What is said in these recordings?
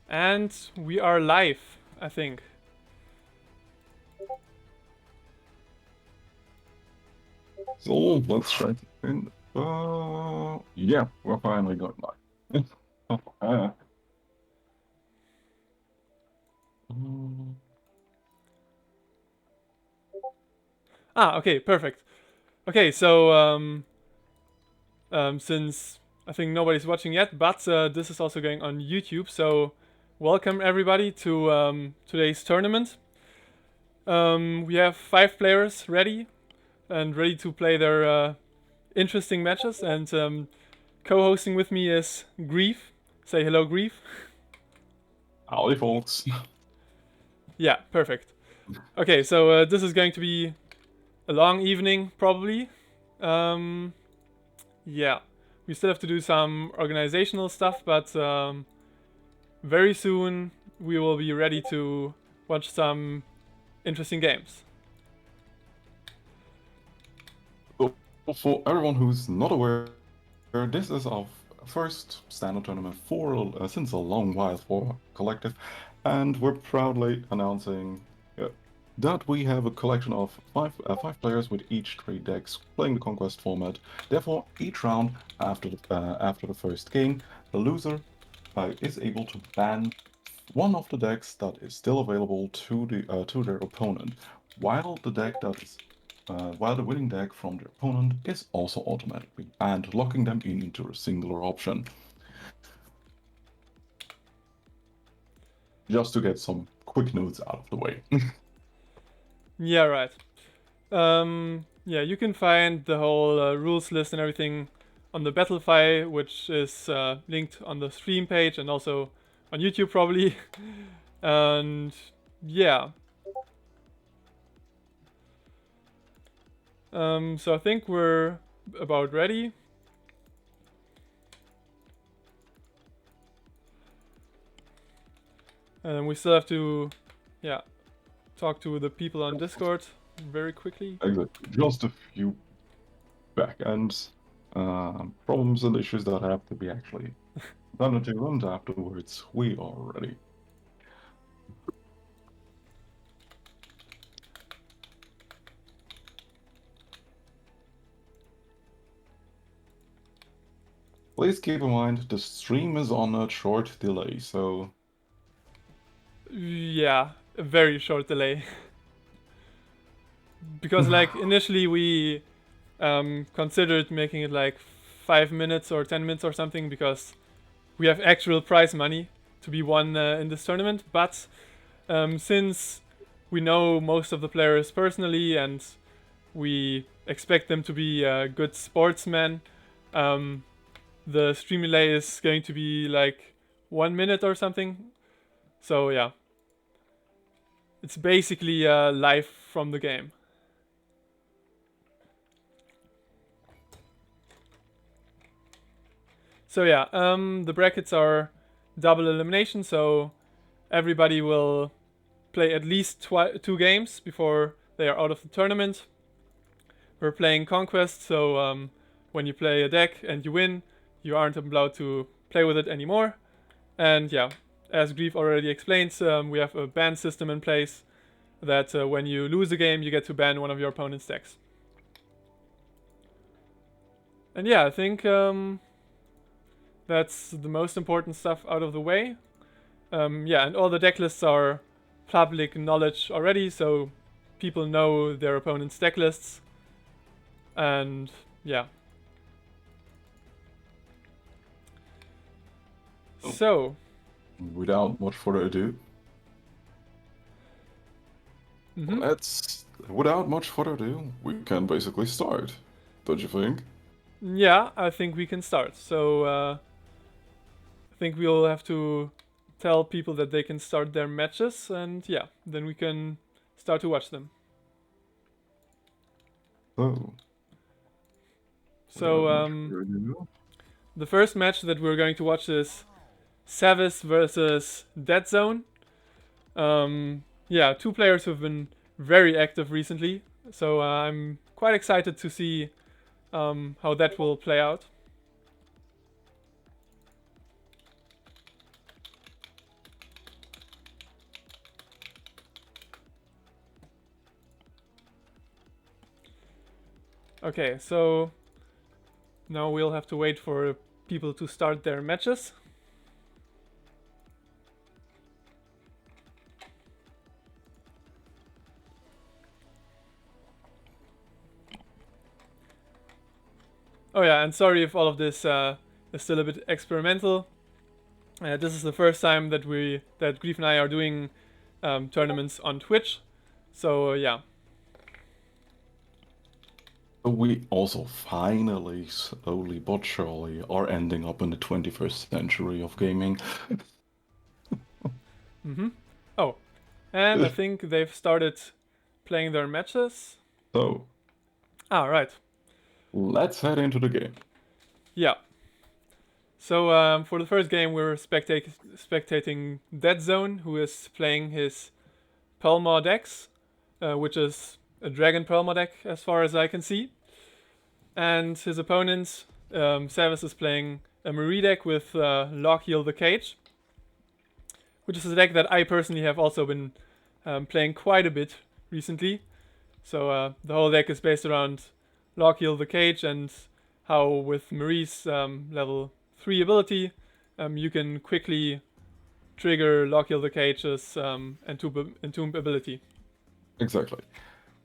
And we are live, I think. So let's try to in. Yeah, we're finally going live. Okay, perfect. Okay, so since I think nobody's watching yet, but this is also going on YouTube, so welcome everybody to today's tournament. We have 5 players ready and ready to play their interesting matches, and co-hosting with me is Grief. Say hello, Grief. Howdy, folks. Yeah, perfect. Okay, so this is going to be a long evening, probably. Um, yeah, we still have to do some organizational stuff, but very soon we will be ready to watch some interesting games. So, for everyone who's not aware, this is our first standard tournament for since a long while for Collective, and we're proudly announcing that we have a collection of five players with each 3 decks playing the Conquest format. Therefore, each round after the first game, the loser is able to ban one of the decks that is still available to their opponent, while the winning deck from their opponent is also automatically banned, locking them into a singular option. Just to get some quick notes out of the way. Yeah, right. Yeah, you can find the whole rules list and everything on the Battlefy, which is linked on the stream page and also on YouTube probably. And yeah. So I think we're about ready. And we still have to, yeah, talk to the people on Discord very quickly. Exactly. Just a few backend problems and issues that have to be actually done to, and afterwards we are ready. Please keep in mind the stream is on a short delay, so Yeah, a very short delay. Because like initially we considered making it like 5 minutes or 10 minutes or something because we have actual prize money to be won in this tournament. But since we know most of the players personally and we expect them to be good sportsmen, the stream delay is going to be like 1 minute or something. So yeah, it's basically live from the game. So yeah, the brackets are double elimination, so everybody will play at least 2 games before they are out of the tournament. We're playing Conquest, so when you play a deck and you win, you aren't allowed to play with it anymore. And yeah, as Grief already explained, we have a ban system in place that when you lose a game, you get to ban one of your opponent's decks. And yeah, I think that's the most important stuff out of the way. Yeah, and all the deck lists are public knowledge already, so people know their opponent's deck lists. And yeah. So, without much further ado, without much further ado, we can basically start. Don't you think? yeah, I think we can start. So, I think we'll have to tell people that they can start their matches, and yeah, then we can start to watch them. Oh. So, the first match that we're going to watch is Sevas versus Dead Zone. Yeah, 2 players who've been very active recently, so I'm quite excited to see how that will play out. Okay, so now we'll have to wait for people to start their matches. Oh yeah, and sorry if all of this is still a bit experimental. This is the first time that Grief and I are doing tournaments on Twitch. So yeah. We also finally, slowly but surely, are ending up in the 21st century of gaming. Oh, and I think they've started playing their matches. So, Right. let's head into the game. Yeah. So for the first game, we're spectating Dead Zone, who is playing his Pelma decks, which is a Dragon Pelma deck, as far as I can see. And his opponent, Sevas, is playing a Marie deck with Lockheal the Cage, which is a deck that I personally have also been playing quite a bit recently. So the whole deck is based around Lockheal the Cage and how with Marie's level 3 ability, you can quickly trigger Lockheal the Cage's entomb ability. Exactly.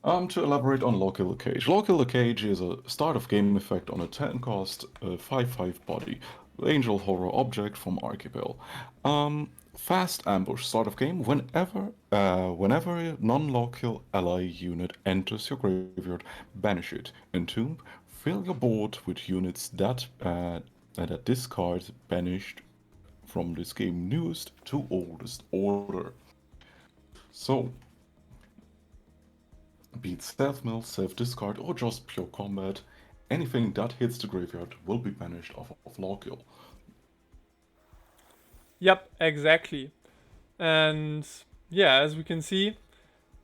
To elaborate on Lockheal the Cage. Lockheal the Cage is a start of game effect on a 10 cost 5/5 body. Angel Horror object from Archipel. Fast ambush start of game. Whenever a non-Lockheal ally unit enters your graveyard, banish it. Entomb. Fill your board with units that discard banished from this game newest to oldest order. So, be it stealth mill, self discard, or just pure combat, anything that hits the graveyard will be banished off of Lockheal. Yep, exactly. And yeah, as we can see,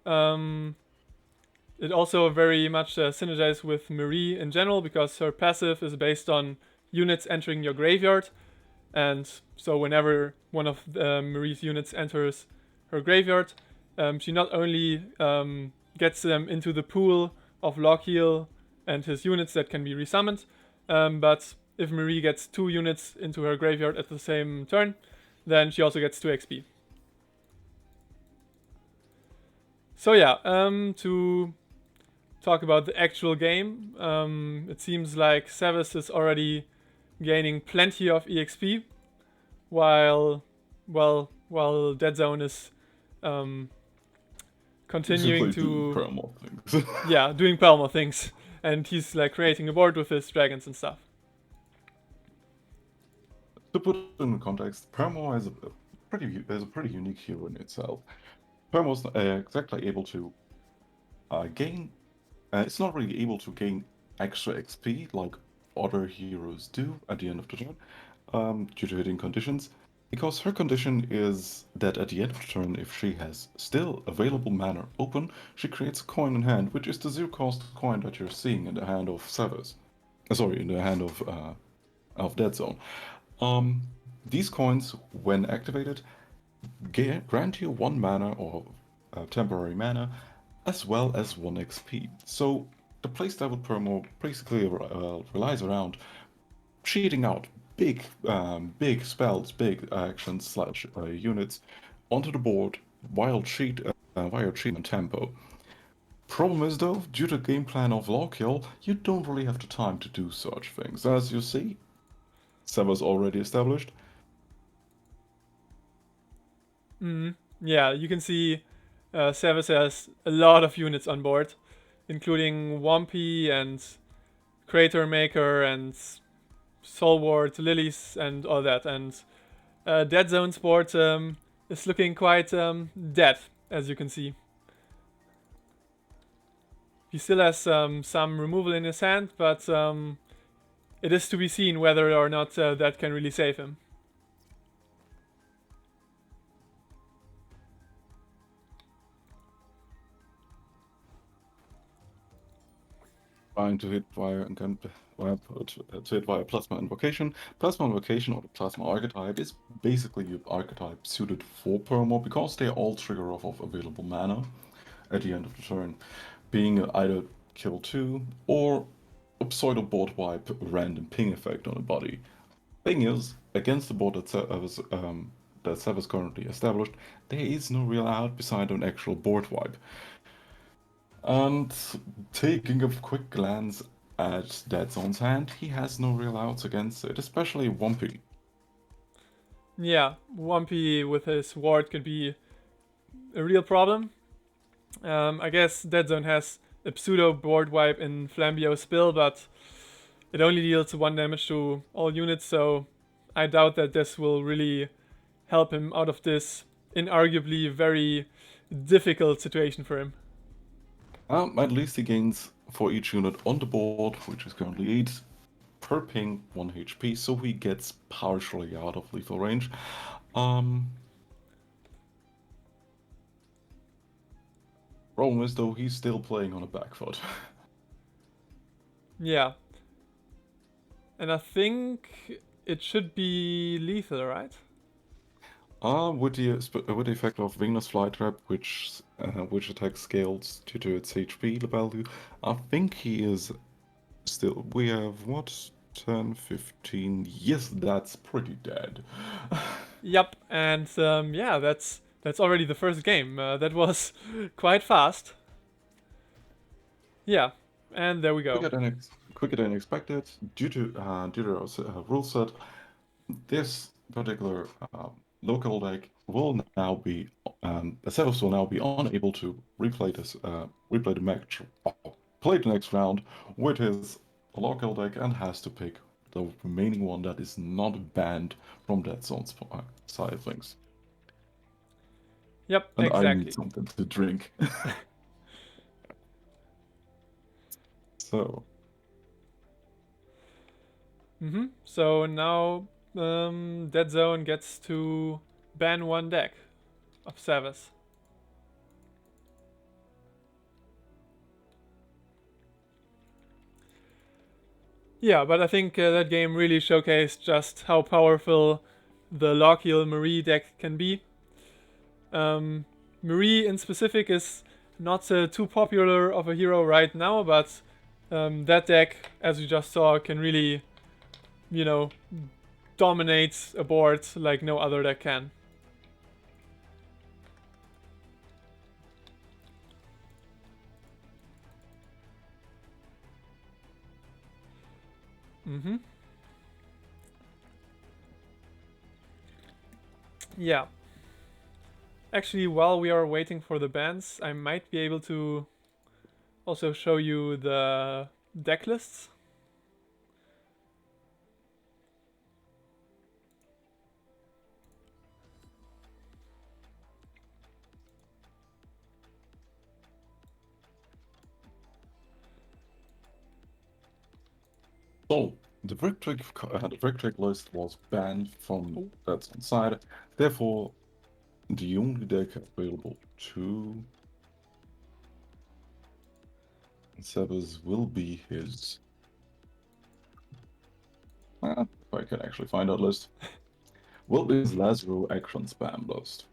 it also very much synergizes with Marie in general because her passive is based on units entering your graveyard. And so whenever one of Marie's units enters her graveyard, she not only gets them into the pool of Lockheal and his units that can be resummoned, but if Marie gets 2 units into her graveyard at the same turn, then she also gets 2 XP. So yeah, to talk about the actual game, it seems like Sevas is already gaining plenty of EXP, while Dead Zone is continuing Basically doing to perma things. doing Palma things, and he's like creating a board with his dragons and stuff. To put it in context, Permo is a pretty unique hero in itself. Permo's exactly able to gain. It's not really able to gain extra XP like other heroes do at the end of the turn, due to hitting conditions, because her condition is that at the end of the turn, if she has still available mana open, she creates a coin in hand, which is the 0-cost coin that you're seeing in the hand of Sevas. Sorry, in the hand of Dead Zone. These coins, when activated, grant you 1 mana or temporary mana, as well as 1 XP. So the playstyle with Permo basically relies around cheating out big spells, big actions / units onto the board while cheating and tempo. Problem is though, due to game plan of Lockheal, you don't really have the time to do such things. As you see, Sevas already established. Yeah, you can see Sevas has a lot of units on board, including Wumpy and Crater Maker and Soulward, Lilies, and all that. And Dead Zone's board is looking quite dead, as you can see. He still has some removal in his hand, but it is to be seen whether or not that can really save him. Trying to hit via Plasma Invocation. Plasma Invocation or the Plasma Archetype is basically an archetype suited for Permo because they all trigger off of available mana at the end of the turn, being either kill 2 or pseudo board wipe random ping effect on a body. Thing is, against the board that Sevas currently established, there is no real out beside an actual board wipe. And taking a quick glance at Dead Zone's hand, he has no real outs against it, especially Wumpy. Yeah, Wumpy with his ward could be a real problem. I guess Dead Zone has a pseudo board wipe in Flambio Spill, but it only deals 1 damage to all units, so I doubt that this will really help him out of this inarguably very difficult situation for him. At least he gains for each unit on the board, which is currently 8 per ping, 1 HP, so he gets partially out of lethal range. Problem is, though, he's still playing on a back foot. Yeah. And I think it should be lethal, right? With the effect of Wingless Flytrap, which attack scales due to its HP value, I think he is still. We have what, 10, 15? Yes, that's pretty dead. Yep, and yeah, that's already the first game. That was quite fast. Yeah, and there we go. Quicker than expected. Due to our rule set, this particular local deck will now be Sevas will now be unable to replay the match, play the next round with his local deck and has to pick the remaining one that is not banned from that zone's side of things. Yep, And exactly. I need something to drink. So. So now Dead Zone gets to ban 1 deck of Sevas. Yeah, but I think that game really showcased just how powerful the Lockheal Marie deck can be. Marie in specific is not too popular of a hero right now, but that deck, as you just saw, can really, dominate a board like no other deck can. Yeah. Actually, while we are waiting for the bans, I might be able to also show you the deck lists. So, the Brick list was banned from that side. Therefore, the only deck available to Sevas will be his. If I can actually find that list. Will be his Lazaro action spam list.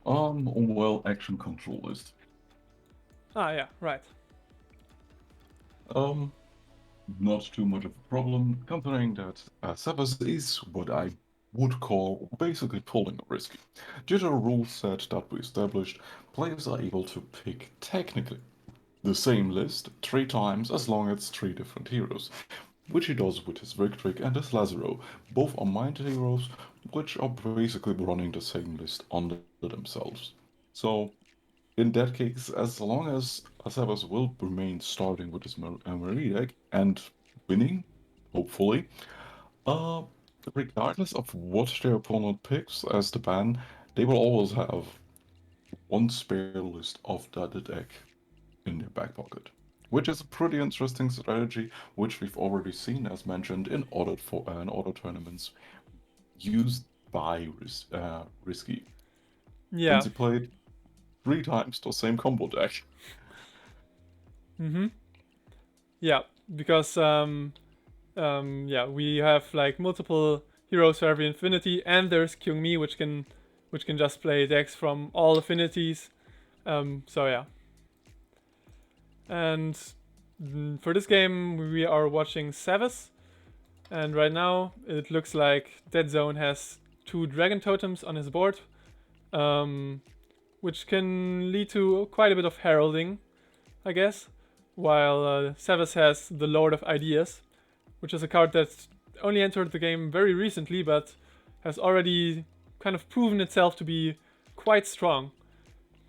Well, action control list. Ah, yeah, right. Not too much of a problem, considering that Sevas is what I would call basically pulling risky. Due to the rule set that we established, players are able to pick technically the same list 3 times as long as it's 3 different heroes, which he does with his Victric and his Lazaro. Both are mind heroes, which are basically running the same list under themselves. So, in that case, as long as Sevas will remain starting with his Marie deck and winning, hopefully, regardless of what their opponent picks as the ban, they will always have one spare list of that deck in their back pocket. Which is a pretty interesting strategy, which we've already seen, as mentioned, in other tournaments used by Risky. Yeah. Since he played 3 times the same combo deck. Yeah, because yeah, we have like multiple heroes for every affinity, and there's Kyungmi, which can just play decks from all affinities. So yeah, and For this game, we are watching Sevas, and right now it looks like Dead Zone has 2 dragon totems on his board, which can lead to quite a bit of heralding, I guess, while Sevas has the Lord of Ideas, which is a card that only entered the game very recently, but has already kind of proven itself to be quite strong.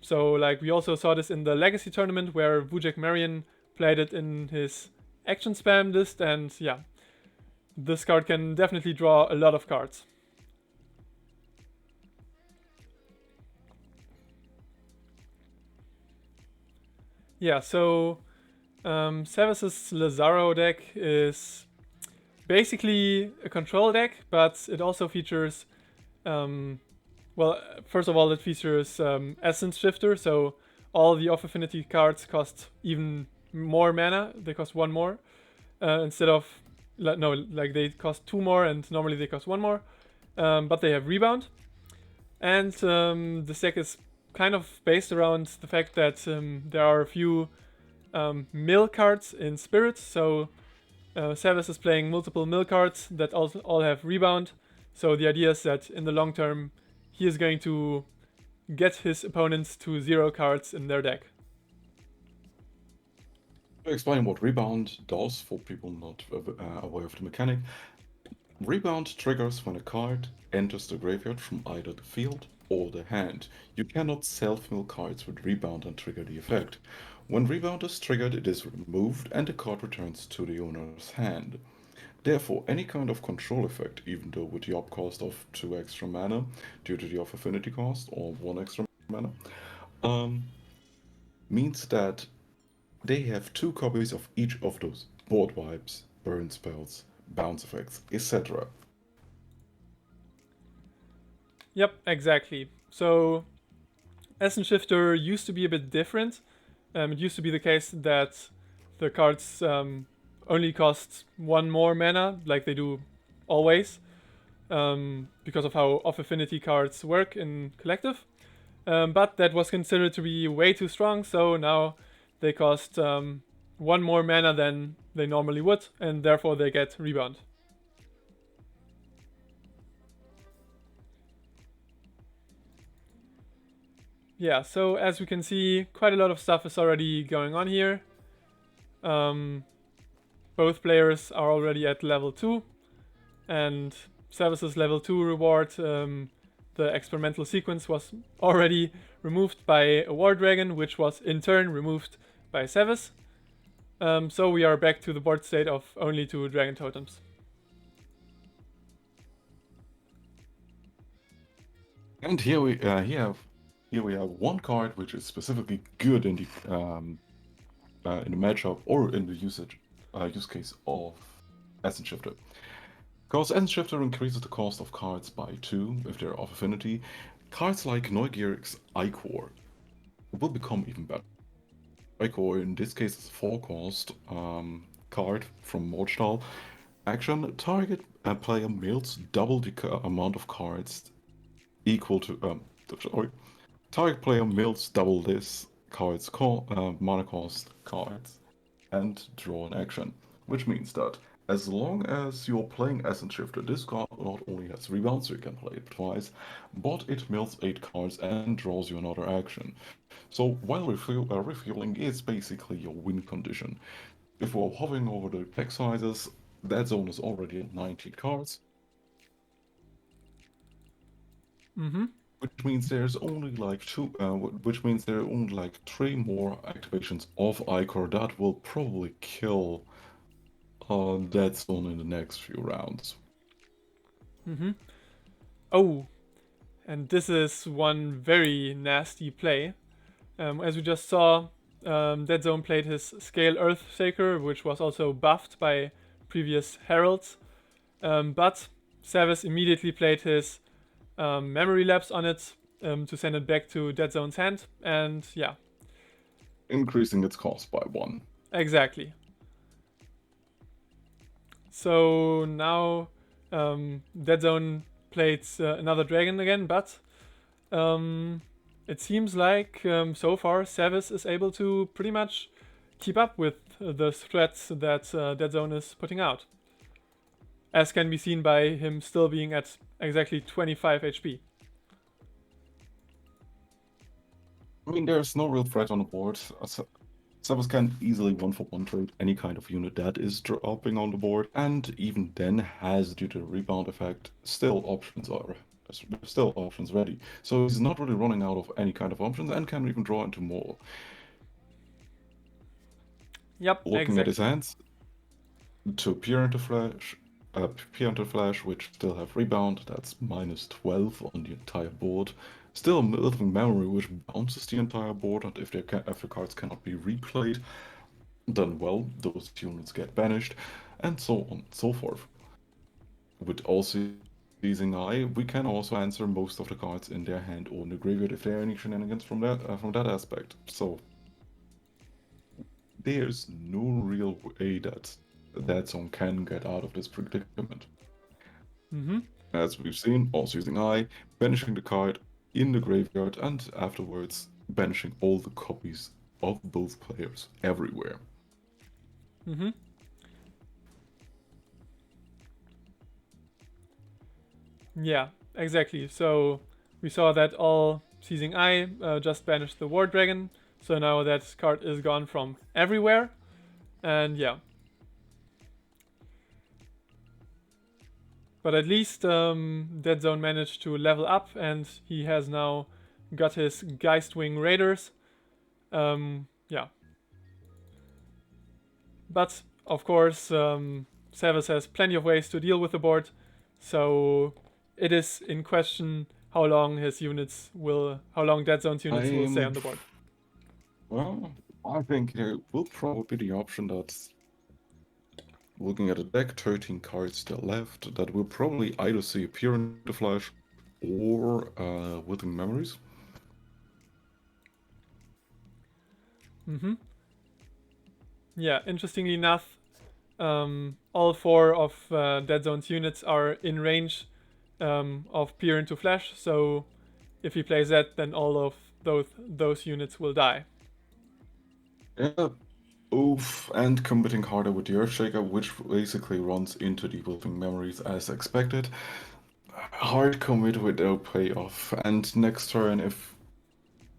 So, like, we also saw this in the Legacy tournament where Vujek Marion played it in his action spam list, and yeah, this card can definitely draw a lot of cards. Yeah, so Sevas' Lazaro deck is basically a control deck, but it also features, well, first of all, it features Essence Shifter, so all the off affinity cards cost even more mana. They cost 1 more instead of, no, like they cost 2 more, and normally they cost 1 more, but they have Rebound. And this deck is kind of based around the fact that there are a few mill cards in Spirit, so Sevas is playing multiple mill cards that also all have Rebound, so the idea is that in the long term he is going to get his opponents to 0 cards in their deck. To explain what Rebound does for people not aware of the mechanic, Rebound triggers when a card enters the graveyard from either the field or the hand. You cannot self-mill cards with Rebound and trigger the effect. When Rebound is triggered, it is removed and the card returns to the owner's hand. Therefore, any kind of control effect, even though with the upcost of 2 extra mana due to the off affinity cost or 1 extra mana, means that they have 2 copies of each of those board wipes, burn spells, bounce effects, etc. Yep, exactly. So Essence Shifter used to be a bit different. It used to be the case that the cards only cost 1 more mana, like they do always, because of how off affinity cards work in collective. But that was considered to be way too strong, so now they cost 1 more mana than they normally would, and therefore they get Rebound. Yeah, so as we can see, quite a lot of stuff is already going on here. Both players are already at level 2, and Sevas' level 2 reward, the experimental sequence, was already removed by a War Dragon, which was in turn removed by Sevas. So we are back to the board state of only 2 Dragon Totems. And here we have 1 card which is specifically good in the matchup or in the use case of Essence Shifter. Because Essence Shifter increases the cost of cards by 2 if they're off affinity. Cards like Neugierig's Ichor will become even better. Ichor in this case is a 4-cost card from Mordstall. Action: target player mills double the amount of cards equal to target player mills double this card's mana cost cards and draw an action, which means that as long as you're playing Essence Shifter, this card not only has Rebound, so you can play it twice, but it mills 8 cards and draws you another action. So while refueling is basically your win condition. If we're hovering over the deck sizes, that zone is already at 19 cards. Which means there's only like 3 more activations of Ichor that will probably kill that zone in the next few rounds. Oh, and this is one very nasty play. As we just saw, Dead Zone played his Scale Earthshaker, which was also buffed by previous Heralds. But Sevas immediately played his Memory Lapse on it to send it back to Dead Zone's hand, and yeah. Increasing its cost by 1. Exactly. So now Dead Zone played another dragon again, but it seems like so far Sevas is able to pretty much keep up with the threats that Dead Zone is putting out, as can be seen by him still being at exactly 25 HP. I mean, there's no real threat on the board. Sevas can easily one-for-one trade any kind of unit that is dropping on the board, and even then has, due to the rebound effect, still options ready. So he's not really running out of any kind of options and can even draw into more. Yep, Looking at his exactly. hands, to appear into flash, which still have rebound, that's -12 on the entire board. Still a living memory, which bounces the entire board, and if the cards cannot be replayed, then well, those units get banished, and so on and so forth. With All-Seeing Eye, we can also answer most of the cards in their hand or in the graveyard if there are any shenanigans from that aspect. So there's no real way that Zone can get out of this predicament. Mm-hmm. As we've seen, All-Seeing Eye, banishing the card in the graveyard, and afterwards banishing all the copies of both players everywhere. Mm-hmm. Yeah, exactly. So we saw that All-Seeing Eye just banished the War Dragon, so now that card is gone from everywhere, and yeah. But at least Dead Zone managed to level up, and he has now got his Geistwing Raiders. Yeah. But, of course, Sevas has plenty of ways to deal with the board, so it is in question how long Dead Zone's units will stay on the board. Well, I think there will probably be the option that, looking at the deck, 13 cards still left, that will probably either see appear in the flash or Withering Memories. Mm-hmm. Yeah, interestingly enough, all 4 of Dead Zone's units are in range of Peer into Flash, so if he plays that, then all of those units will die. Yeah. Oof, and committing harder with the Earthshaker, which basically runs into the Withering Memories as expected. Hard commit without payoff, and next turn, if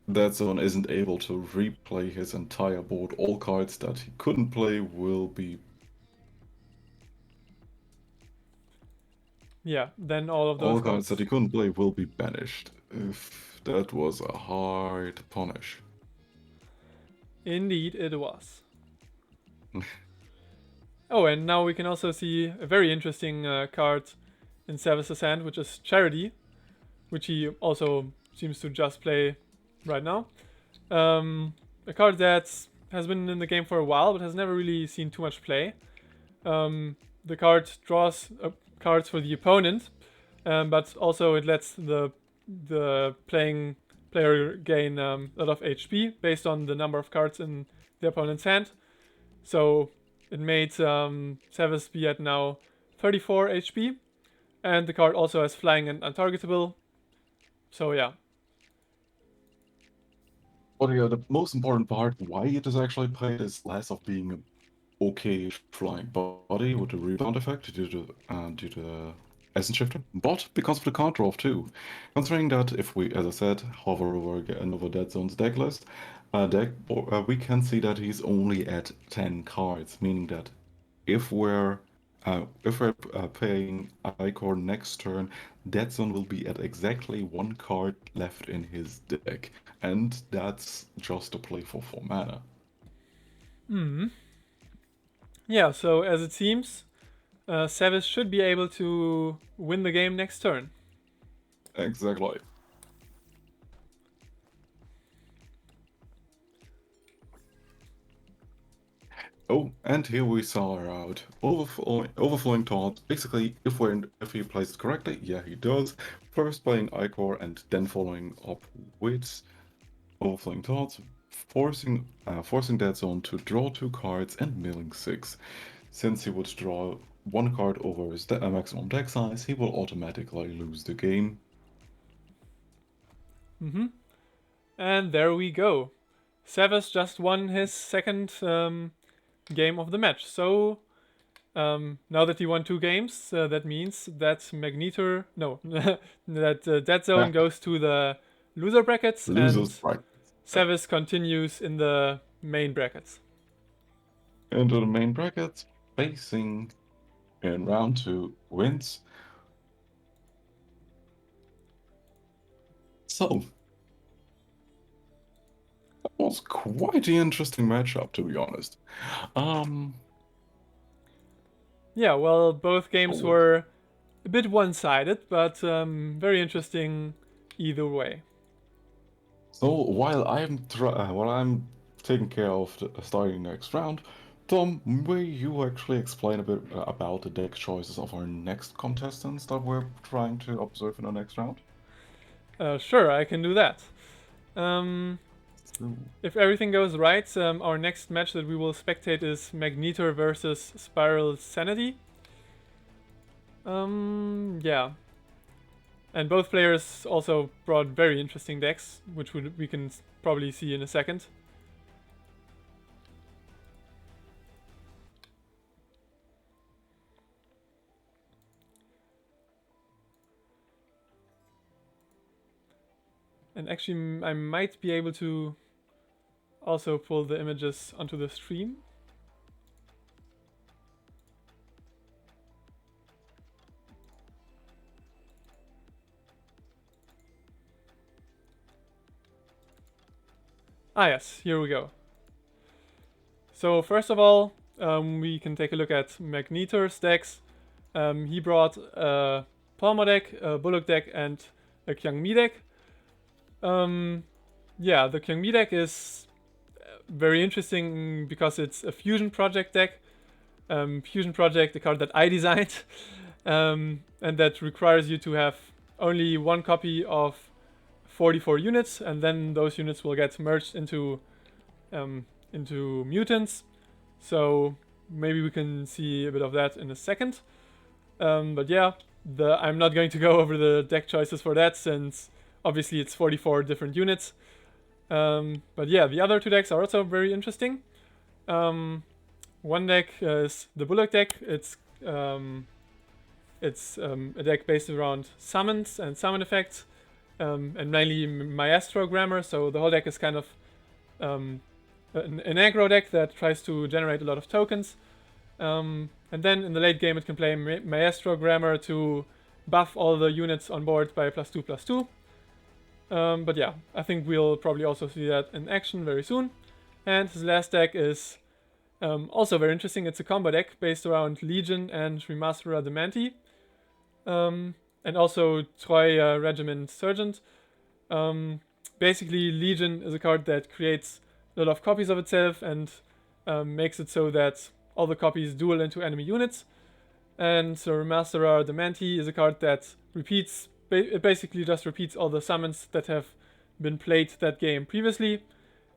Dead Zone isn't able to replay his entire board, all cards that he couldn't play will be... Yeah, then all of those All cards that he couldn't play will be banished. If that was a hard punish. Indeed, it was. Oh, and now we can also see a very interesting card in Sevas' hand, which is Charity, which he also seems to just play right now. A card that has been in the game for a while, but has never really seen too much play. The card draws cards for the opponent, but also it lets the player gain a lot of HP based on the number of cards in the opponent's hand. So it made Sevas be at now 34 HP, and the card also has flying and untargetable. So yeah. But yeah, the most important part, why it is actually played, is less of being an okay flying body with the rebound effect due to the essence shifter, but because of the card draw too. Considering that if we, as I said, hover over another Dead Zone's deck list, we can see that he's only at 10 cards, meaning that if we're playing Icor next turn, Dead Zone will be at exactly 1 card left in his deck, and that's just a play for 4 mana. Yeah, so as it seems, Sevas should be able to win the game next turn. Exactly. Oh, and here we saw her out. Overflowing Thought. Basically, if he plays it correctly, yeah, he does. First playing Icor and then following up with Overflowing Thoughts, forcing Dead Zone to draw 2 cards and milling 6. Since he would draw 1 card over his maximum deck size, he will automatically lose the game. And there we go. Sevas just won his second game of the match. So now that he won 2 games, that means that that Dead Zone goes to the loser brackets, Losers and right Sevas continues in the main brackets. into the main brackets, facing in round 2 wins. So that was quite the interesting matchup, to be honest. Yeah, well, both games Cool. were a bit one-sided, but very interesting either way. So while I'm taking care of starting next round, Tom, may you actually explain a bit about the deck choices of our next contestants that we're trying to observe in the next round? Sure, I can do that. So, If everything goes right, our next match that we will spectate is Magnetor versus Spiralsanity. Yeah. And both players also brought very interesting decks, which we can probably see in a second. And actually, I might be able to also pull the images onto the stream. Ah yes, here we go. So first of all, we can take a look at Magnetor's decks. He brought a Palmer deck, a Bullock deck, and a Kyungmi deck. Yeah, the Kyungmi deck is very interesting because it's a Fusion Project deck. Fusion Project, the card that I designed, and that requires you to have only 1 copy of 44 units, and then those units will get merged into mutants. So maybe we can see a bit of that in a second. But yeah, I'm not going to go over the deck choices for that, since obviously it's 44 different units. But yeah, the other 2 decks are also very interesting. One deck is the Bullock deck. It's a deck based around summons and summon effects, and mainly Maestro Grammar. So the whole deck is kind of an aggro deck that tries to generate a lot of tokens. And then in the late game, it can play Maestro Grammar to buff all the units on board by +2/+2. But yeah, I think we'll probably also see that in action very soon. And his last deck is also very interesting. It's a combo deck based around Legion and Remasterer Demanti. And also Troy Regiment Sergeant. Basically, Legion is a card that creates a lot of copies of itself and makes it so that all the copies duel into enemy units. And so Remasterer Demanti is a card that repeats, it basically just repeats all the summons that have been played that game previously.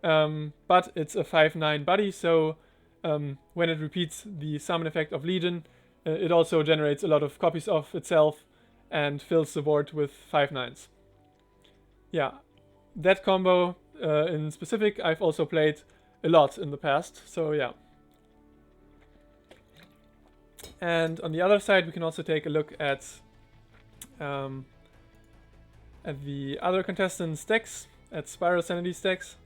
But it's a 5/9 buddy, so when it repeats the summon effect of Legion, it also generates a lot of copies of itself and fills the board with 5/9s. Yeah, that combo in specific I've also played a lot in the past, so yeah. And on the other side, we can also take a look at the other contestants' decks, at Spiralsanity's decks.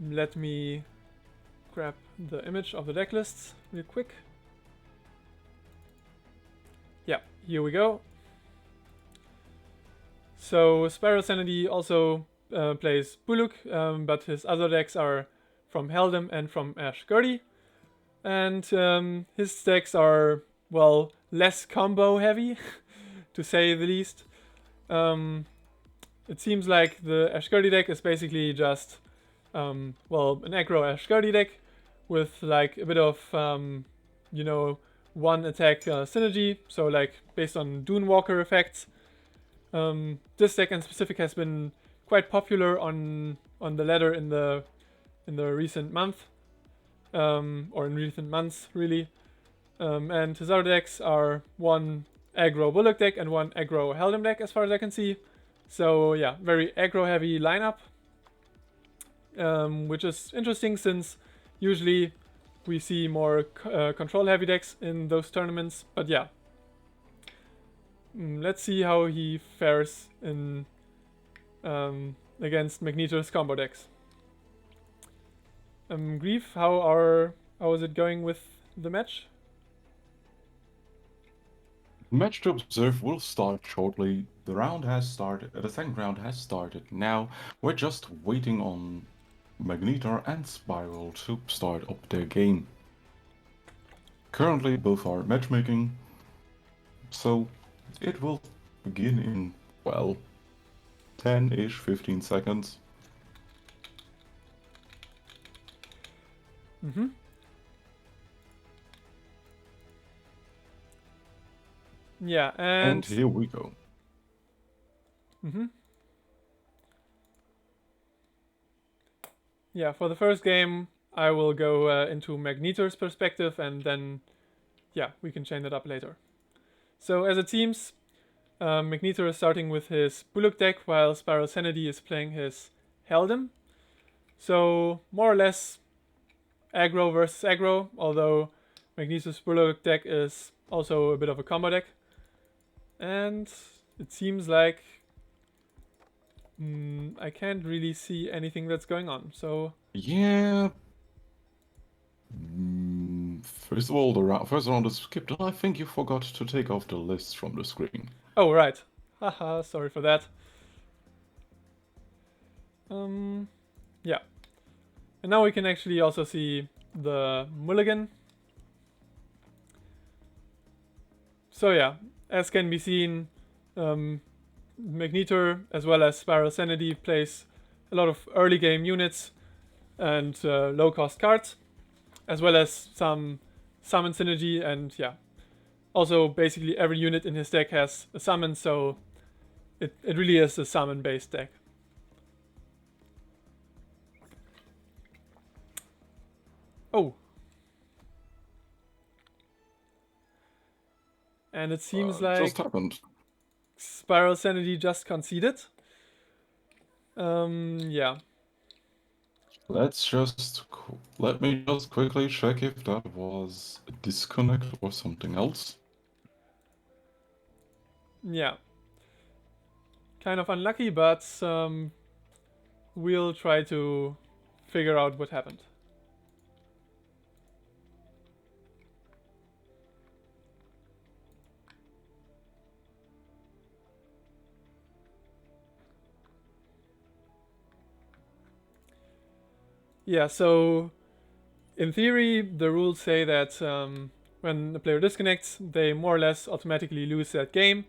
Let me grab the image of the deck lists real quick. Yeah, here we go. So Spiralsanity also plays Buluk, but his other decks are from Heldem and from Ashgurdy. And his decks are, well, less combo heavy, to say the least. It seems like the Ashgurdy deck is basically just, well, an aggro Ashgurdy deck with like a bit of, one attack synergy, so like based on Dunewalker effects. This deck in specific has been quite popular on the ladder in the recent month, or in recent months really. And his other decks are one aggro Bullock deck and one aggro Heldem deck, as far as I can see. So yeah, very aggro heavy lineup, which is interesting since usually we see more control heavy decks in those tournaments. But yeah, let's see how he fares in against Magnetor's combo decks. Grief, how is it going with the match? Match to observe will start shortly. The round has started. The second round has started. Now we're just waiting on Magnetar and Spiral to start up their game. Currently, both are matchmaking, so it will begin in, well, 10-ish, 15 seconds. Mm-hmm. Yeah, And here we go. Mm-hmm. Yeah, for the first game, I will go into Magnetor's perspective, and then, yeah, we can chain that up later. So as it seems, Magnetor is starting with his Bullock deck, while Spiralsanity is playing his Heldem. So more or less aggro versus aggro, although Magnetor's Bullock deck is also a bit of a combo deck. And it seems like I can't really see anything that's going on. So yeah. First of all, the first round is skipped, and I think you forgot to take off the list from the screen. oh right, haha, sorry for that. Yeah, and now we can actually also see the mulligan. So yeah, as can be seen, Magnetor as well as Spiralsanity plays a lot of early game units and low cost cards, as well as some summon synergy, and yeah, also basically every unit in his deck has a summon, so it really is a summon based deck. Oh. And it seems like just happened. Spiralsanity just conceded. Yeah. Let me just quickly check if that was a disconnect or something else. Yeah. Kind of unlucky, but we'll try to figure out what happened. Yeah, so in theory, the rules say that when a player disconnects, they more or less automatically lose that game.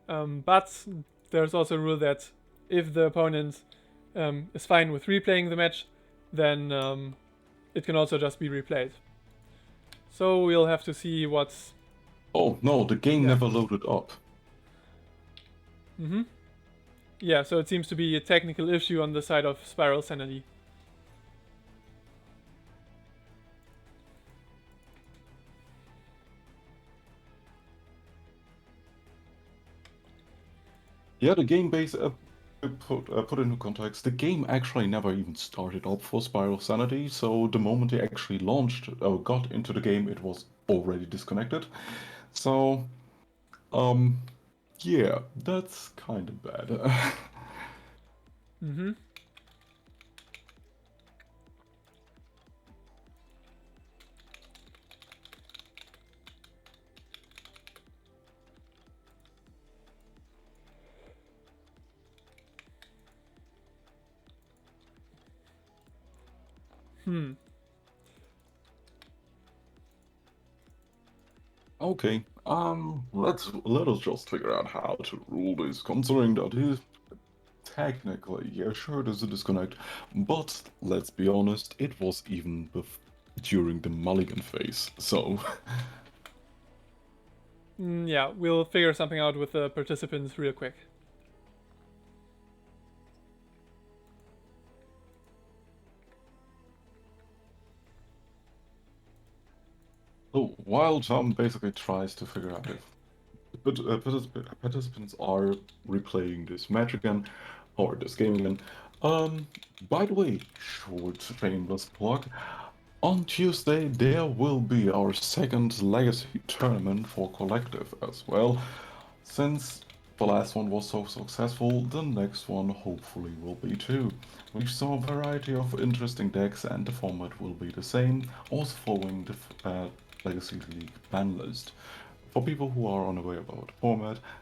But there's also a rule that if the opponent is fine with replaying the match, then it can also just be replayed. So we'll have to see what's... Oh no, the game never loaded up. Mm-hmm. Yeah, so it seems to be a technical issue on the side of Spiralsanity. Yeah, the game base put into context, the game actually never even started up for Spiralsanity, so the moment they actually launched or got into the game, it was already disconnected. So, yeah, that's kind of bad. Mm-hmm. Okay, let us just figure out how to rule this, considering that is technically, yeah, sure, there's a disconnect, but let's be honest, it was even during the mulligan phase, so... Yeah, we'll figure something out with the participants real quick. So while Tom basically tries to figure out if participants are replaying this match again, or this game again. Um, by the way, short shameless plug. On Tuesday, there will be our second Legacy tournament for Collective as well. Since the last one was so successful, the next one hopefully will be too. We saw a variety of interesting decks and the format will be the same, also following the Legacy League ban list. For people who are unaware about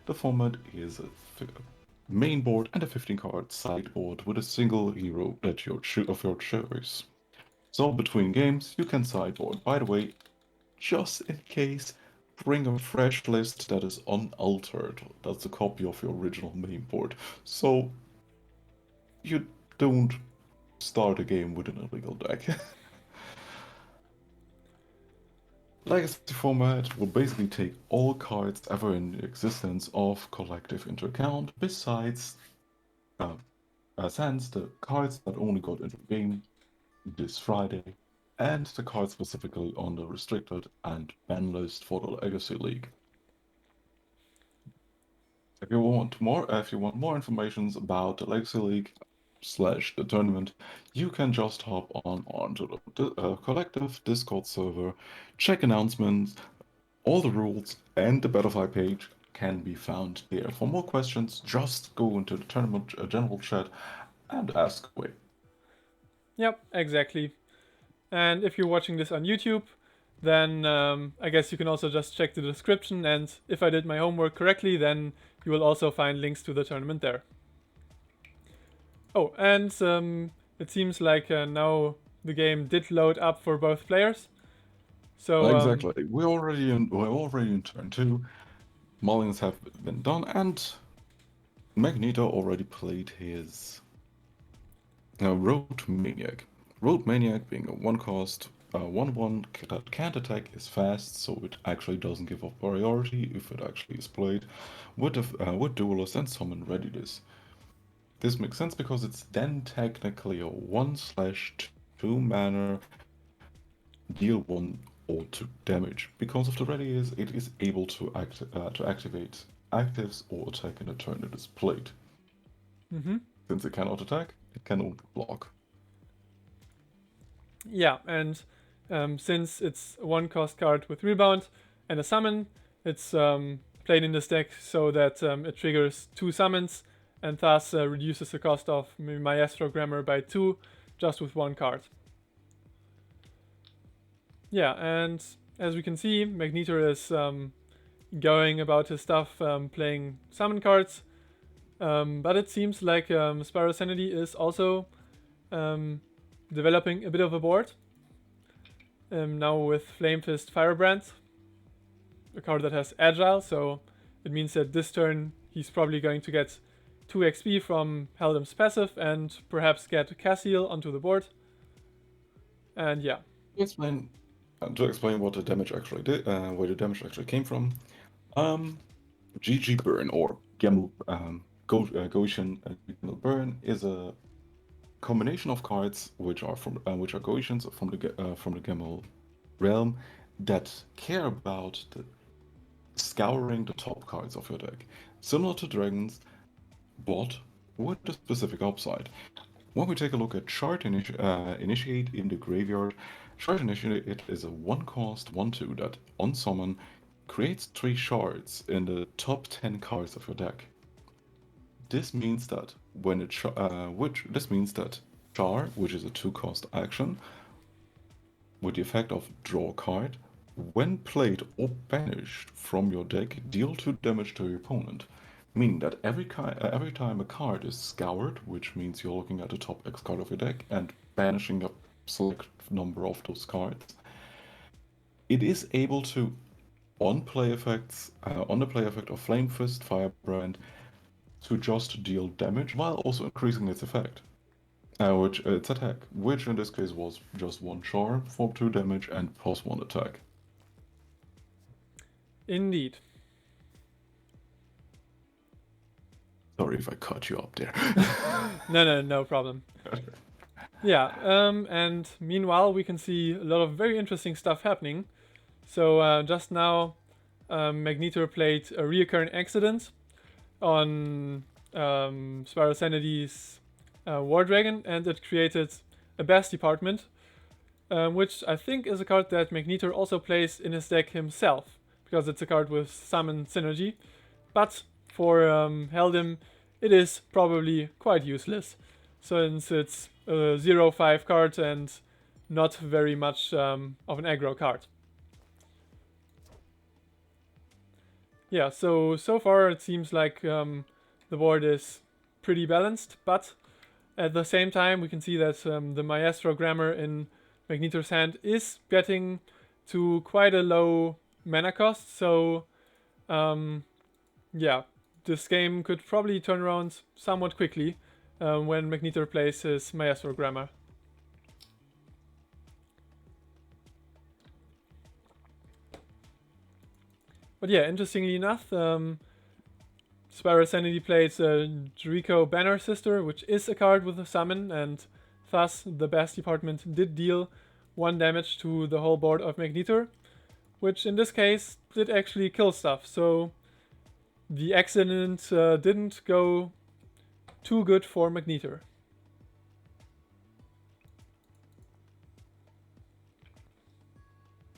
the format is a main board and a 15 card sideboard with a single hero that of your choice. So between games, you can sideboard. By the way, just in case, bring a fresh list that is unaltered. That's a copy of your original main board. So you don't start a game with an illegal deck. Legacy format will basically take all cards ever in existence of Collective into account, besides, sans the cards that only got into the game this Friday, and the cards specifically on the restricted and ban list for the Legacy League. If you want more information about the Legacy League / the tournament, you can just hop onto the Collective Discord server, check announcements, all the rules, and the Battlefy page can be found there. For more questions, just go into the tournament general chat and ask away. Yep, exactly. And if you're watching this on YouTube, then I guess you can also just check the description, and if I did my homework correctly, then you will also find links to the tournament there. Oh, and it seems like now the game did load up for both players. So Exactly. We're already in turn 2. Mullins have been done, and Magneto already played his Road Maniac. Road Maniac being a 1-cost 1/1 that can't attack, is fast, so it actually doesn't give up priority if it actually is played with Duelist and Summon Readiness. This makes sense because it's then technically a 1/2 mana deal 1 or 2 damage. Because of the Readiness, it is able to activate actives or attack in a turn it is played. Since it cannot attack, it can only block. yeah, and since it's a 1-cost card with Rebound and a summon, it's played in this deck so that it triggers 2 summons and thus reduces the cost of Maestro Grammar by 2 just with 1 card. Yeah, and as we can see, Magneto is going about his stuff playing summon cards, but it seems like Spiralsanity is also developing a bit of a board. Now with Flamefist Firebrand, a card that has Agile, so it means that this turn he's probably going to get 2 XP from Heldam's passive and perhaps get Cassiel onto the board. And yeah. To explain what the damage actually did, where the damage actually came from, GG Burn or Goshen Burn is a combination of cards which are Goetians from the Gamel realm that care about scouring the top cards of your deck, similar to dragons, but with a specific upside. When we take a look at Shard Initiate in the graveyard, Shard Initiate is a 1-cost 1/2 that on summon creates 3 shards in the top 10 cards of your deck. This means that Char, which is a 2-cost action, with the effect of draw a card, when played or banished from your deck, deal 2 damage to your opponent. Meaning that every time a card is scoured, which means you're looking at the top X card of your deck and banishing a select number of those cards, it is able to, on the play effect of Flame Fist, Firebrand, to just deal damage while also increasing its effect. Its attack, which in this case was just 1 char for 2 damage and plus 1 attack. Indeed. Sorry if I cut you up there. No problem. Yeah, and meanwhile we can see a lot of very interesting stuff happening. So just now Magnetor played a reoccurring accident on Spiralsanity's War Dragon, and it created a Bass Department, which I think is a card that Magnetor also plays in his deck himself, because it's a card with summon synergy. But for Heldim, it is probably quite useless, since it's a 0/5 card and not very much of an aggro card. Yeah, so far it seems like the board is pretty balanced, but at the same time we can see that the Maestro Grammar in Magnetor's hand is getting to quite a low mana cost, so yeah, this game could probably turn around somewhat quickly when Magnetor plays his Maestro Grammar. But yeah, interestingly enough, Spiralsanity plays Jericho Banner Sister, which is a card with a summon, and thus the Bass Department did deal 1 damage to the whole board of Magnetor, which in this case did actually kill stuff, so the accident didn't go too good for Magnetor.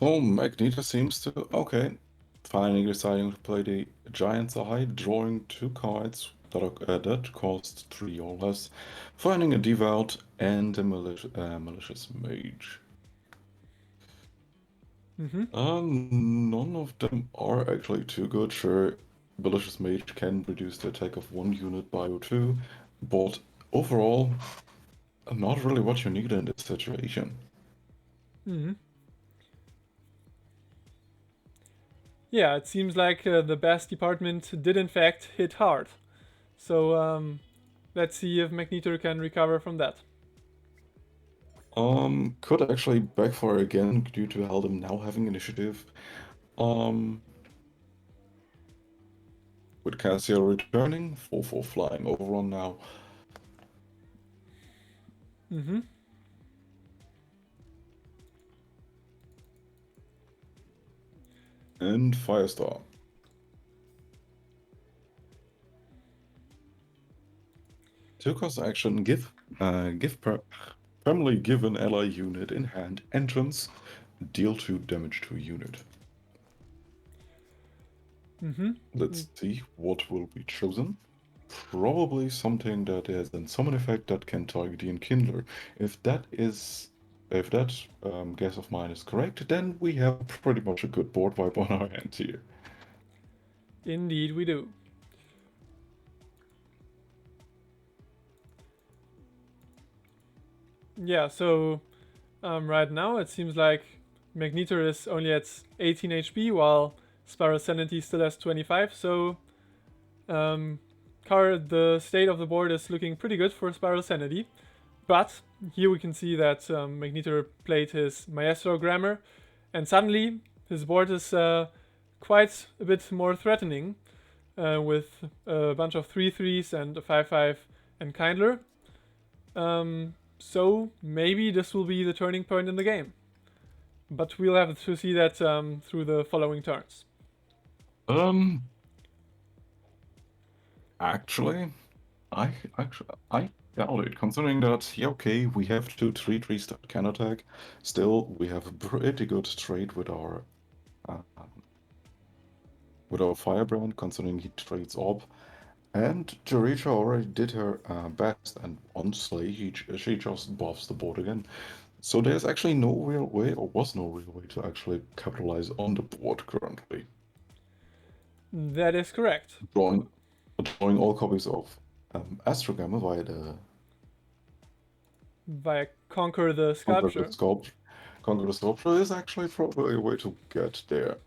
Well, Magneto seems to... Okay. Finally deciding to play the Giant's Eye, drawing 2 cards that cost 3 or less, finding a Devout and a Malicious Mage. None of them are actually too good. Sure, Malicious Mage can reduce the attack of 1 unit by 2, but overall, not really what you need in this situation. Yeah, it seems like the Bass Department did in fact hit hard. So let's see if Magnetor can recover from that. Could actually backfire again due to Heldim now having initiative. With Cassiel returning, 4/4 flying overrun now. And Firestar. Two-cost action, permanently give an ally unit in hand entrance, deal 2 damage to a unit. Let's see what will be chosen. Probably something that has a summon effect that can target the Enkindler. If that guess of mine is correct, then we have pretty much a good board wipe on our hands here. Indeed we do. Yeah, so right now it seems like Magnetor is only at 18 HP while Spiralsanity still has 25, so the state of the board is looking pretty good for Spiralsanity. But here we can see that Magnetor played his Maestro Grammar, and suddenly his board is quite a bit more threatening, with a bunch of 3/3s and a 5/5 and Kindler. So maybe this will be the turning point in the game. But we'll have to see that through the following turns. Actually, I doubt it, considering that, yeah, okay, we have 2 3/3s that can attack. Still, we have a pretty good trade with our Firebrand, considering he trades Orb. And Jericho already did her best, and honestly, she just buffs the board again. So there's actually no real way, or was no real way, to actually capitalize on the board currently. That is correct. Drawing all copies of Astrogamma via Conquer the Sculpture. Conquer the Sculpture is actually probably a way to get there.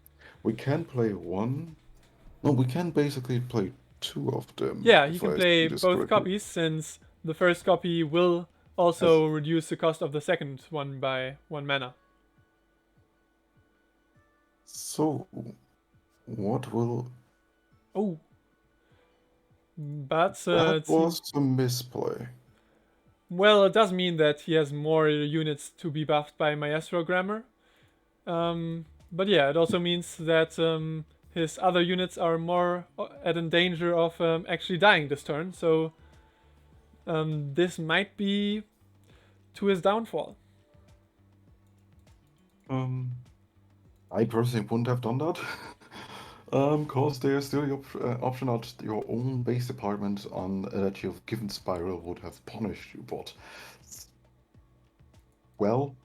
We can play one. No, we can basically play 2 of them. Yeah, you can play both copies, since the first copy will also reduce the cost of the second one by 1 mana. So, what will... Oh. But that was a misplay. Well, it does mean that he has more units to be buffed by Maestro Grammar. But yeah, it also means that his other units are more at in danger of actually dying this turn. So this might be to his downfall. I personally wouldn't have done that. Because there's still the option that your own base department on that you've given Spiral would have punished you, but well,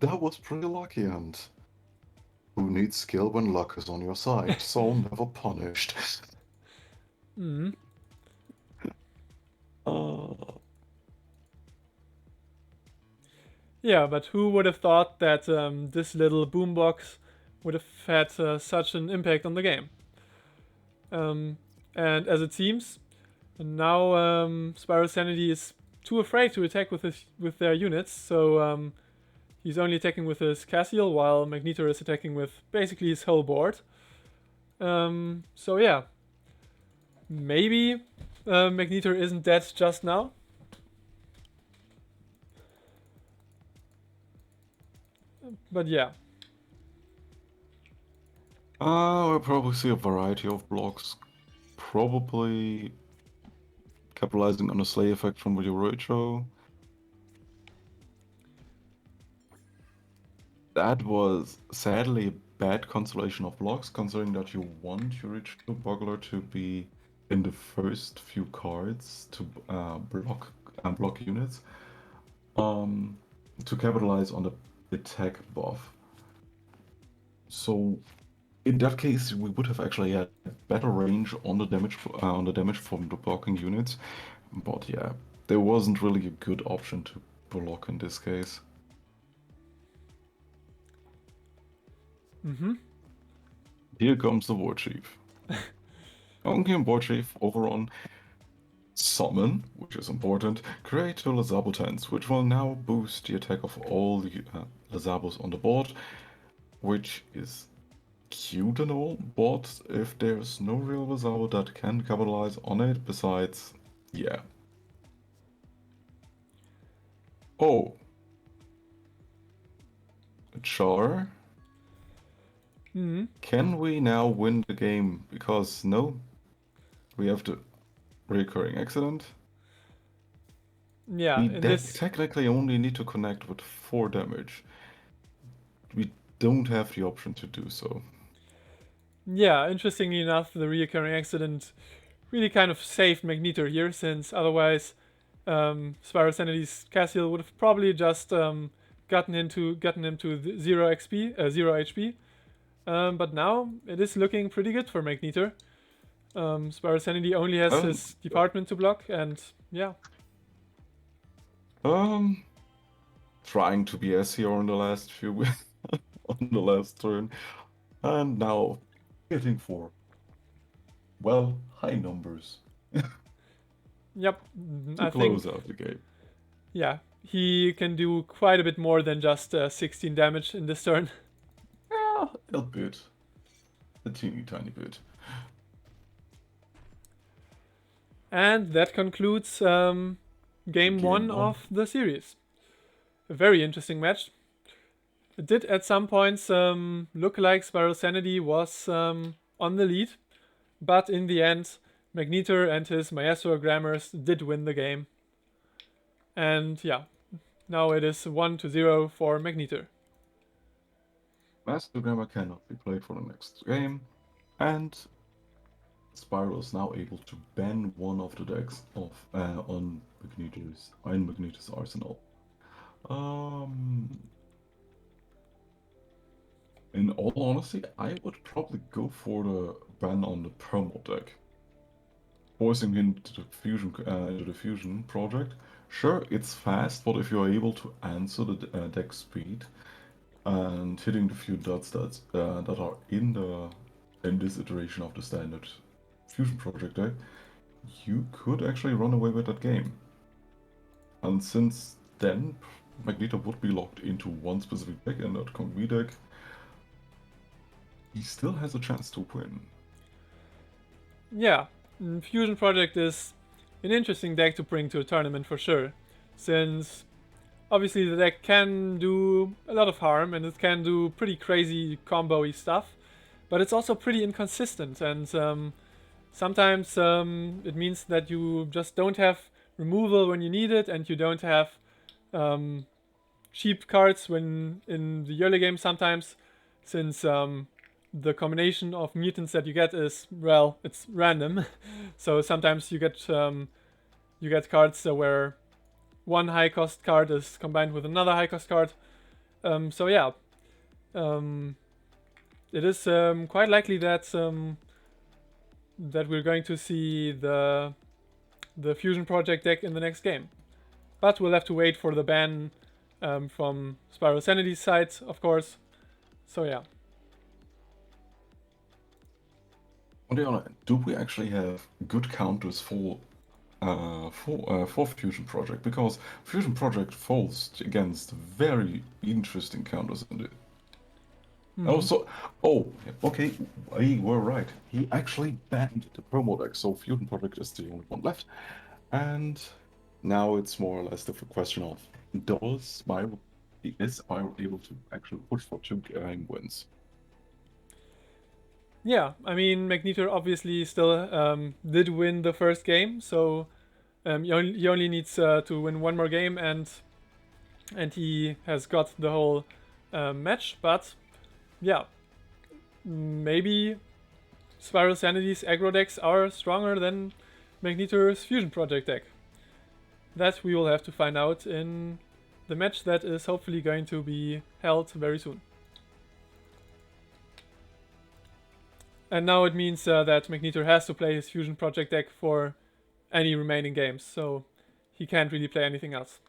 that was pretty lucky, and who needs skill when luck is on your side? So never punished. Mm. Yeah, but who would have thought that this little boombox would have had such an impact on the game? And as it seems, now Spiralsanity is too afraid to attack with their units, so he's only attacking with his Cassiel, while Magnetor is attacking with basically his whole board. So yeah, maybe Magnetor isn't dead just now. But yeah. We'll probably see a variety of blocks. Probably capitalizing on the Slay effect from the Retro. That was sadly a bad constellation of blocks, considering that you want your Ritual Boggler to be in the first few cards to block units. To capitalize on the attack buff. So in that case, we would have actually had better range on the damage from the blocking units, but yeah, there wasn't really a good option to block in this case. Mm-hmm. Here comes the War Chief. Okay, War Chief over on Summon, which is important, create two Lazabotans, which will now boost the attack of all the Lazabos on the board, which is cute and all, but if there's no real Lazabo that can capitalize on it, besides, yeah. Oh. A Char? Mm-hmm. Can we now win the game? Because no, we have the recurring accident. Yeah, We in this technically only need to connect with 4 damage. We don't have the option to do so. Yeah, interestingly enough, the reoccurring accident really kind of saved Magnetor here, since otherwise Spiralsanity's Cassiel would have probably just gotten him to 0 XP, 0 HP. But now it is looking pretty good for Magnetor. Spiralsanity only has his department to block, and yeah. Trying to be S here on the last few on the last turn, and now hitting for, well, high numbers. Yep, to close out the game. Yeah, he can do quite a bit more than just 16 damage in this turn. Yeah, a bit. A teeny tiny bit. And that concludes game 1 of the series. A very interesting match. It did at some points look like Spiralsanity was on the lead, but in the end, Magnetor and his Maestro Grammars did win the game. And yeah, now it is 1-0 for Magnetor. Master Grammar cannot be played for the next game, and Spiral is now able to ban one of the decks on Magnetor's arsenal. In all honesty, I would probably go for the ban on the Promo deck, forcing him into the fusion project. Sure, it's fast, but if you're able to answer the deck speed and hitting the few dots that are in this iteration of the standard fusion project deck, you could actually run away with that game. And since then, Magneto would be locked into one specific deck, and that Kong deck, he still has a chance to win. Yeah, Fusion Project is an interesting deck to bring to a tournament for sure, since obviously the deck can do a lot of harm and it can do pretty crazy combo-y stuff, but it's also pretty inconsistent, and sometimes it means that you just don't have removal when you need it, and you don't have cheap cards when in the early game sometimes, since the combination of mutants that you get is, well, it's random. So sometimes you get cards where one high cost card is combined with another high cost card. So yeah, it is quite likely that that we're going to see the Fusion Project deck in the next game, but we'll have to wait for the ban from Spiralsanity's side, of course. So yeah. On the other hand, do we actually have good counters for Fusion Project? Because Fusion Project falls against very interesting counters in it. Okay, we were right. He actually banned the promo deck, so Fusion Project is the only one left. And now it's more or less the question of, is Spyro able to actually push for 2 game wins? Yeah, I mean, Magneto obviously still did win the first game, so he only needs to win one more game, and he has got the whole match. But yeah, maybe Spiralsanity's aggro decks are stronger than Magneto's Fusion Project deck. That we will have to find out in the match that is hopefully going to be held very soon. And now it means that Magneto has to play his Fusion Project deck for any remaining games, so he can't really play anything else.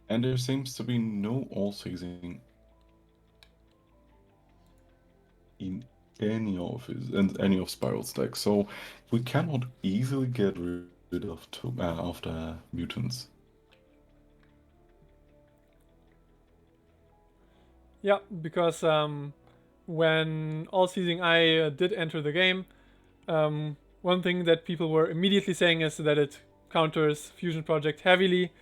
And there seems to be no all-season in any of Spiral's decks, so we cannot easily get rid of the mutants. Yeah, because when All Seizing Eye did enter the game, one thing that people were immediately saying is that it counters Fusion Project heavily.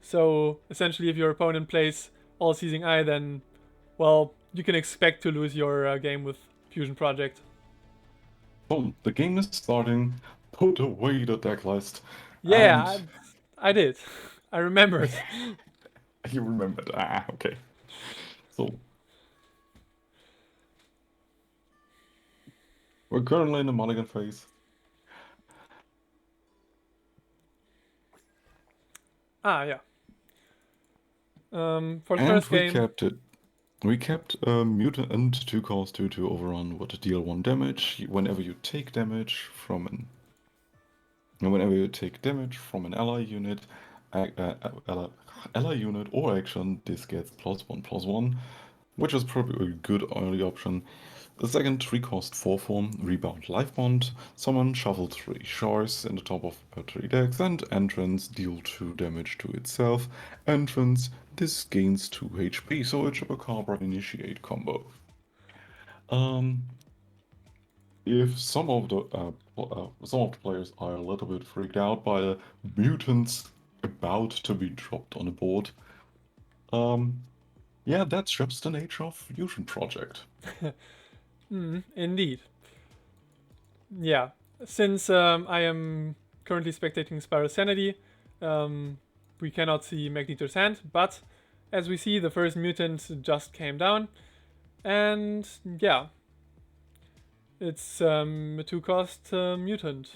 So essentially, if your opponent plays All Seizing Eye, then, well, you can expect to lose your game with Fusion Project. So the game is starting. Put away the deck list. Yeah, I did. I remembered. You remembered. Okay. So we're currently in the mulligan phase. Yeah. For the And first we game, kept it. We kept mutant 2 cost 2/2 overrun with deal 1 damage whenever you take damage from an ally unit, ally unit or action. This gets +1/+1, which is probably a good early option. The second 3 cost 4 form, Rebound Life Bond, summon, shuffle 3 shards in the top of 3 decks, and entrance, deal 2 damage to itself. Entrance, this gains 2 HP, so a Chupacabra initiate combo. If some of the players are a little bit freaked out by the mutants about to be dropped on the board, yeah, that's just the nature of Fusion Project. Indeed. Yeah, since I am currently spectating Spiralsanity, we cannot see Magneto's hand, but as we see, the first mutant just came down, and yeah, it's a 2-cost mutant.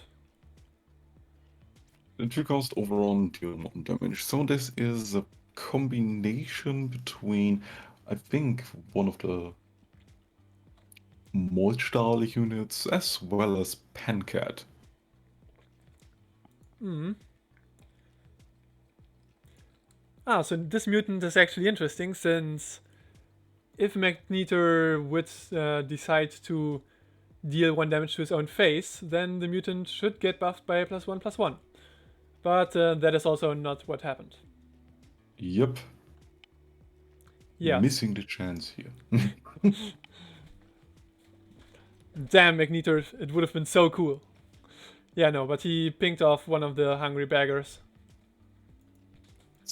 The 2 cost overall deal 1 damage, so this is a combination between, I think, one of the Molchtal units as well as Pancat. So this mutant is actually interesting, since if Magneto would decide to deal 1 damage to his own face, then the mutant should get buffed by a +1/+1. But that is also not what happened. Yep. Yeah. Missing the chance here. Damn, Magneto, it would have been so cool. Yeah, no, but he pinked off one of the hungry beggars.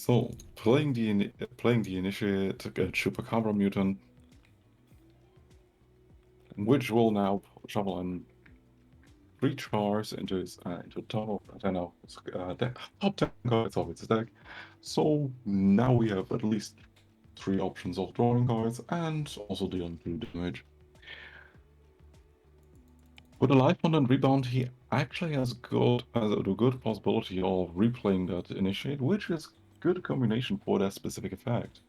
So, playing the Initiate Chupacabra Mutant, which will now shovel in 3 chars into his into total top 10 cards of its deck. So now we have at least 3 options of drawing cards and also dealing 2 damage. With a life bond and rebound, he actually has a good possibility of replaying that Initiate, which is good combination for that specific effect.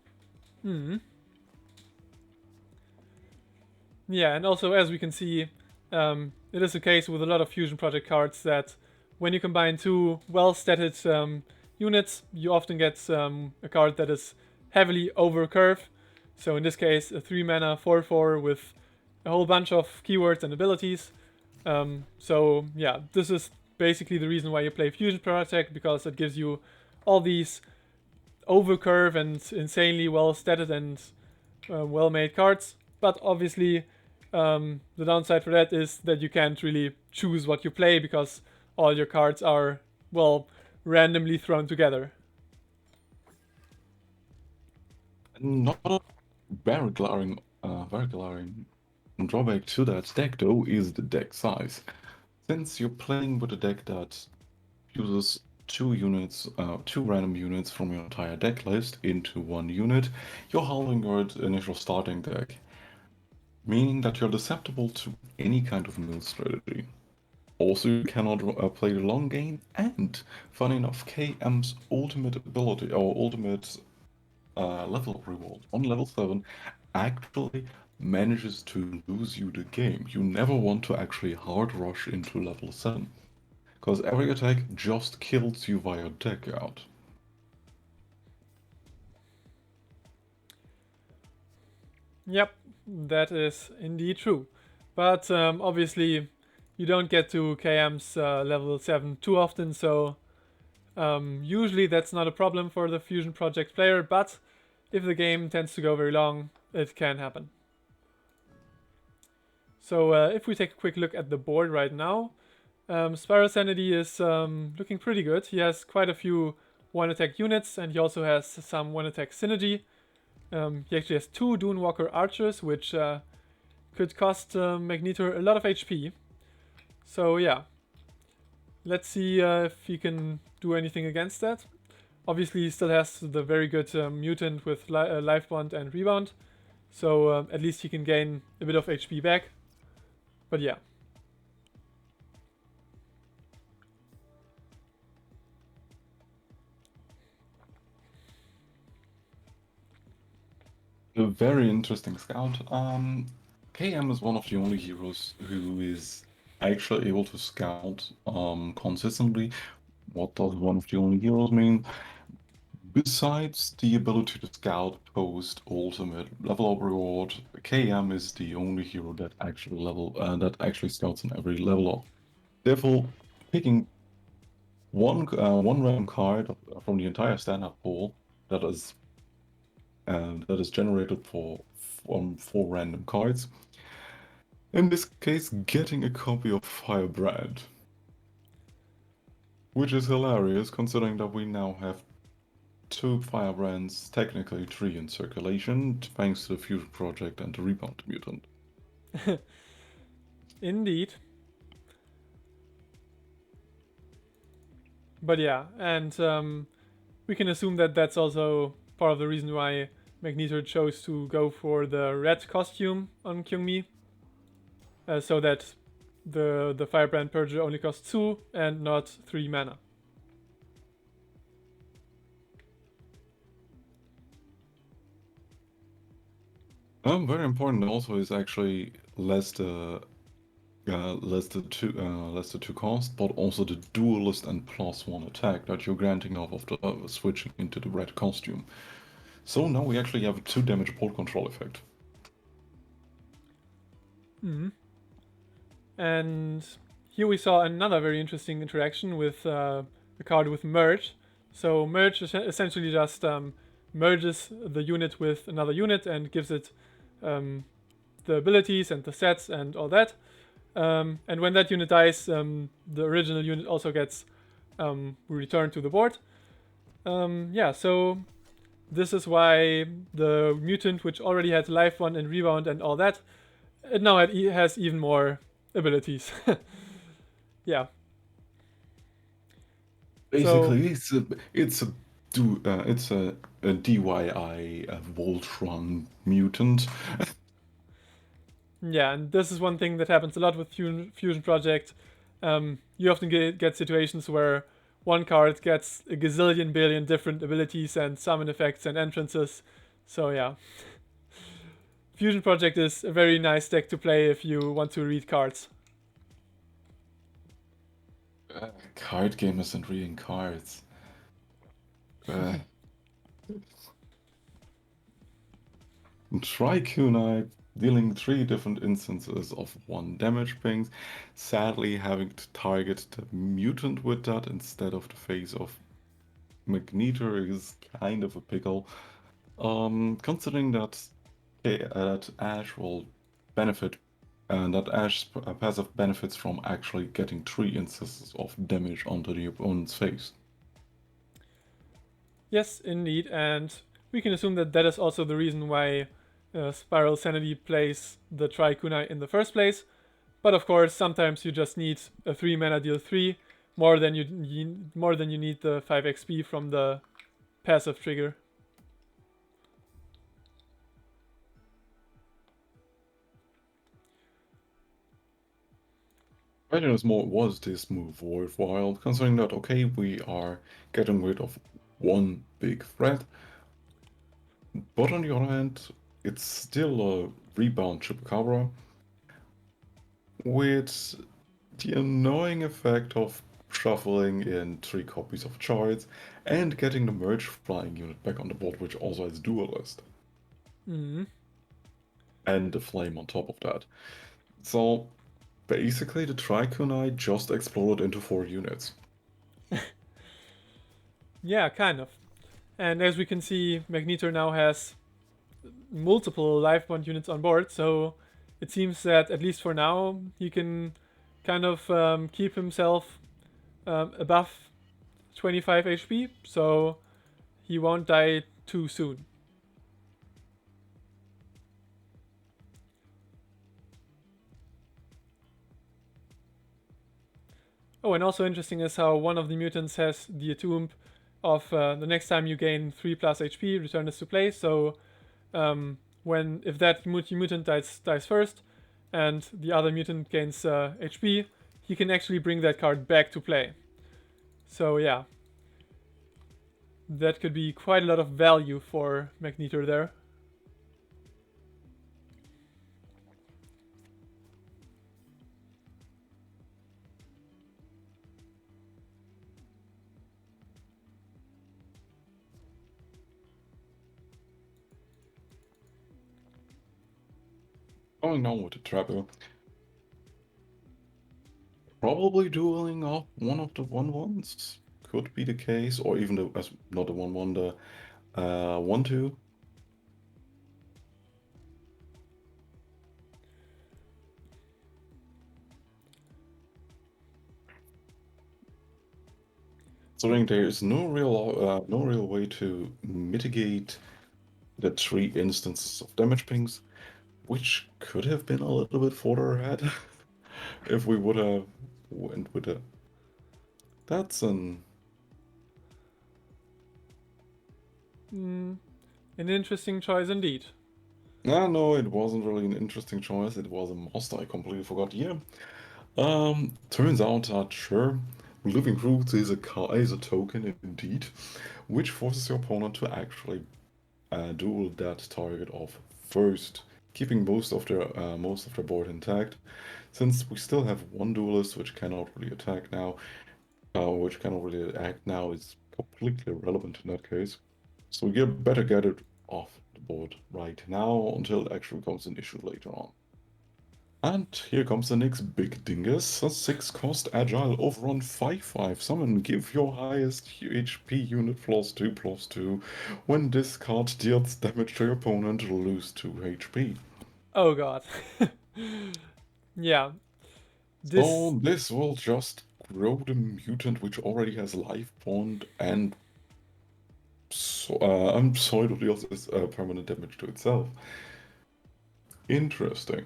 Yeah, and also as we can see, it is the case with a lot of Fusion Project cards that when you combine 2 well-statted units, you often get a card that is heavily over curve. So in this case, a 3 mana 4/4 with a whole bunch of keywords and abilities. So yeah, this is basically the reason why you play Fusion Project, because it gives you all these over curve and insanely well-statted and well-made cards. But obviously, the downside for that is that you can't really choose what you play because all your cards are, well, randomly thrown together. Not a very glaring drawback to that deck, though, is the deck size. Since you're playing with a deck that uses 2 random units from your entire deck list into 1 unit, you're halving your initial starting deck, meaning that you're susceptible to any kind of mill strategy. Also, you cannot play the long game, and funny enough, KM's ultimate ability, or ultimate level up reward on level 7 actually manages to lose you the game. You never want to actually hard rush into level 7, because every attack just kills you via deck out. Yep, that is indeed true. But obviously, you don't get to KM's level 7 too often, so usually that's not a problem for the Fusion Project player, but if the game tends to go very long, it can happen. So if we take a quick look at the board right now, Spiralsanity is looking pretty good. He has quite a few one-attack units, and he also has some one-attack synergy. He actually has 2 Dunewalker Archers, which could cost Magnetor a lot of HP. So yeah, let's see if he can do anything against that. Obviously, he still has the very good Mutant with Life Bond and Rebound, so at least he can gain a bit of HP back. But yeah. A very interesting scout. KM is one of the only heroes who is actually able to scout consistently. What does one of the only heroes mean? Besides the ability to scout post ultimate level up reward, KM is the only hero that actually scouts in every level up. Therefore, picking one random card from the entire standard pool that is generated from 4 random cards. In this case, getting a copy of Firebrand, which is hilarious considering that we now have 2 Firebrands, technically 3 in circulation, thanks to the Fusion Project and the Rebound Mutant. Indeed. But yeah, and we can assume that that's also part of the reason why Magnetor chose to go for the red costume on Kyungmi, so that the Firebrand Purger only costs 2 and not 3 mana. Very important also is actually less the 2 cost, but also the duelist and +1 attack that you're granting off of the switching into the red costume. So now we actually have a 2 damage port control effect. And here we saw another very interesting interaction with a card with Merge. So Merge essentially just merges the unit with another unit and gives it the abilities and the sets and all that. And when that unit dies, the original unit also gets returned to the board. Yeah, so this is why the mutant, which already had life one and rebound and all that, it now has even more abilities. Yeah. So Basically, it's a DIY Voltron mutant. yeah, and this is one thing that happens a lot with Fusion Project. You often get situations where one card gets a gazillion billion different abilities and summon effects and entrances. So yeah, Fusion Project is a very nice deck to play if you want to read cards. Card game isn't reading cards. Uh, Try Kunai, dealing 3 different instances of 1 damage pings, sadly having to target the mutant with that instead of the face of Magneter is kind of a pickle. Considering that Ash will benefit, and that Ash passive benefits from actually getting 3 instances of damage onto the opponent's face. Yes, indeed, and we can assume that that is also the reason why Spiralsanity plays the Trikunai in the first place. But of course, sometimes you just need a 3 mana deal 3 more than you need the 5 XP from the passive trigger. Question is more, was this move worthwhile? Considering that, okay, we are getting rid of one big threat, but on the other hand, it's still a rebound Chupacabra with the annoying effect of shuffling in 3 copies of charts and getting the merge flying unit back on the board, which also has duelist. Mm-hmm. And the flame on top of that. So basically the Trikunai just exploded into 4 units. Yeah, kind of. And as we can see, Magneto now has multiple life bond units on board, so it seems that at least for now, he can kind of keep himself above 25 HP, so he won't die too soon. Oh, and also interesting is how one of the mutants has the attuned of the next time you gain 3 plus HP, return this to play. So when if that mutant dies first, and the other mutant gains HP, he can actually bring that card back to play. So yeah, that could be quite a lot of value for Magneto there. Going on with the Trapper. Probably dueling off one of the 1/1s could be the case, or even not the 1/1, the 1/2. Considering there is no real way to mitigate the 3 instances of damage pings, which could have been a little bit further ahead if we would have went with a. That's an. An interesting choice indeed. No, it wasn't really an interesting choice. It was a monster. I completely forgot. Yeah. Turns out that sure, Living Roots is a token indeed, which forces your opponent to actually duel that target off first, keeping most of their board intact. Since we still have one duelist which cannot really attack now, which cannot really act now, is completely irrelevant in that case. So you better get it off the board right now until it actually becomes an issue later on. And here comes the next big dingus, a 6-cost agile overrun 5/5 summon. Give your highest HP unit +2/+2. When this card deals damage to your opponent, lose 2 HP. Oh god. Yeah. This. So this will just grow the mutant which already has life bond and Pseudo deals is permanent damage to itself. Interesting.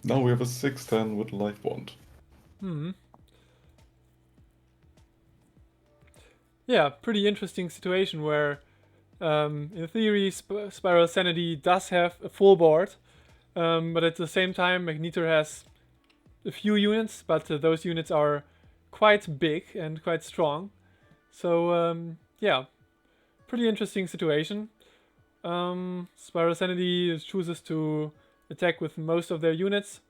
Now we have a 6/10 with Life Bond. Hmm. Yeah, pretty interesting situation where, in theory, Spiralsanity does have a full board, but at the same time, Magneter has a few units, but those units are quite big and quite strong. So, yeah, pretty interesting situation. Spiralsanity chooses to attack with most of their units,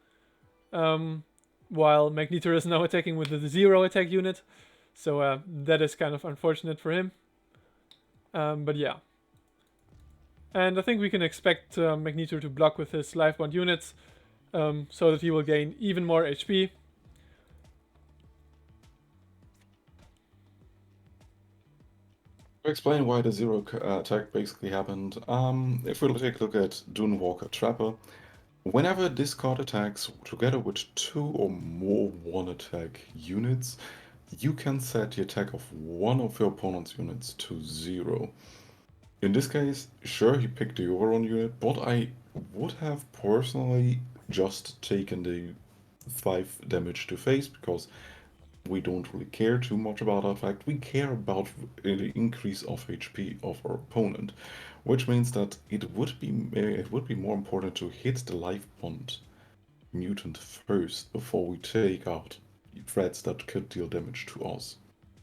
while Magneter is now attacking with the 0 attack unit. So that is kind of unfortunate for him. But yeah. And I think we can expect Magneter to block with his life bond units, so that he will gain even more HP. To explain why the 0 attack basically happened, if we take a look at Dunewalker Trapper, whenever this card attacks together with 2 or more 1 attack units, you can set the attack of one of your opponent's units to 0. In this case, sure, he picked the overrun unit, but I would have personally just taken the 5 damage to face because we don't really care too much about that fact. We care about the increase of HP of our opponent, which means that it would be more important to hit the life bond mutant first before we take out threats that could deal damage to us.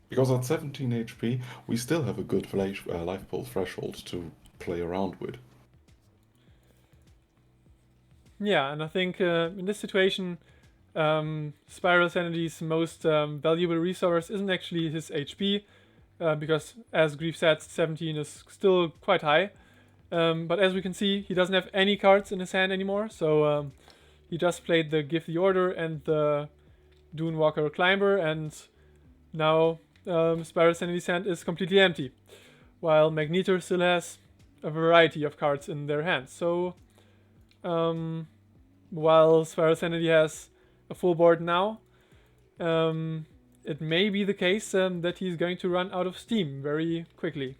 Because at 17 HP, we still have a good life pool threshold to play around with. Yeah, and I think in this situation, Spiralsanity's most valuable resource isn't actually his HP, because as Grief said, 17 is still quite high. But as we can see, he doesn't have any cards in his hand anymore, so he just played the Give the Order and the Dunewalker Climber, and now Spiralsanity's hand is completely empty, while Magneter still has a variety of cards in their hands. So, while Spiralsanity has a full board now, it may be the case that he's going to run out of steam very quickly.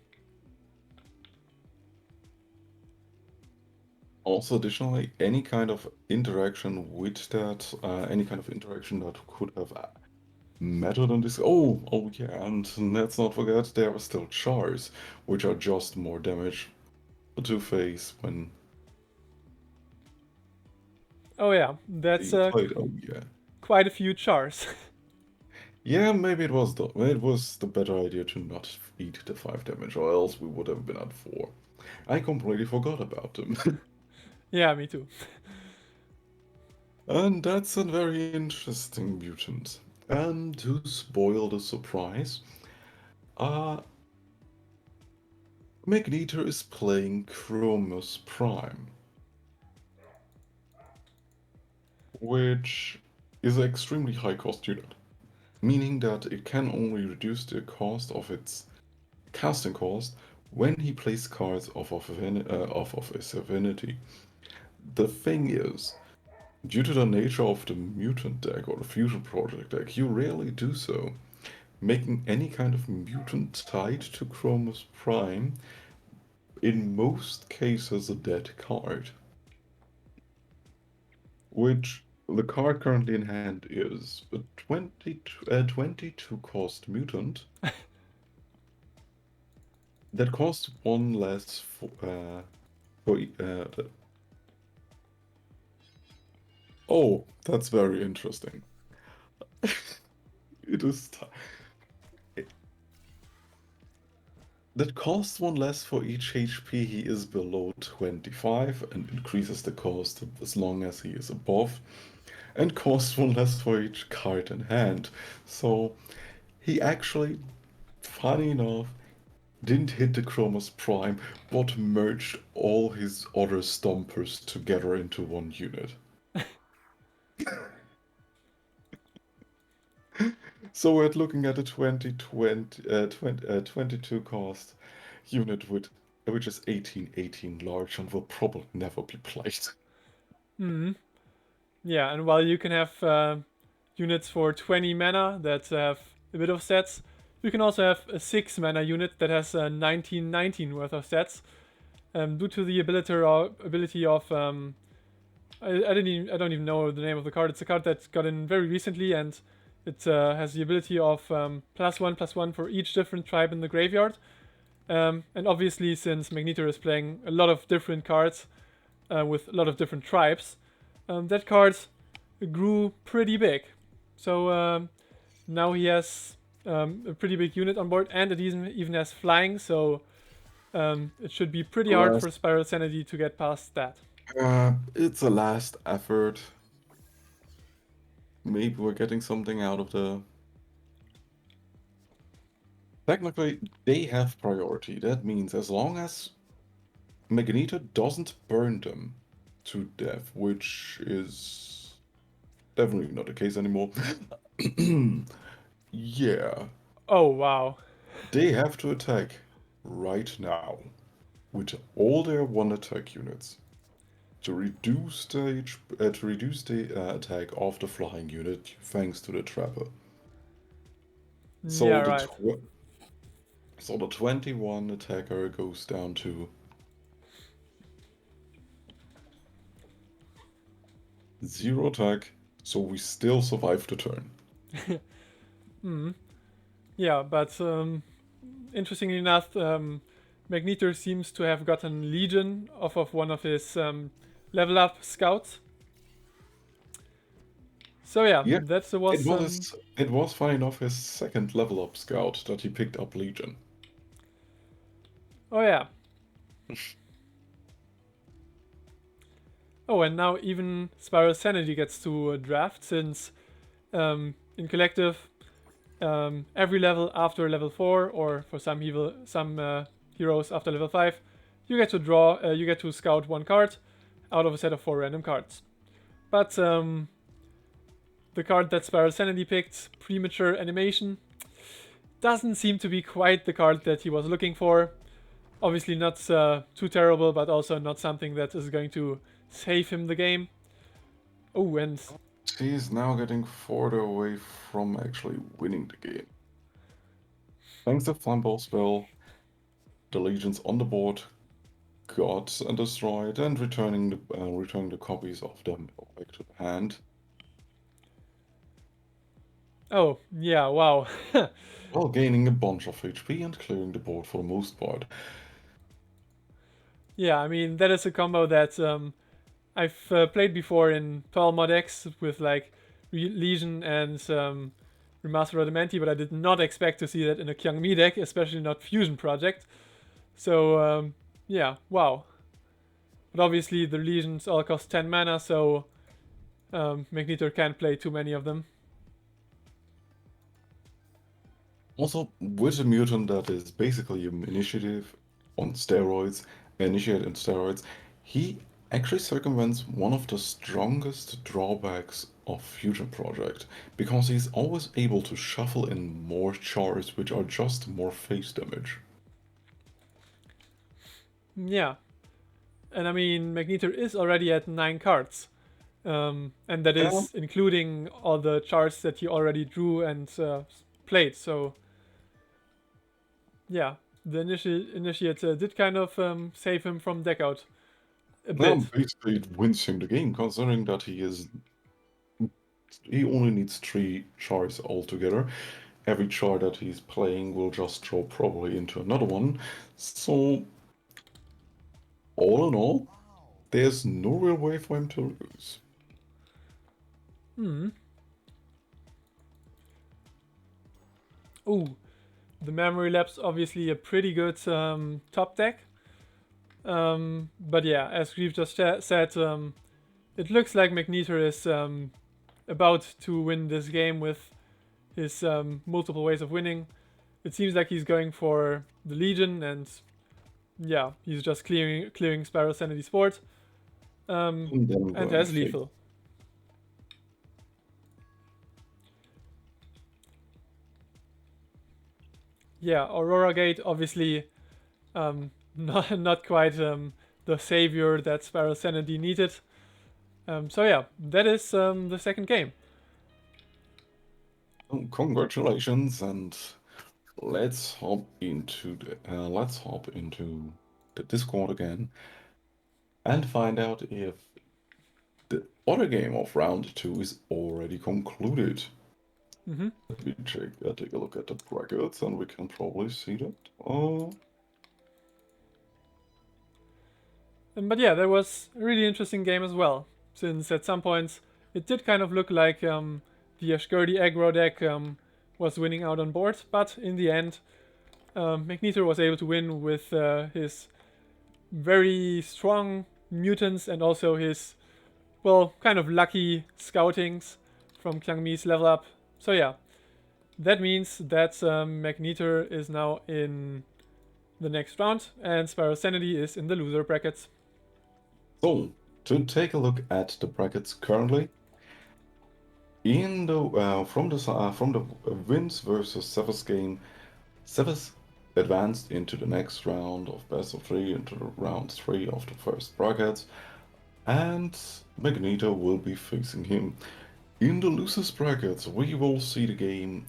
Also, additionally, any kind of interaction with that, any kind of interaction that could have mattered on this. Oh yeah, and let's not forget there are still chars, which are just more damage to face when Oh yeah, that's they played. Oh yeah. quite a few chars. Yeah, maybe it was the better idea to not feed the 5 damage, or else we would have been at 4. I completely forgot about them. Yeah, me too. And that's a very interesting mutant. And to spoil the surprise, uh, Magneter is playing Chromus Prime, which is an extremely high cost unit, meaning that it can only reduce the cost of its casting cost when he plays cards off of his affinity. The thing is, due to the nature of the mutant deck or the fusion project deck, you rarely do so, making any kind of mutant tied to Chromus Prime in most cases a dead card. Which the card currently in hand is a 22 cost mutant that costs 1 less for oh, that's very interesting. It is that costs 1 less for each HP he is below 25 and increases the cost as long as he is above, and costs 1 less for each card in hand. So he actually, funny enough, didn't hit the Chromus Prime, but merged all his other stompers together into one unit. So we're looking at a 22 cost unit which is 1818 large and will probably never be played. Hmm. Yeah, and while you can have units for 20 mana that have a bit of sets, You can also have a 6 mana unit that has 19 worth of stats. Due to the ability of I don't even know the name of the card. It's a card that got in very recently, and it has the ability of +1/+1 for each different tribe in the graveyard. And obviously, since Magneto is playing a lot of different cards with a lot of different tribes, that card grew pretty big. So now he has a pretty big unit on board, and it even has flying. So it should be pretty hard for Spiralsanity to get past that. It's a last effort. Maybe we're getting something out of the... Technically, they have priority. That means as long as Magneto doesn't burn them to death, which is definitely not the case anymore. Yeah. Oh, wow. They have to attack right now with all their one attack units to reduce the attack of the flying unit thanks to the trapper. So yeah, right. So the 21 attacker goes down to 0 attack, so we still survive the turn. Yeah, but interestingly enough, Magneto seems to have gotten Legion off of one of his level up scouts. So yeah, that was... It was funny enough his second level up scout that he picked up Legion. Oh yeah. Oh, and now even Spiralsanity gets to draft, since in collective, every level after level 4, or for some heroes after level 5, you get to scout one card out of a set of 4 random cards. But the card that Spiralsanity picked, Premature Animation, doesn't seem to be quite the card that he was looking for. Obviously not too terrible, but also not something that is going to save him the game. Oh, and he's now getting further away from actually winning the game. Thanks to Flambeau spell, the legions on the board got destroyed, and returning the copies of them back to the hand. Oh, yeah, wow. While gaining a bunch of HP and clearing the board for the most part. Yeah, I mean, that is a combo that I've played before in 12 mod X with like Legion and Remastered Adamantine, but I did not expect to see that in a Kyungmi deck, especially not Fusion Project. So yeah, wow. But obviously the Legions all cost 10 mana, so Magneto can't play too many of them. Also, with a mutant that is basically an initiate on steroids, he actually circumvents one of the strongest drawbacks of Fusion Project, because he's always able to shuffle in more chars which are just more face damage. Yeah. And I mean, Magneto is already at 9 cards. And that is including all the chars that he already drew and played, so... Yeah, the initiate did kind of save him from deck out a bit. Basically it wins him the game, considering that he only needs 3 chars altogether. Every char that he's playing will just throw probably into another one. So, all in all, there's no real way for him to lose. Ooh, the Memory Lapse, obviously a pretty good top deck. But yeah, as Grief just said, it looks like Magneto is about to win this game with his multiple ways of winning. It seems like he's going for the Legion, and yeah, he's just clearing Spiralsanity's board. And has lethal. Yeah, Aurora Gate, obviously not quite the savior that Spiralsanity needed. So yeah, that is the second game. Congratulations, and let's hop into the Discord again and find out if the other game of round 2 is already concluded. Mm-hmm. Let me take a look at the brackets, and we can probably see that. Oh, But yeah, that was a really interesting game as well, since at some points it did kind of look like the Ashkurdi aggro deck was winning out on board, but in the end, Magneto was able to win with his very strong mutants and also his, well, kind of lucky scoutings from Kyangmi's level up. So yeah, that means that Magneto is now in the next round, and Spiralsanity is in the loser brackets. so to take a look at the brackets currently, in the from the wins versus Sevas game, Sevas advanced into the next round of best of 3, into the round 3 of the first bracket, and Magneto will be facing him. In the losers brackets, we will see the game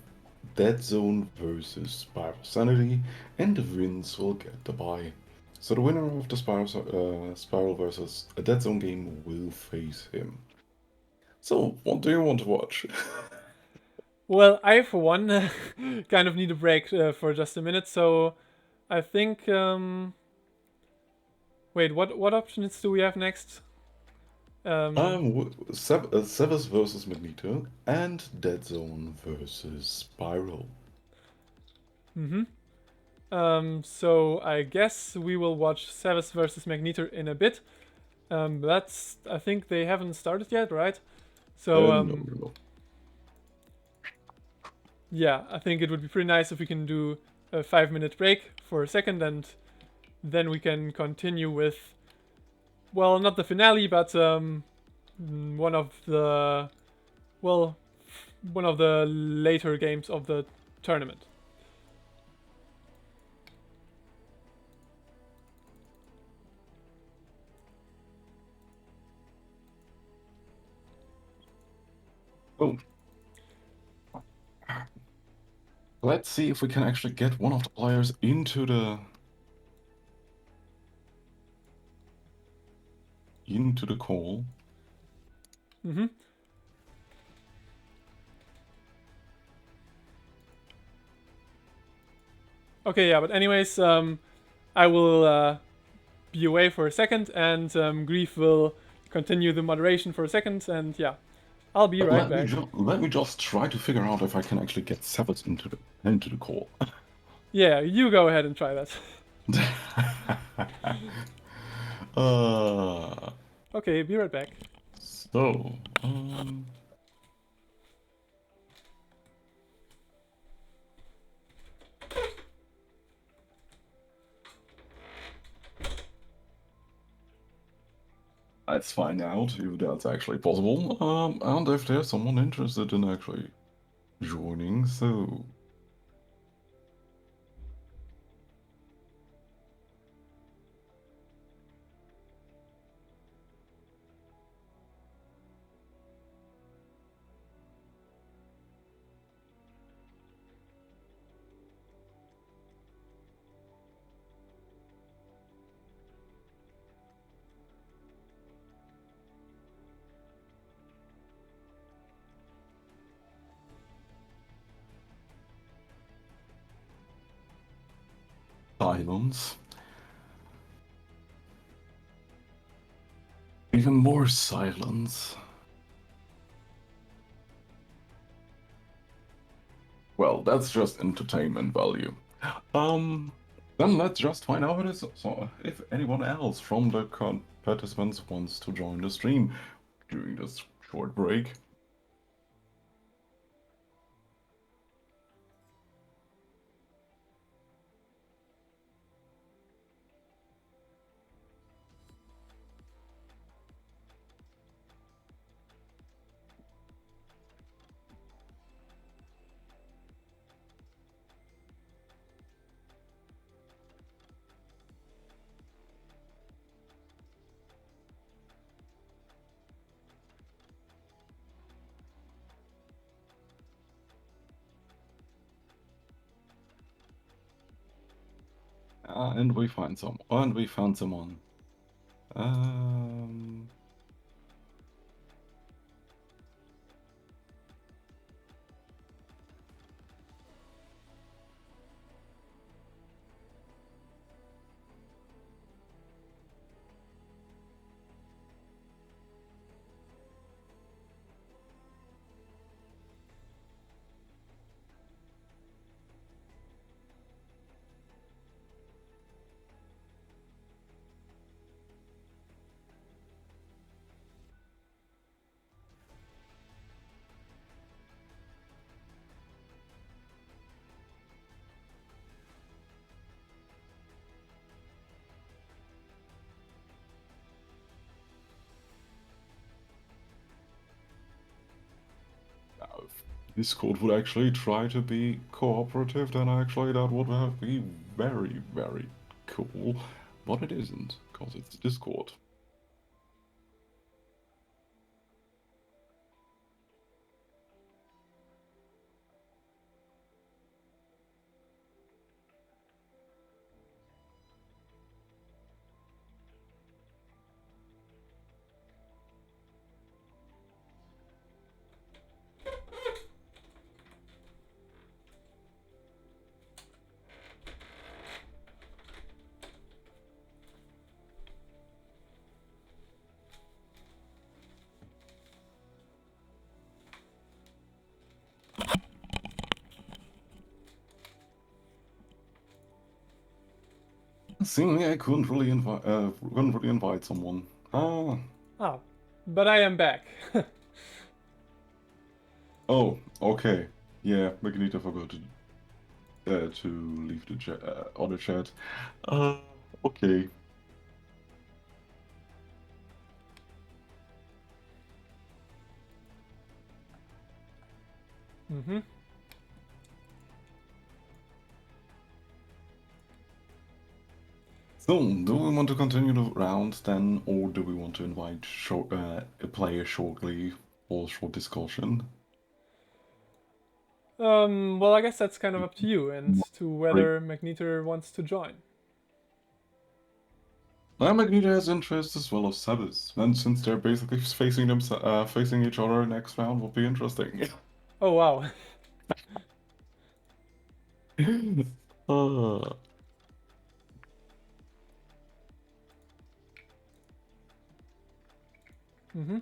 Dead Zone versus Spiralsanity, and the wins will get the bye. So the winner of the Spiral versus a Dead Zone game will face him. So, what do you want to watch? Well, I for one kind of need a break for just a minute, so I think. Wait, what options do we have next? Sevas versus Magneto and Dead Zone versus Spiral. Mm-hmm. So I guess we will watch Sevas versus Magneto in a bit. That's I think they haven't started yet, right? So No. yeah, I think it would be pretty nice if we can do a 5 minute break for a second, and then we can continue with, well, not the finale, but one of the, well, one of the later games of the tournament. Oh, let's see if we can actually get one of the players into the call. Mm-hmm. Okay, yeah, but anyways, I will be away for a second, and Grief will continue the moderation for a second, and yeah, I'll be But right back. let me just try to figure out if I can actually get Sevas into the call. Yeah, you go ahead and try that. uh, Okay, be right back. so, let's find out if that's actually possible, and if there's someone interested in actually joining. So, silence. Even more silence. Well, that's just entertainment value. Then let's just find out if anyone else from the participants wants to join the stream during this short break. And we find some. And we found someone. If Discord would actually try to be cooperative, then actually that would have be very, very cool. But it isn't, because it's Discord. Seemingly, I couldn't really invite someone. Ah. Ah, but I am back. Oh, okay. Yeah, Magneto forgot to leave the chat on the chat. Okay. Mm-hmm. So, do we want to continue the round then, or do we want to invite a player shortly for short discussion? Well, I guess that's kind of up to you and to Great. whether Magneter wants to join. Magneto has interest as well as Sevas, and since they're basically facing each other next round, will be interesting. Oh, wow. uh, Mm-hmm.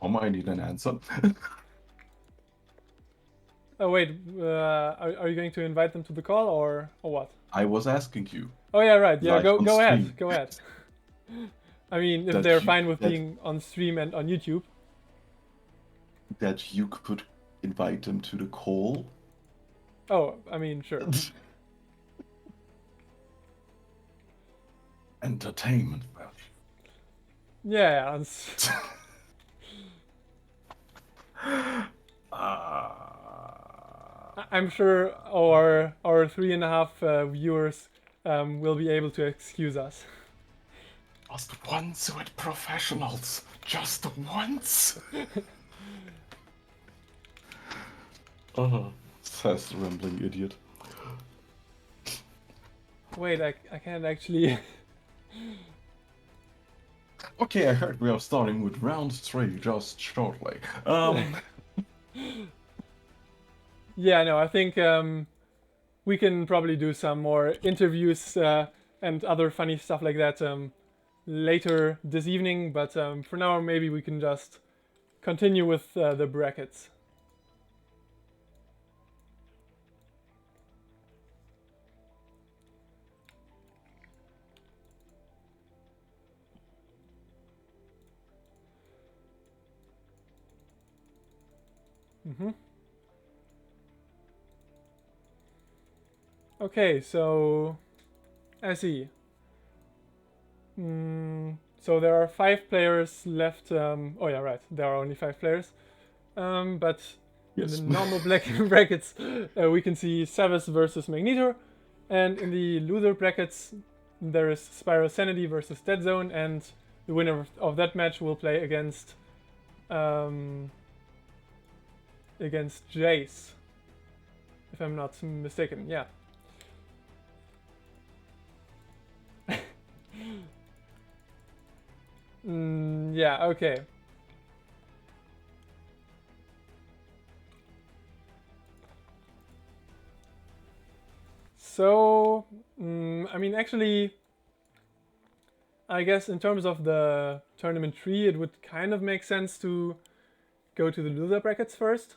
I might need an answer. Oh, wait. Are you going to invite them to the call or what? I was asking you Oh, yeah, right. Yeah, live on go ahead. stream Go ahead. I mean, if they're that you fine with that being on stream and on YouTube. that you could invite them to the call. Oh, I mean, sure. Entertainment value. Yeah, I'm sure our 3.5 viewers will be able to excuse us. Just once with professionals. Just once. Says the rambling idiot. Wait, I can't actually. Okay, I heard we are starting with round 3 just shortly. Yeah, no, I think we can probably do some more interviews and other funny stuff like that later this evening. But for now, maybe we can just continue with the brackets. Mm-hmm. Okay, so I see. So there are 5 players left. Oh yeah, right. There are only 5 players. But Yes. in the normal black brackets, we can see Sevas versus Magneto, and in the loser brackets, there is Spiralsanity versus Dead Zone, and the winner of that match will play against against Jayce, if I'm not mistaken. Yeah. Yeah, okay. So, I mean, actually, I guess in terms of the tournament tree, it would kind of make sense to go to the loser brackets first.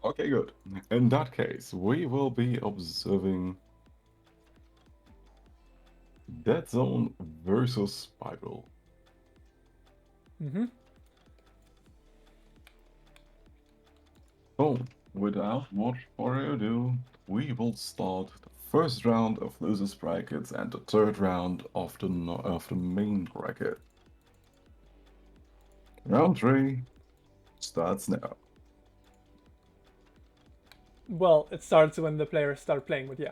Okay, good. In that case, we will be observing Dead Zone versus Spiral. Mm-hmm. So, without much further ado, we will start the first round of losers brackets and the third round of the main bracket. Round 3 starts now. Well, it starts when the players start playing, but yeah.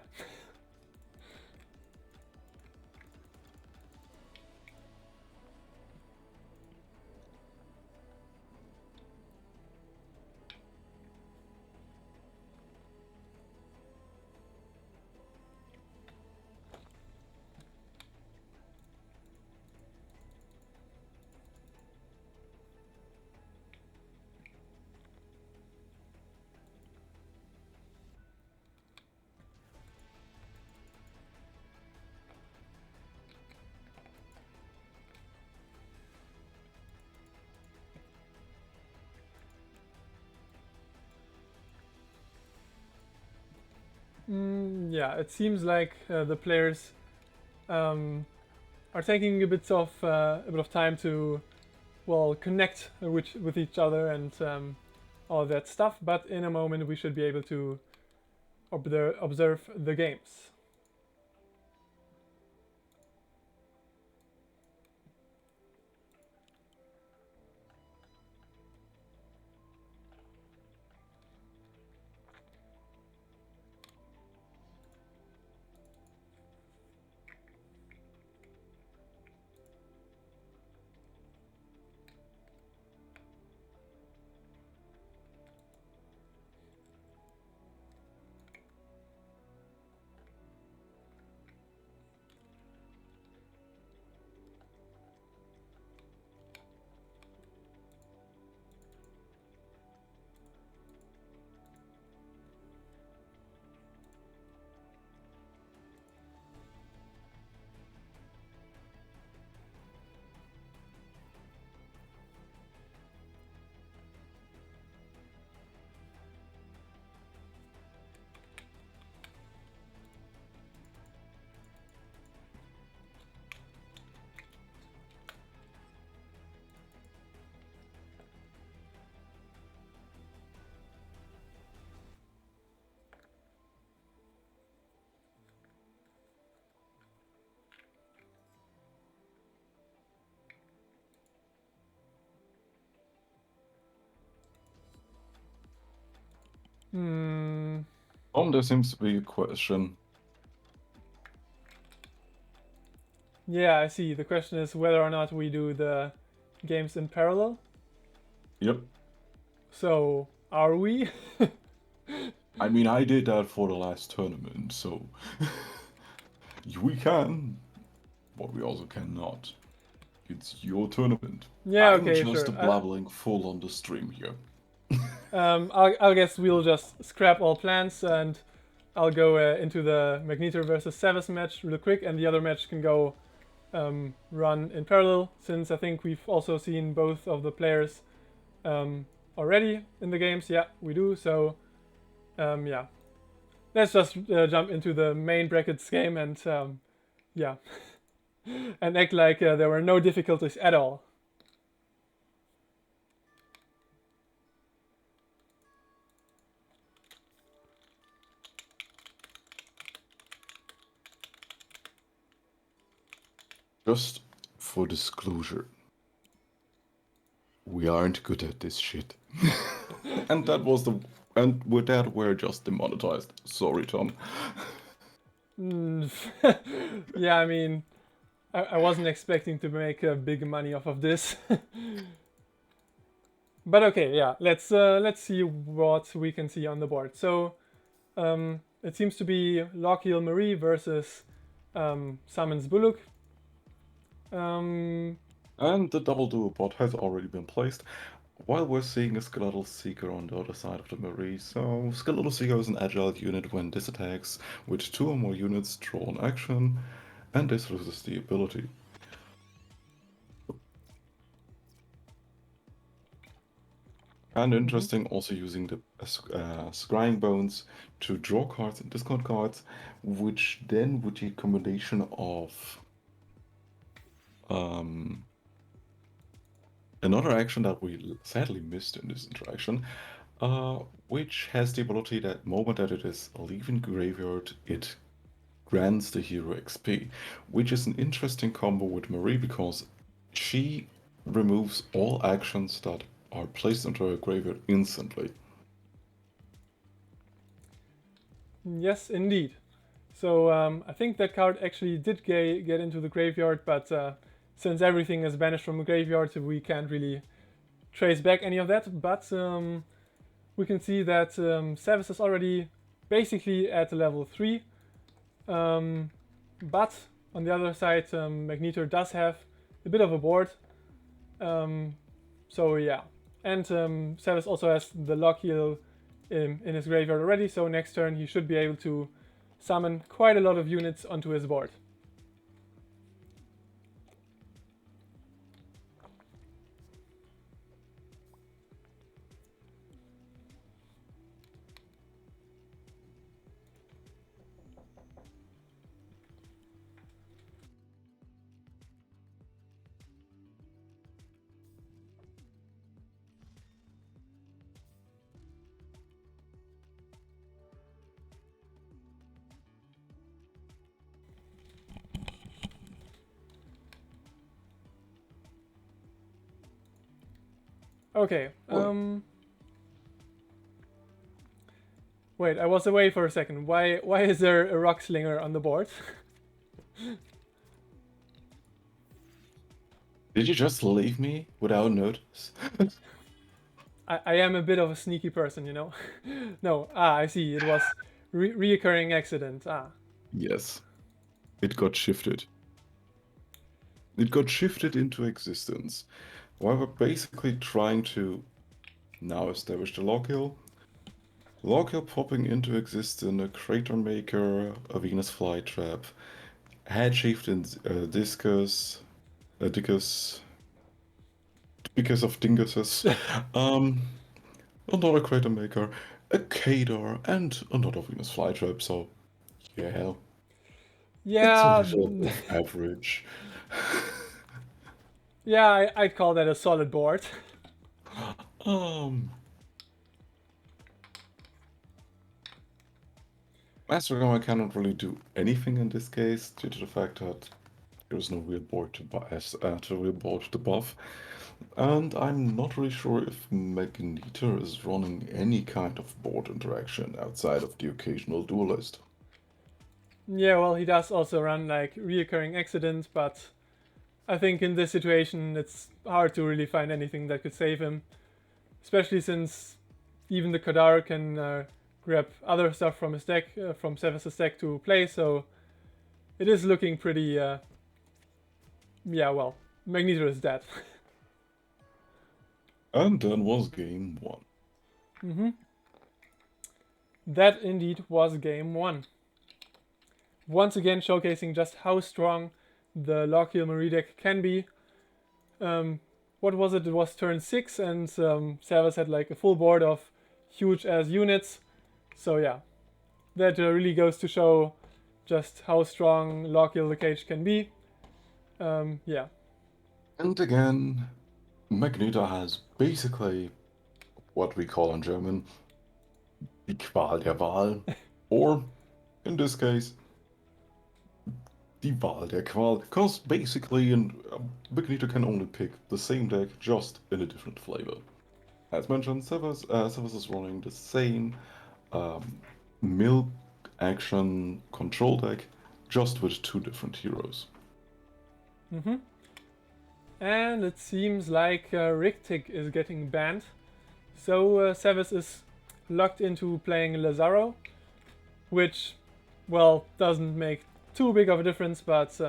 Yeah, it seems like the players are taking a bit of time to, well, connect with each other and all that stuff. But in a moment, we should be able to observe the games. Hmm. There seems to be a question. Yeah, I see. The question is whether or not we do the games in parallel. Yep. So, are we? I mean, I did that for the last tournament, so we can, but we also cannot. It's your tournament. Yeah, I'm okay, just sure. blabbling full on the stream here. I guess we'll just scrap all plans and I'll go into the Magneto versus Sevas match real quick, and the other match can go run in parallel, since I think we've also seen both of the players already in the games. Yeah, we do. So, yeah. Let's just jump into the main brackets game and, yeah, and act like there were no difficulties at all. Just for disclosure, we aren't good at this shit. And that was the. And with that, we're just demonetized. Sorry, Tom. Yeah, I mean, I wasn't expecting to make big money off of this. But okay, yeah, let's see what we can see on the board. So it seems to be Lochiel Marie versus Summons Bullock. And the double duo bot has already been placed, while we're seeing a Skeletal Seeker on the other side of the Marie. So Skeletal Seeker is an agile unit when this attacks with 2 or more units draw an action, and this loses the ability. And interesting, also using the Scrying Bones to draw cards and discard cards, which then with the combination of another action that we sadly missed in this interaction, which has the ability that moment that it is leaving graveyard, it grants the hero XP, which is an interesting combo with Marie because she removes all actions that are placed into her graveyard instantly. Yes, indeed. So I think that card actually did get into the graveyard, but since everything is banished from the graveyard, we can't really trace back any of that. But we can see that Sevas is already basically at level 3. But on the other side, Magneto does have a bit of a board. So yeah. And Sevas also has the Lochiel in his graveyard already, so next turn he should be able to summon quite a lot of units onto his board. Okay. Wait, I was away for a second. Why is there a rock slinger on the board? Did you just leave me without notice? I am a bit of a sneaky person, you know. No, I see. It was reoccurring accident. Yes, it got shifted. It got shifted into existence. While we're basically trying to now establish the Lochiel. Lochiel popping into existence, a Crater Maker, a Venus Flytrap, Head Chieftain Discus, Dickus, because of dinguses, another Crater Maker, a Kadar, and another Venus Flytrap, so yeah. It's a Yeah. little bit of average. Yeah, I'd call that a solid board. Master cannot really do anything in this case due to the fact that there's no real board to buff. And I'm not really sure if Magneto is running any kind of board interaction outside of the occasional duelist. Yeah, well, he does also run like reoccurring accidents, but I think in this situation it's hard to really find anything that could save him, especially since even the Kadar can grab other stuff from his deck, from Sevas' deck to play. So it is looking pretty. Yeah, well, Magneto is dead. And then was game 1. That indeed was game 1. Once again showcasing just how strong the Lochiel Marie deck can be. What was it? It was turn 6 and Sevas had like a full board of huge ass units. So yeah, that really goes to show just how strong Lochiel the Cage can be. Yeah. And again, Magneto has basically what we call in German die Qual der Wahl, or in this case, die Wahl der Qual, because basically Magneto can only pick the same deck, just in a different flavor. As mentioned, Sevas is running the same mill action control deck, just with 2 different heroes. And it seems like Rictic is getting banned. So Sevas is locked into playing Lazaro, which, well, doesn't make too big of a difference, but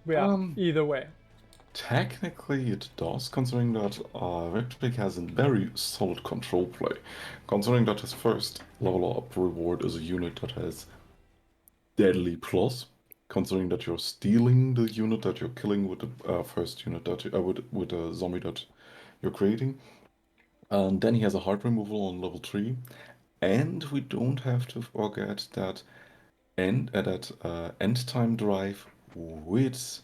yeah, either way. Technically, it does, considering that Victoric has a very solid control play. Considering that his first level up reward is a unit that has Deadly Plus, considering that you're stealing the unit that you're killing with the first unit that with the zombie that you're creating. And then he has a heart removal on level 3. And we don't have to forget that end time drive with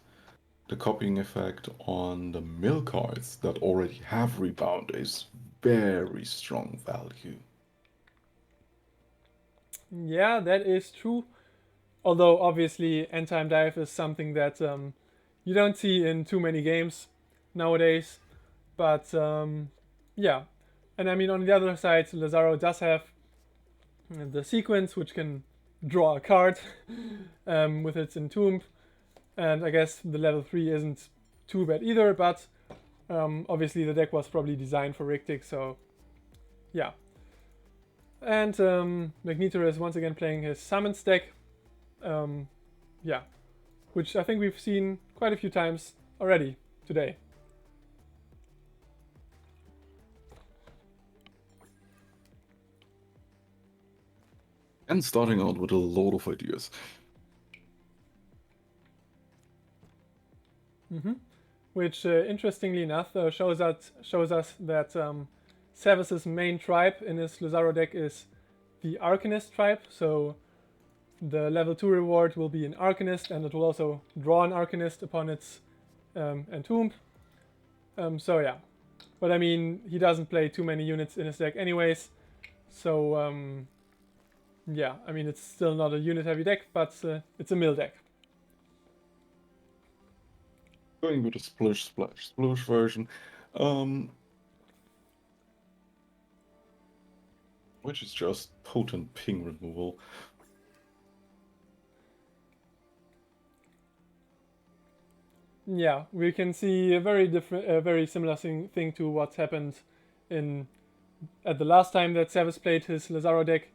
the copying effect on the mill cards that already have rebound is very strong value. Yeah, that is true. Although obviously end time dive is something that you don't see in too many games nowadays. But yeah, and I mean on the other side, Lazaro does have the sequence, which can draw a card with its entomb, and I guess the level 3 isn't too bad either. But obviously the deck was probably designed for Rictic, so yeah. And Magneto is once again playing his summons deck. Yeah, which I think we've seen quite a few times already today. And starting out with a load of ideas. Which, interestingly enough, shows us that Sevas' main tribe in his Lazaro deck is the Arcanist tribe. So the level 2 reward will be an Arcanist, and it will also draw an Arcanist upon its entomb. So yeah, but I mean he doesn't play too many units in his deck anyways. So yeah, I mean it's still not a unit-heavy deck, but it's a mill deck. Going with a splish splash sploosh version, which is just potent ping removal. Yeah, we can see a very different, very similar thing to what happened in at the last time that Sevas played his Lazaro deck,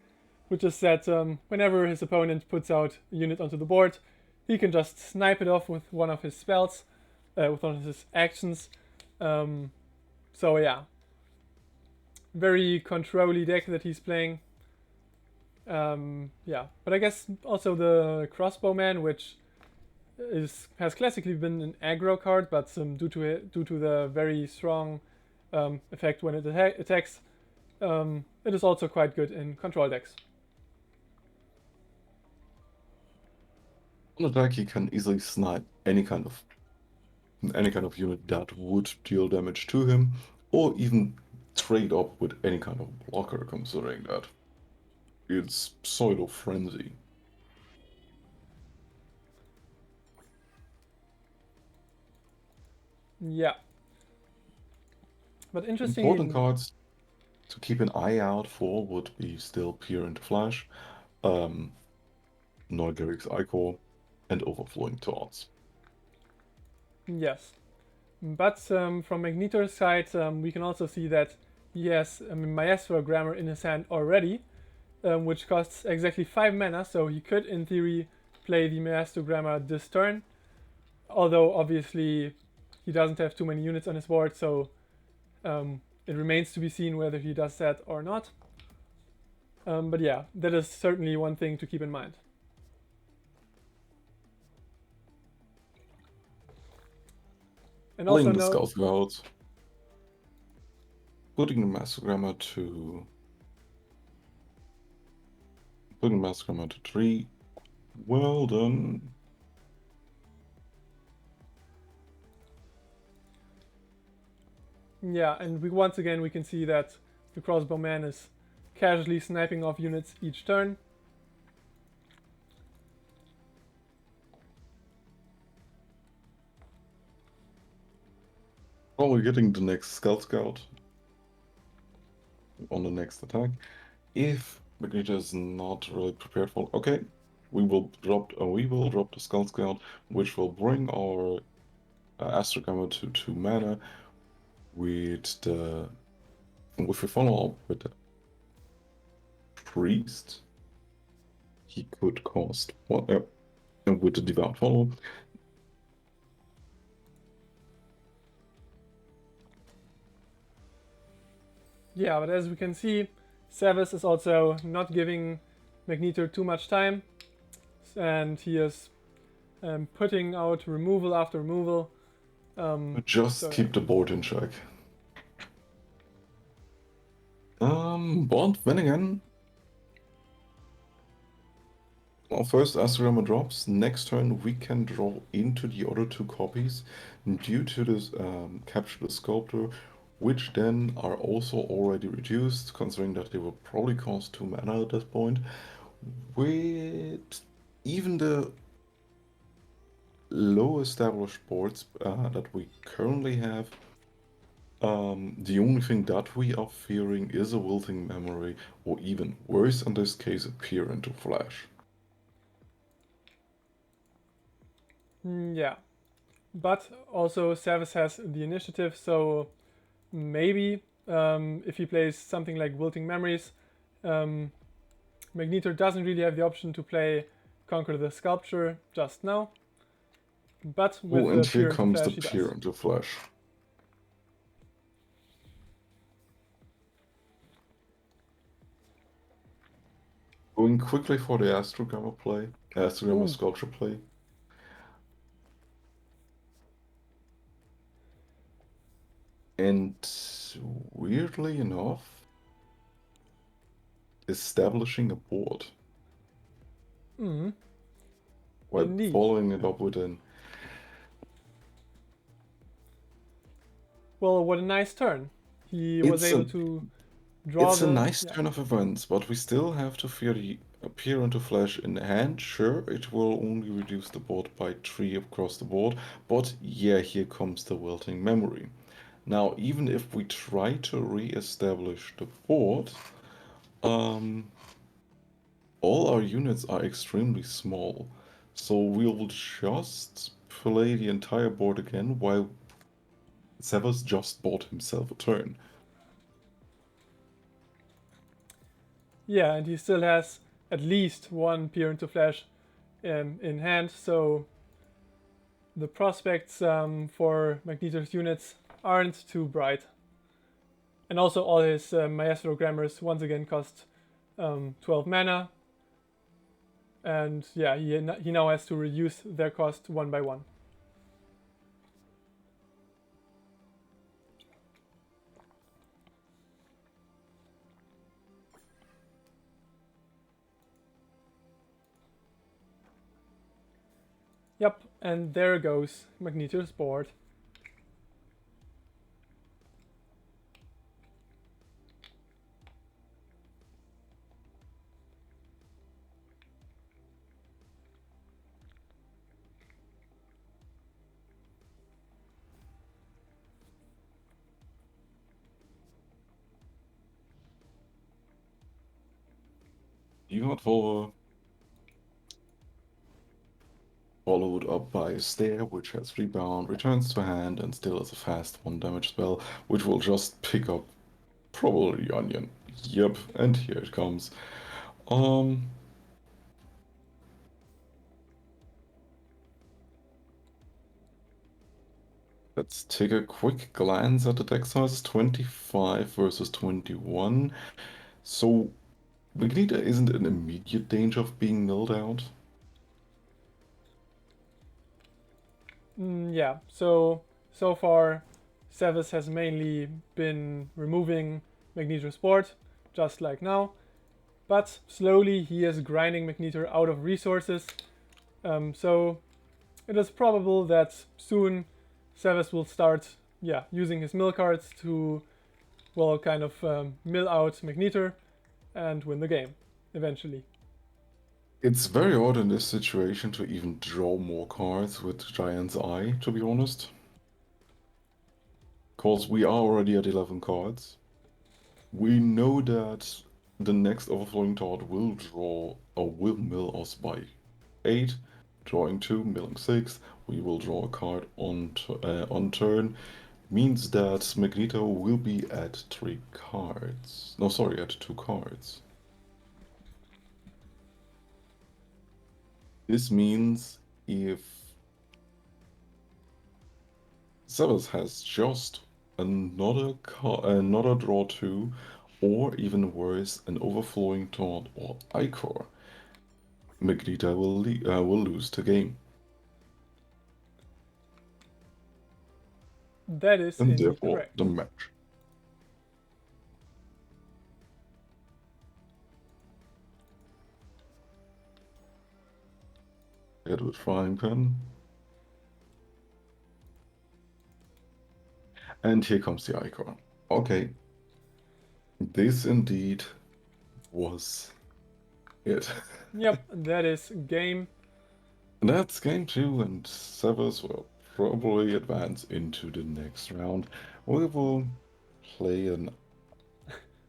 which is that whenever his opponent puts out a unit onto the board, he can just snipe it off with one of his spells, with one of his actions. So yeah, very control-y deck that he's playing. Yeah, but I guess also the Crossbowman, which has classically been an aggro card, but due to the very strong effect when it attacks, it is also quite good in control decks. On attack, he can easily snipe any kind of unit that would deal damage to him, or even trade up with any kind of blocker, considering that it's pseudo frenzy. Yeah. But interestingly, Important cards to keep an eye out for would be still Peer into Flash, Neugierig's Ichor, and Overflowing Thoughts. Yes. But from Magneto's side, we can also see that he has Maestro Grammar in his hand already, which costs exactly 5 mana, so he could, in theory, play the Maestro Grammar this turn. Although, obviously, he doesn't have too many units on his board, so it remains to be seen whether he does that or not. But yeah, that is certainly one thing to keep in mind. And Playing also the note, Scout Scouts, putting the Master Grammar to 3. Well done. yeah, and once again we can see that the Crossbowman is casually sniping off units each turn. Probably getting the next Scout on the next attack. If Magneto is not really prepared for, okay, we will drop the Scout, which will bring our Astral Gamma to 2 mana with the with a follow-up with the Priest. He could cost one with the Devout Follow. Yeah, but as we can see, Sevas is also not giving Magnetor too much time, and he is putting out removal after removal. Just so, keep yeah. the board in check. But then again, well, first Astrogramma drops. Next turn, we can draw into the other 2 copies due to this Capture the Sculptor, which then are also already reduced, considering that they will probably cost 2 mana at this point. With even the low established boards that we currently have, the only thing that we are fearing is a Wilting Memory, or even worse in this case, a Peer into Flash. Yeah, but also Sevas has the initiative, so maybe if he plays something like Wilting Memories, Magnetor doesn't really have the option to play Conquer the Sculpture just now, but with And here Peer into comes the Flash he Peer does. into Flash. Going quickly for the Astrogramma play, Astrogramma Sculpture play. And weirdly enough, establishing a board. While Indeed. following it up with an... Well, what a nice turn. He was able to draw It's a the... nice turn of events, but we still have to fear the Appear into Flash in the hand. Sure, it will only reduce the board by 3 across the board, but yeah, here comes the Wilting Memory. Now, even if we try to re-establish the board, all our units are extremely small, so we'll just play the entire board again while Sevas just bought himself a turn. Yeah, and he still has at least one Peer into Flash in hand, so the prospects for Magnetor's units aren't too bright. And also all his Maestro Grammars once again cost 12 mana. And yeah, he now has to reduce their cost one by one. Yep, and there goes Magnetor's board. You got Volva followed up by a Stare, which has Rebound, returns to hand, and still has a fast 1 damage spell, which will just pick up probably Onion. Yep, and here it comes. Let's take a quick glance at the deck sizes. 25 versus 21. So Magneto isn't in immediate danger of being milled out. Yeah, so far Sevas has mainly been removing Magnetor's board, just like now. But slowly he is grinding Magnetor out of resources. So it is probable that soon Sevas will start using his mill cards to, well, kind of mill out Magnetor and win the game eventually. It's very odd in this situation to even draw more cards with Giant's Eye, to be honest. Because we are already at 11 cards. We know that the next Overflowing Thought will draw or will mill us by 8, drawing 2, milling 6, we will draw a card on turn. Means that Magneto will be at 3 cards. No, sorry, at 2 cards. This means if Sevas has just another draw 2, or even worse, an overflowing taunt or Ichor, Magneto will lose the game. That is And indeed therefore correct. the match. Hit with frying pan. And here comes the icon. Okay. This indeed was it. Yep, that is game. That's game 2, and Severs will probably advance into the next round. We will play an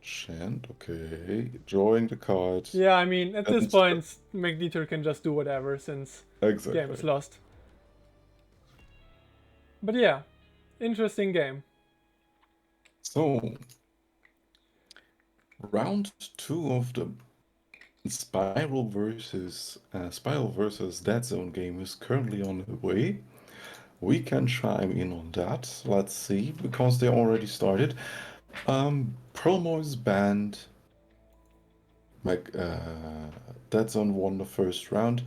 chant, okay, drawing the cards. Yeah, I mean, at this And point, Magneto can just do whatever since game is exactly. lost. But yeah, interesting game. So, round 2 of the Spiral versus Dead Zone game is currently on the way. We can chime in on that. Let's see, because they already started. Promo's banned. Dead Zone won the first round,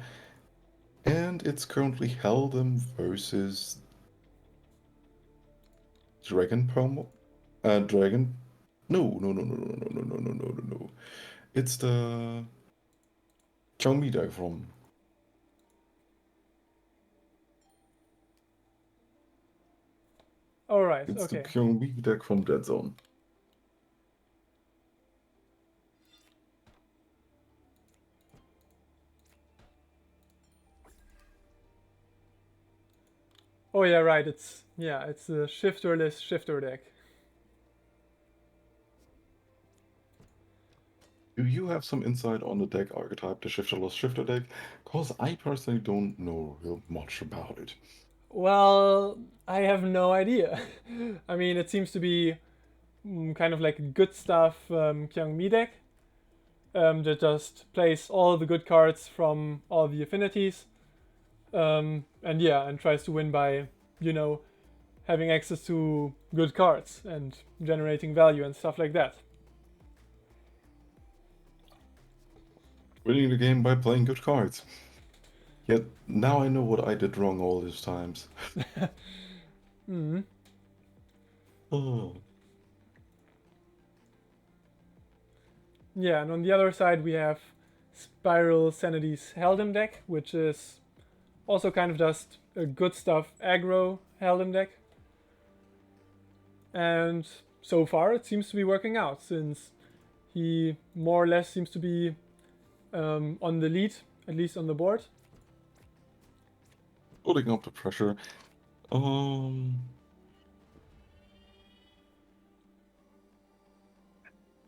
and it's currently Heldem versus Dragon Promo. Dragon. No, no, no, no, no, no, no, no, no, no, no, no. It's the Xiaomi deck from. Alright, It's the okay. Xiaomi deck from Dead Zone. Oh yeah, right, it's a shifterless shifter deck. Do you have some insight on the deck archetype, the shifterless shifter deck? Because I personally don't know real much about it. Well, I have no idea. I mean, it seems to be kind of like a good stuff Kyungmi deck that just plays all the good cards from all the affinities. And yeah, and tries to win by, you know, having access to good cards and generating value and stuff like that. Winning the game by playing good cards. Yet now I know what I did wrong all these times. Mm-hmm. Oh. Yeah, and on the other side we have Spiralsanity's Heldem deck, which is also kind of just a good stuff aggro Heldem deck. And so far it seems to be working out, since he more or less seems to be on the lead, at least on the board. Putting up the pressure.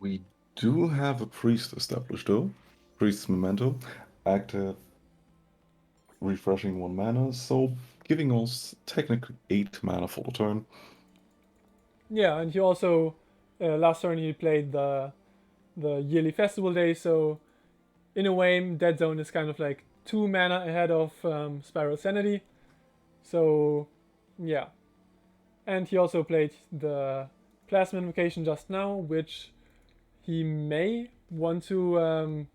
We do have a priest established though. Priest's Memento. Active, refreshing 1 mana, so giving us technically 8 mana for the turn. Yeah, and he also last turn he played the yearly festival day, so in a way Dead Zone is kind of like 2 mana ahead of Spiralsanity. So yeah, and he also played the Plasma Invocation just now, which he may want to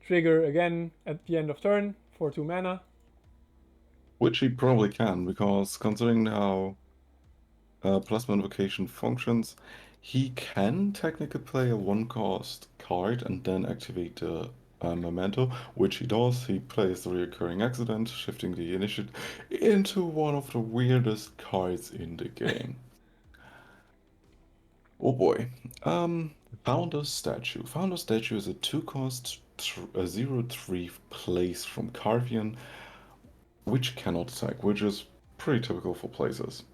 trigger again at the end of turn for 2 mana. Which he probably can, because considering how Plasma Invocation functions, he can technically play a 1-cost card and then activate the Memento, which he does. He plays the Reoccurring Accident, shifting the initiative into one of the weirdest cards in the game. Oh boy. Founder's Statue. Founder's Statue is a 2-cost, a 0/3 place from Carvian, which cannot attack, which is pretty typical for places.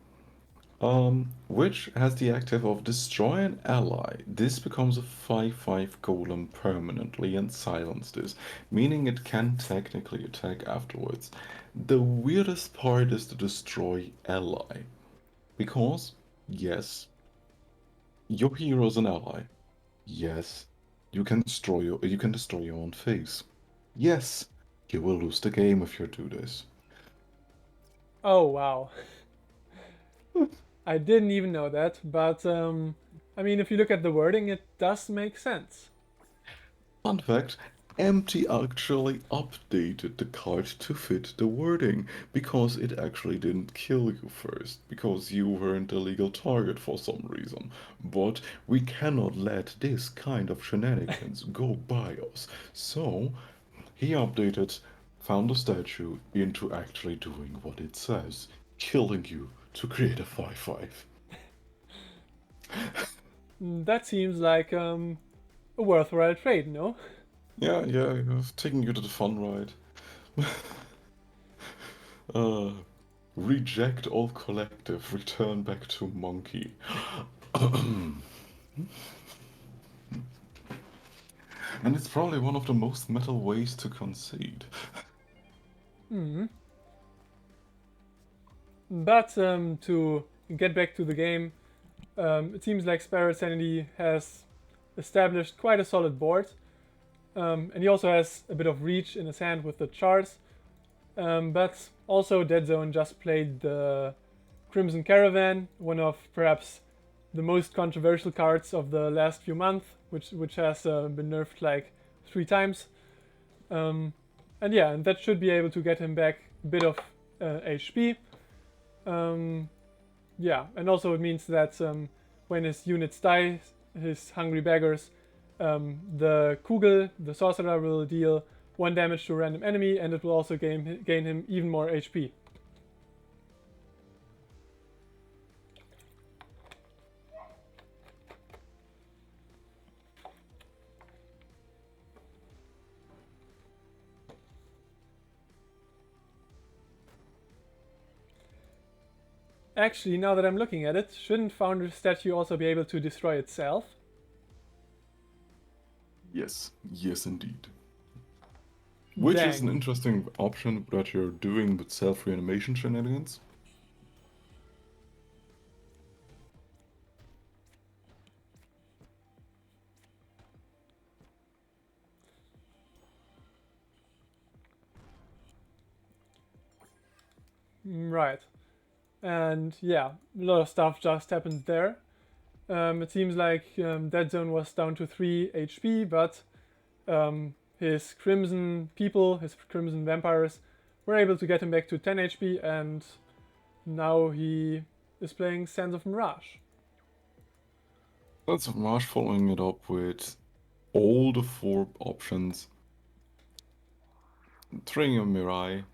Which has the active of destroy an ally. This becomes a 5/5 golem permanently and silence this, meaning it can technically attack afterwards. The weirdest part is the destroy ally, because yes, your hero is an ally. Yes, you can destroy your own face. Yes, you will lose the game if you do this. Oh wow. I didn't even know that, but I mean, if you look at the wording, it does make sense. Fun fact, Empty actually updated the card to fit the wording because it actually didn't kill you first, because you weren't a legal target for some reason. But we cannot let this kind of shenanigans go by us. So he updated, found a statue into actually doing what it says, killing you to create a 5/5. That seems like a worthwhile trade, no? Yeah, taking you to the fun ride. Uh, Reject all collective, return back to monkey. And it's probably one of the most metal ways to concede. Hmm. But to get back to the game, it seems like Spiralsanity has established quite a solid board, and he also has a bit of reach in his hand with the charts. But also, Dead Zone just played the Crimson Caravan, one of perhaps the most controversial cards of the last few months, which has been nerfed like 3 times. And yeah, and that should be able to get him back a bit of HP. Yeah, and also it means that when his units die, his hungry beggars, the Kugel, the sorcerer, will deal 1 damage to a random enemy, and it will also gain him even more HP. Actually, now that I'm looking at it, shouldn't Founder's statue also be able to destroy itself? Yes indeed. Which is an Dang. interesting option that you're doing with self-reanimation shenanigans. Right. And yeah, a lot of stuff just happened there. It seems like Dead Zone was down to 3 HP, but his Crimson people, his Crimson vampires, were able to get him back to 10 HP, and now he is playing Sands of Mirage. That's Marsh following it up with all the 4 options. Throwing a Mirai,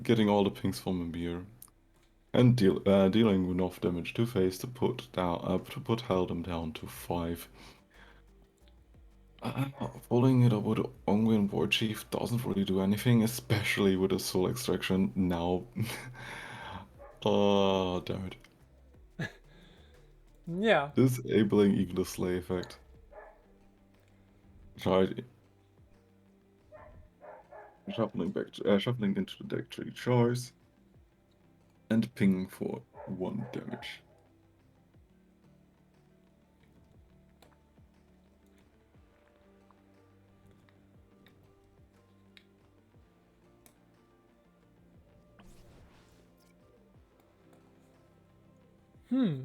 getting all the pings from a beer, and dealing enough damage to face to put Heldem down to 5. Following it up with Ongwin War Chief doesn't really do anything, especially with a soul extraction now. Oh, damn it. Yeah. Disabling even the slay effect. Tried shuffling into the deck 3 choice and pinging for 1 damage.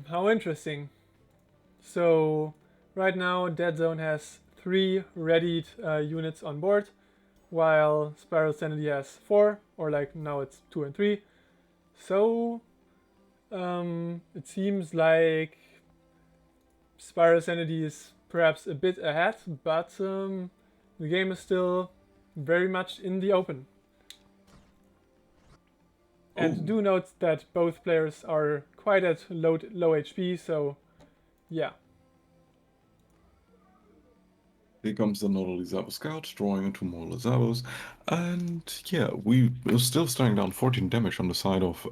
How interesting. So, right now, Dead Zone has 3 readied units on board, while Spiralsanity has 4, or like now it's 2 and 3. So, it seems like Spiralsanity is perhaps a bit ahead, but the game is still very much in the open. And do note that both players are quite at low HP, so yeah. Here comes another Lizabo Scout, drawing into more Lizabos, and yeah, we're still staring down 14 damage on the side of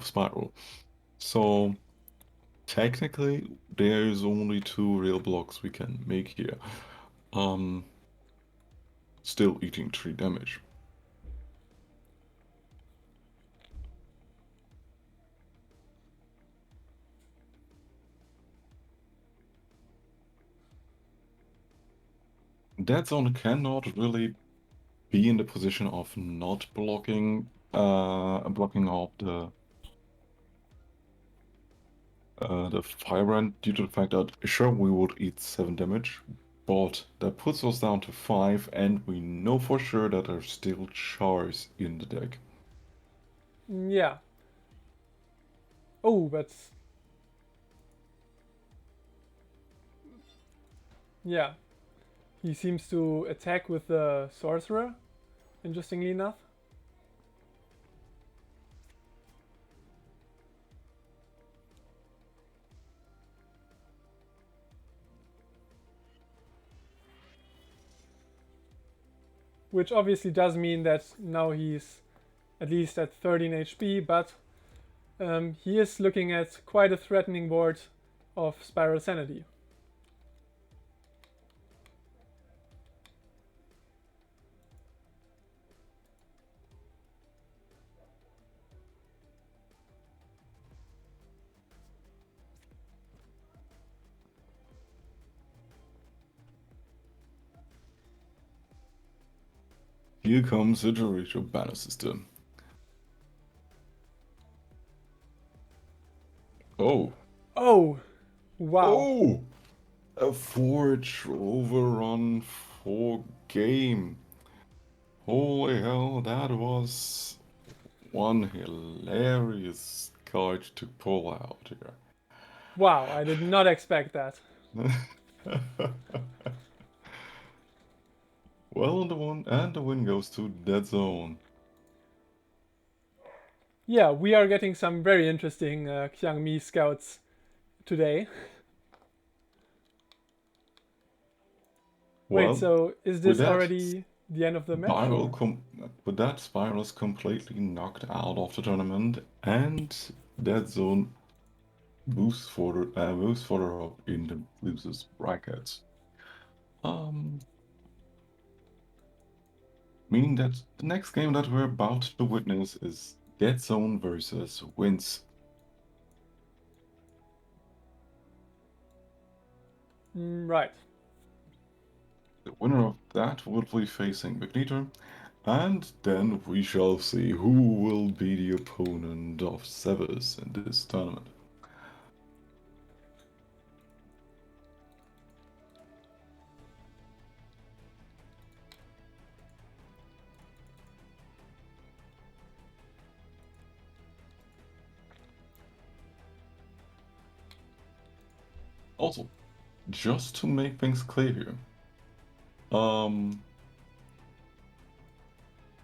Spiral. So technically, there's only 2 real blocks we can make here. Still eating 3 damage. Dead Zone cannot really be in the position of not blocking off the Firebrand due to the fact that sure we would eat 7 damage, but that puts us down to 5, and we know for sure that there's still chars in the deck. Yeah. Oh, but yeah, he seems to attack with the sorcerer. Interestingly enough. Which obviously does mean that now he's at least at 13 HP, but he is looking at quite a threatening board of Spiralsanity. Here comes the Jayce banner system. Oh. Oh! Wow. Oh! A Forge overrun for game. Holy hell, that was one hilarious card to pull out here. Wow, I did not expect that. Well, the win goes to Dead Zone. Yeah, we are getting some very interesting Xiangmi scouts today. Wait, Well, so is with this that already the end of the match? Or? Spiral is completely knocked out of the tournament, and Dead Zone moves further up in the losers brackets. Meaning that the next game that we're about to witness is Dead Zone versus Wins. Right. The winner of that will be facing Magneto, and then we shall see who will be the opponent of Sevas in this tournament. Also, just to make things clear here,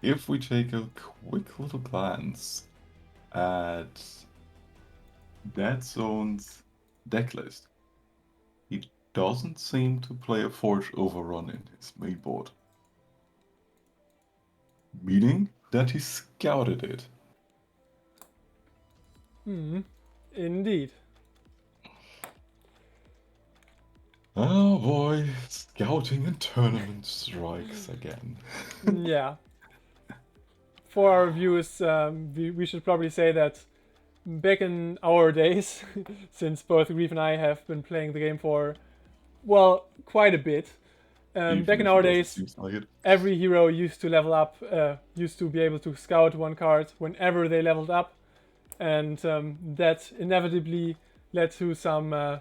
if we take a quick little glance at Dead Zone's deck list, he doesn't seem to play a Forge Overrun in his main board. Meaning that he scouted it. Indeed. Oh boy, scouting in tournament strikes again. Yeah. For our viewers, we should probably say that back in our days, since both Grief and I have been playing the game for, well, quite a bit, back Even in if it our doesn't days, seem like it. every hero used to level up, used to be able to scout one card whenever they leveled up, and that inevitably led to some,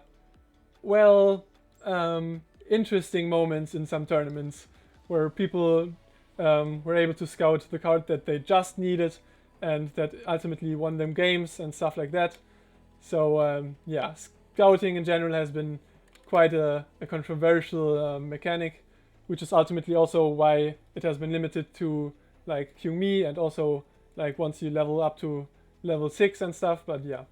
well, interesting moments in some tournaments where people were able to scout the card that they just needed and that ultimately won them games and stuff like that. So yeah, scouting in general has been quite a controversial mechanic, which is ultimately also why it has been limited to like Kyungmi and also like once you level up to level 6 and stuff. But yeah,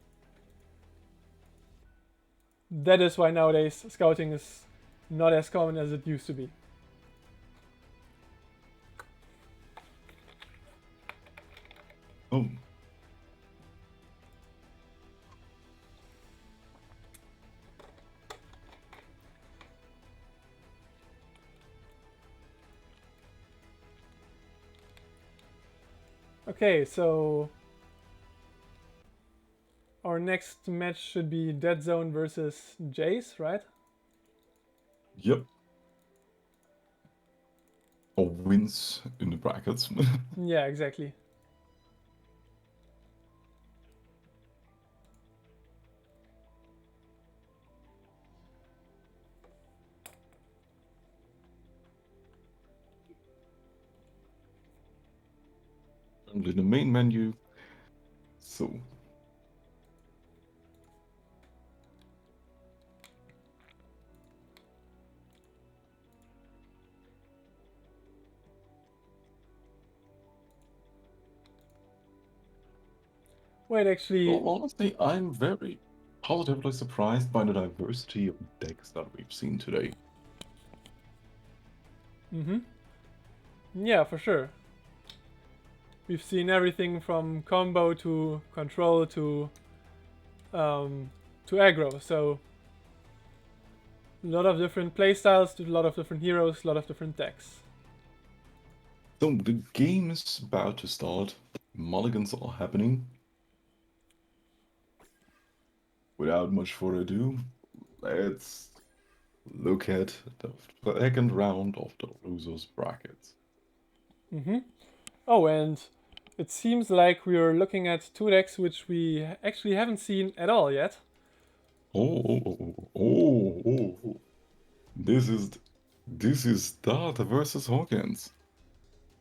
that is why nowadays scouting is not as common as it used to be. Oh. Okay, so our next match should be Dead Zone versus Jayce, right? Yep. Or wins in the brackets. Yeah, exactly. Currently the main menu. So Wait, actually, well, honestly, I'm very positively surprised by the diversity of decks that we've seen today. yeah, for sure. We've seen everything from combo to control to aggro, so a lot of different playstyles, a lot of different heroes, a lot of different decks. So the game is about to start. Mulligans are happening. Without much further ado, let's look at the second round of the losers brackets. Oh, and it seems like we're looking at two decks which we actually haven't seen at all yet. Oh. This is Dart versus Hawkins.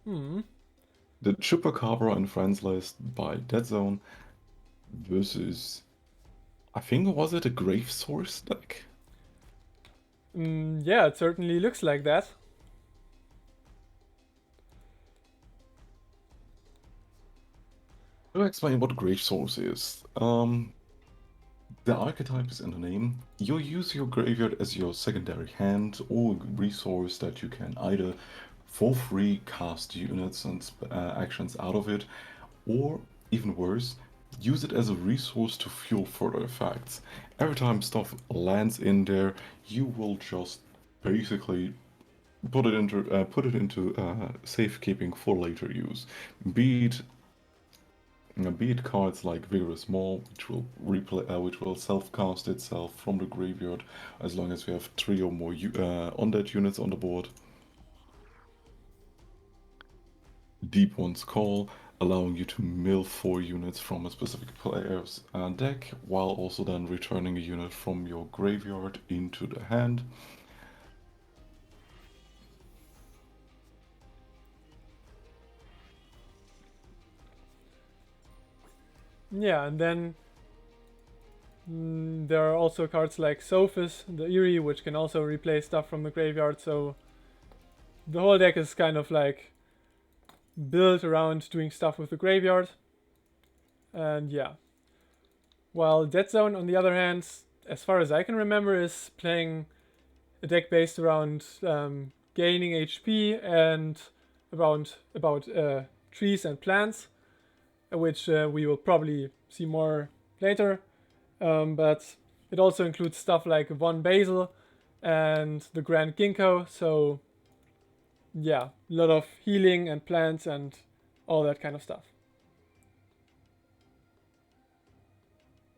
The Chupacabra and Friends list by Dead Zone versus, I think, was it a Grave Source deck? Yeah, it certainly looks like that. To explain what Grave Source is, the archetype is in the name. You use your graveyard as your secondary hand or resource that you can either for free cast units and actions out of it, or even worse, use it as a resource to fuel further effects. Every time stuff lands in there, you will just basically put it into safekeeping for later use. Be it Be it cards like Vigorous Maul, which will self-cast itself from the graveyard as long as we have 3 or more undead units on the board. Deep One's Call, allowing you to mill 4 units from a specific player's deck, while also then returning a unit from your graveyard into the hand. Yeah, and then there are also cards like Sophis, the Eerie, which can also replay stuff from the graveyard, so the whole deck is kind of like built around doing stuff with the graveyard. And yeah. While Dead Zone, on the other hand, as far as I can remember, is playing a deck based around gaining HP and about trees and plants, which we will probably see more later. But it also includes stuff like Von Basil and the Grand Ginkgo. So yeah, a lot of healing and plants and all that kind of stuff.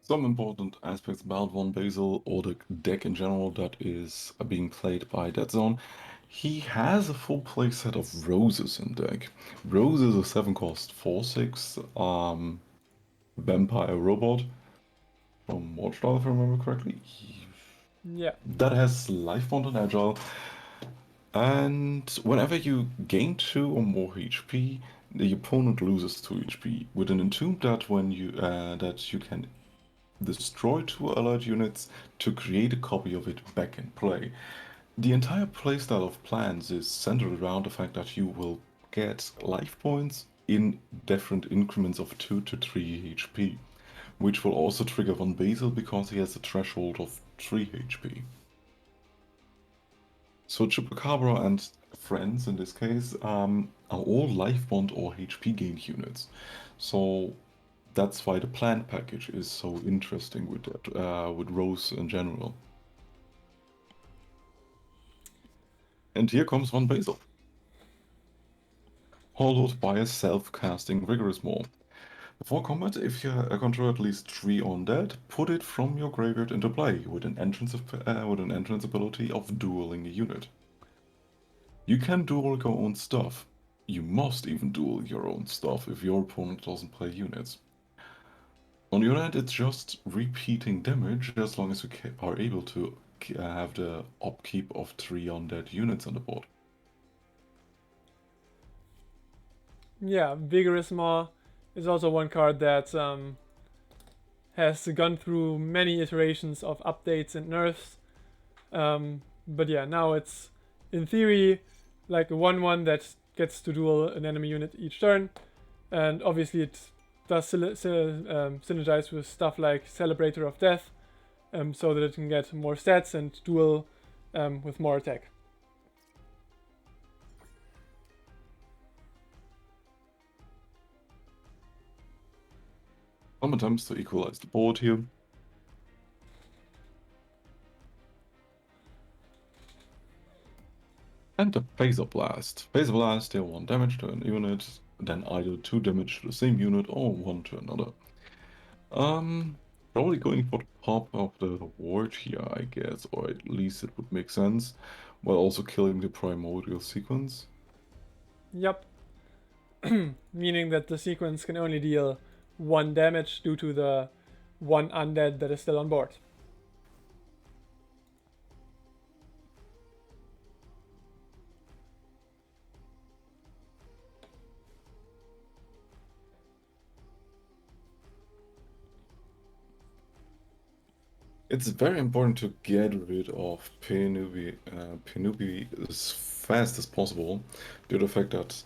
Some important aspects about Von Basil or the deck in general that is being played by Dead Zone. He has a full playset of Roses in deck. Rose is a 7-cost 4/6 vampire robot from Watchdog, if I remember correctly. Yeah. That has Life Bond and Agile. And whenever you gain 2 or more HP, the opponent loses 2 HP. With an entomb that you can destroy 2 allied units to create a copy of it back in play. The entire playstyle of plans is centered around the fact that you will get life points in different increments of 2 to 3 HP, which will also trigger Von Basil because he has a threshold of 3 HP. So Chupacabra and friends in this case are all life bond or HP gained units. So that's why the plant package is so interesting with Rose in general. And here comes Von Basil. followed by a self-casting Rigorous Maul. Before combat, if you control at least 3 undead, put it from your graveyard into play with an entrance ability of dueling a unit. You can duel your own stuff. You must even duel your own stuff if your opponent doesn't play units. On the other hand, it's just repeating damage as long as you are able to have the upkeep of 3 undead units on the board. Yeah, Vigorous Maw is also one card that has gone through many iterations of updates and nerfs. But yeah, now it's in theory like a 1/1 that gets to duel an enemy unit each turn, and obviously it does synergize with stuff like Celebrator of Death, so that it can get more stats and duel with more attack. Some attempts to equalize the board here. And the Phaser Blast. Phaser Blast, deal 1 damage to an unit, then either 2 damage to the same unit or 1 to another. Probably going for the pop of the ward here, I guess, or at least it would make sense, while also killing the primordial sequence. Yep. Meaning that the sequence can only deal 1 damage due to the 1 undead that is still on board. It's very important to get rid of Penubi as fast as possible, due to the fact that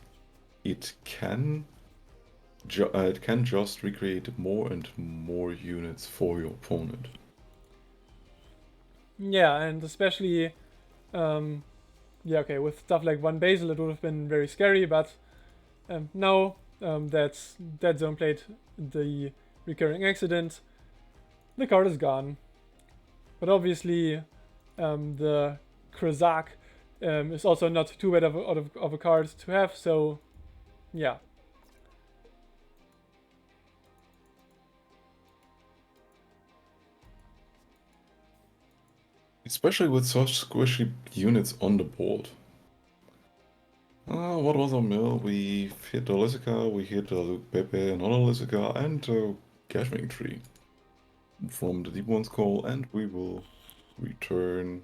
it can just recreate more and more units for your opponent. Yeah, and especially, with stuff like 1 Basil, it would have been very scary, but now that Dead Zone played the recurring accident, the card is gone. But obviously, the Krazak is also not too bad of a card to have, so yeah. Especially with such squishy units on the board. What was our mill? We hit the Lysica, we hit the Luke Pepe, another Lysica, and a Gashwing Tree from the Deep One's Call, and we will return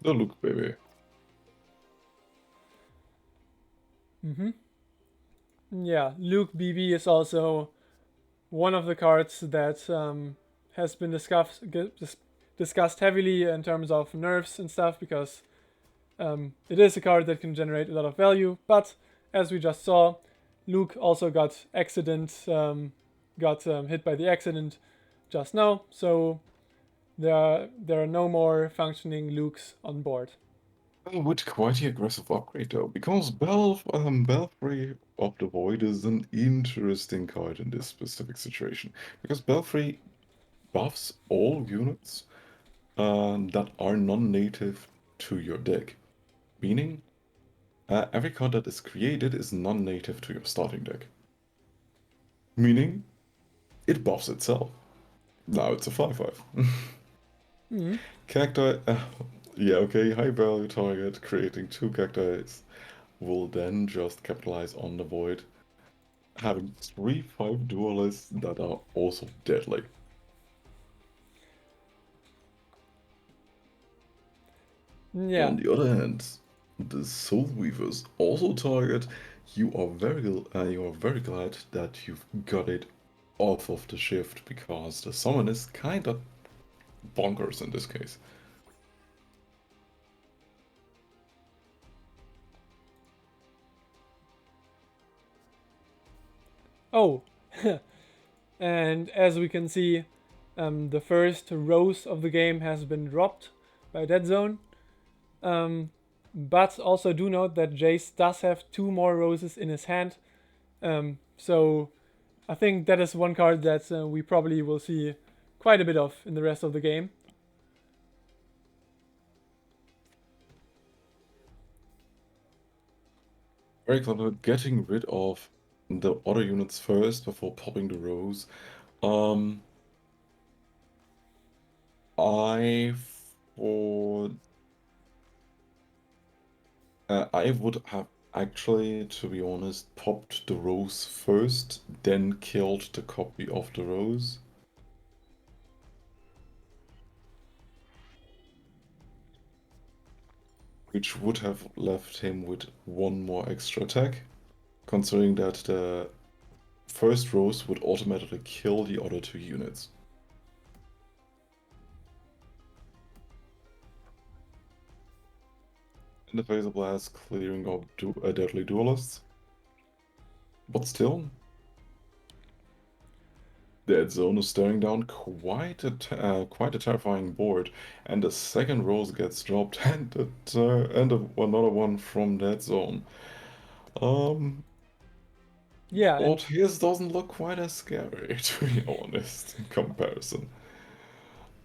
the Luke Pepe. Yeah, Luke BB is also one of the cards that has been discussed heavily in terms of nerfs and stuff, because it is a card that can generate a lot of value, but as we just saw, Luke also got hit by the accident just now, so there are no more functioning Lukes on board. With quite the aggressive upgrade though, because Belfry of the Void is an interesting card in this specific situation. Because Belfry buffs all units that are non-native to your deck. Meaning, every card that is created is non-native to your starting deck. Meaning, it buffs itself. Now it's a 5/5. Cacti, yeah, okay, high value target, creating 2 cacti will then just capitalize on the void, having 3/5 duelists that are also deadly. Yeah. On the other hand, the Soul Weavers also target. You are very glad that you've got it off of the shift, because the summon is kind of bonkers in this case. Oh, and as we can see, the first rose of the game has been dropped by Dead Zone. But also do note that Jayce does have 2 more roses in his hand. So I think that is one card that we probably will see quite a bit of in the rest of the game. Very clever. Getting rid of the other units first before popping the rose. Um, I would I would have actually, to be honest, popped the rose first, then killed the copy of the rose. Which would have left him with one more extra attack, considering that the first rose would automatically kill the other two units. In the face of blast, clearing up deadly duelists. But still, Dead Zone is staring down quite a terrifying board, and the second rose gets dropped, and another one from Dead Zone. Yeah, But and his doesn't look quite as scary, to be honest, in comparison.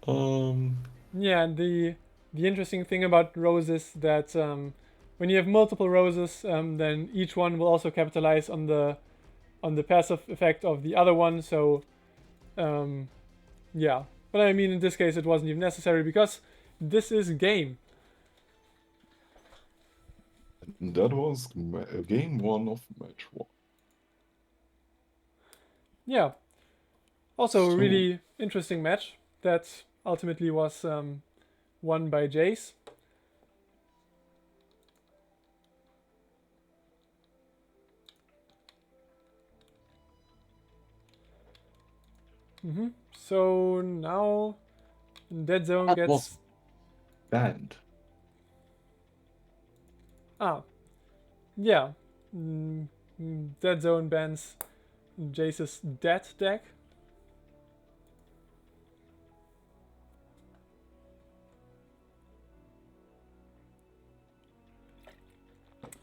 Um, yeah, and the interesting thing about roses that when you have multiple roses, then each one will also capitalize on the passive effect of the other one. So um, yeah, but I mean in this case it wasn't even necessary because this is game. that was game one of match one. Yeah, also a So, really interesting match that ultimately was won by Jayce. So now Dead Zone that was gets banned. ah yeah. Dead Zone bans Jayce's Dead deck.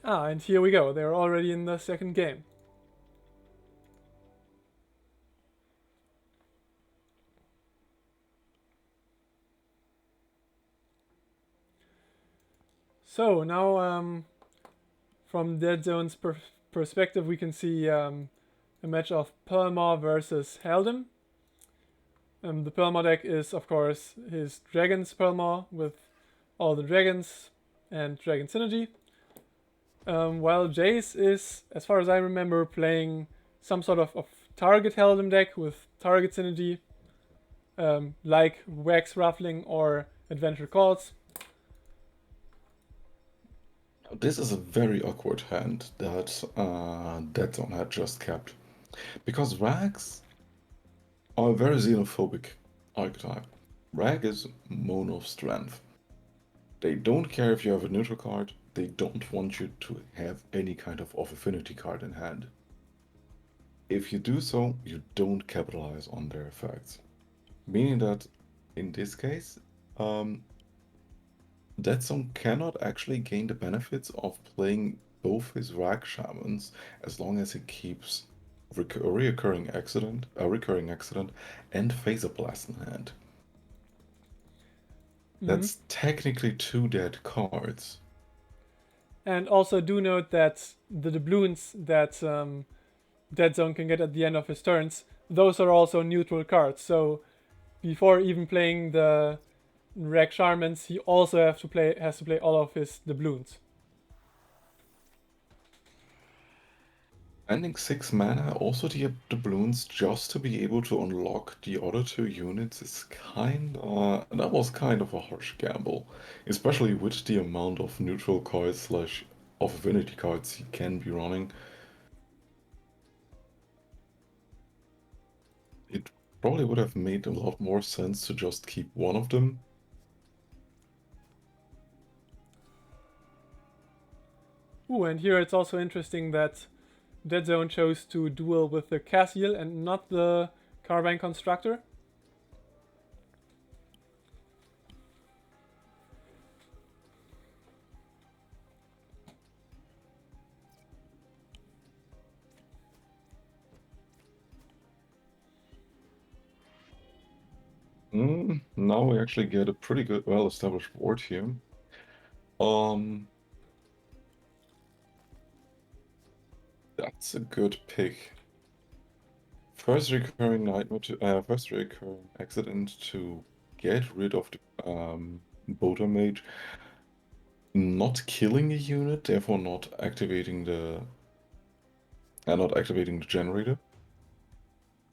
And here we go. They're already in the second game. So now, from Dead Zone's perspective, we can see a match of Perlmar versus Heldem. The Perlmar deck is, of course, his Dragon's Perlmar with all the dragons and Dragon Synergy. While Jayce is, as far as I remember, playing some sort of target Heldem deck with target Synergy, like Wax Ruffling or Adventure Calls. This is a very awkward hand that Dead Zone had just kept. Because Rags are a very xenophobic archetype. Rag is mono strength. They don't care if you have a neutral card, they don't want you to have any kind of affinity card in hand. If you do so, you don't capitalize on their effects. Meaning that, in this case, Dead Zone cannot actually gain the benefits of playing both his Rag Shamans as long as he keeps a recurring accident, and Phaser Blast in hand. That's technically two dead cards. And also do note that the doubloons that Dead Zone can get at the end of his turns, those are also neutral cards. So before even playing the Rag Sharmans, he also has to play all of his doubloons. Spending 6 mana, also the doubloons, just to be able to unlock the other two units is that was kind of a harsh gamble. Especially with the amount of neutral cards slash of affinity cards he can be running. It probably would have made a lot more sense to just keep one of them. Ooh, and here it's also interesting that Dead Zone chose to duel with the Cassiel and not the Carbine Constructor. Now we actually get a pretty good, well-established board here. That's a good pick. First recurring nightmare first recurring accident to get rid of the Boater Mage, not killing a unit, therefore not activating the generator,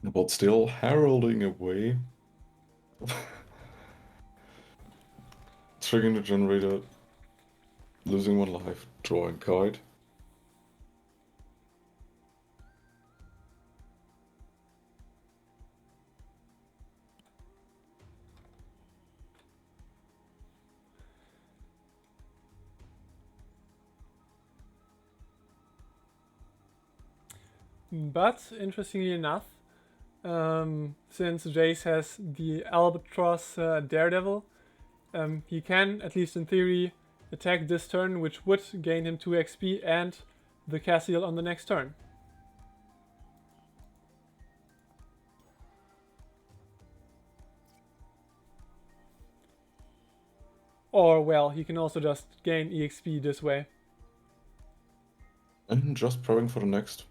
but still heralding away, triggering the generator, losing one life, drawing card. But interestingly enough, since Jayce has the Albatross Daredevil, he can, at least in theory, attack this turn, which would gain him 2 XP and the Cassiel on the next turn. Or, well, he can also just gain EXP this way. And just prepping for the next.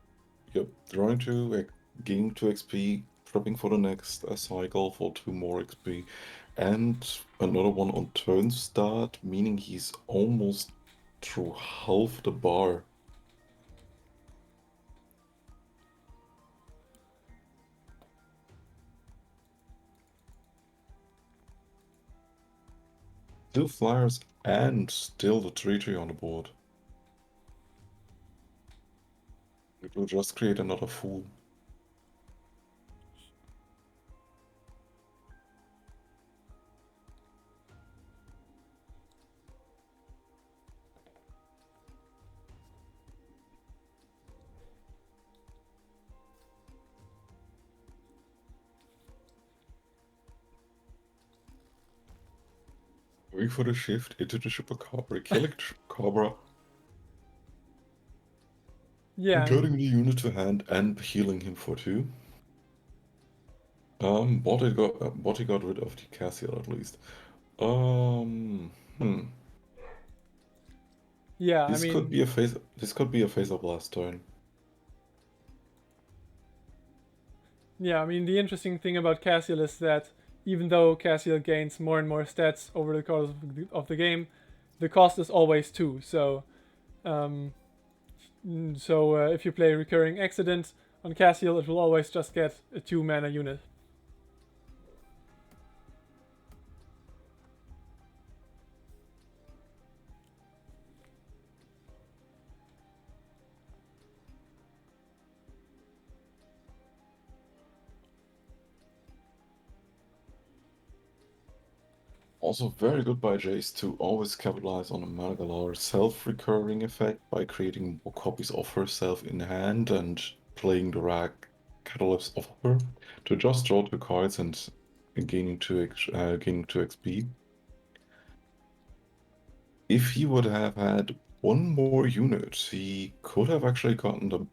Yep, drawing to gain 2 XP, prepping for the next cycle for 2 more XP, and another one on turn start, meaning he's almost through half the bar. Two flyers and still the 3/3 on the board. It will just create another fool. Going for the shift into the Chupacabra, killing Chupacabra, Yeah. returning the unit to hand and healing him for 2. What he got rid of the Cassiel at least. Yeah, This could be a face up last turn. Yeah, I mean, the interesting thing about Cassiel is that even though Cassiel gains more and more stats over the course of the game, the cost is always 2. So, if you play Recurring Accident on Cassiel, it will always just get a 2 mana unit. Also very good by Jayce to always capitalize on the Malagalar self-recurring effect by creating more copies of herself in hand and playing the rag catalyst of her to just draw 2 cards and gaining 2 XP. If he would have had one more unit, he could have actually gotten the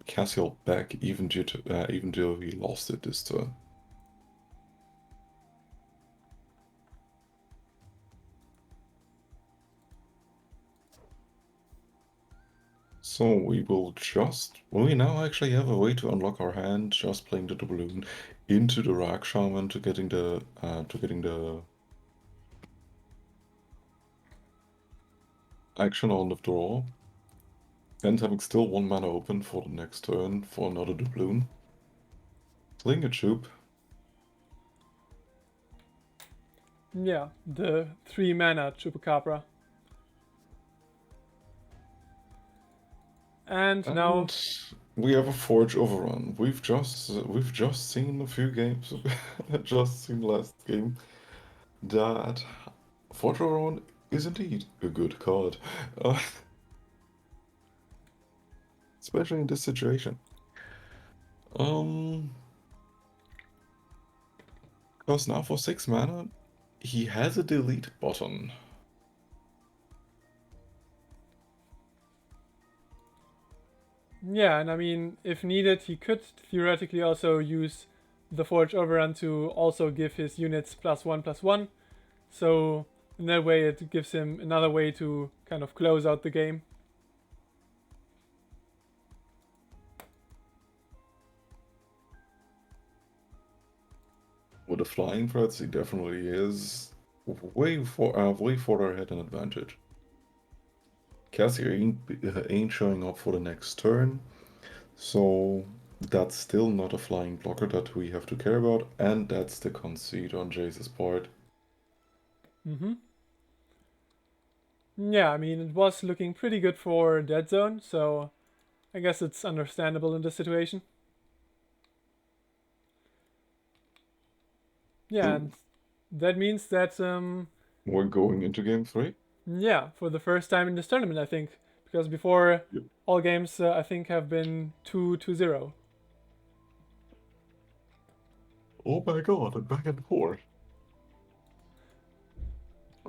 Cassiel back even though he lost it this turn. So we now actually have a way to unlock our hand, just playing the doubloon into the Rag Shaman to getting the action on the draw, and having still 1 mana open for the next turn for another doubloon. Playing a Tube. Yeah, the 3 mana Chupacabra. And now we have a Forge Overrun. We've just seen a few games, just seen last game, that Forge Overrun is indeed a good card. Especially in this situation. Because now for 6 mana, he has a delete button. yeah, and I mean, if needed, he could theoretically also use the Forge Overrun to also give his units +1/+1. So in that way, it gives him another way to kind of close out the game. With the flying threats, he definitely is way further ahead in advantage. Cassie ain't showing up for the next turn, so that's still not a flying blocker that we have to care about, and that's the conceit on Jayce's part. Mm-hmm. Yeah, I mean, it was looking pretty good for Dead Zone, so I guess it's understandable in this situation. Yeah, So and that means that, we're going into game 3? yeah, for the first time in this tournament, I think, because before Yep. all games, I think, have been 2-0. Oh my god, and back and forth.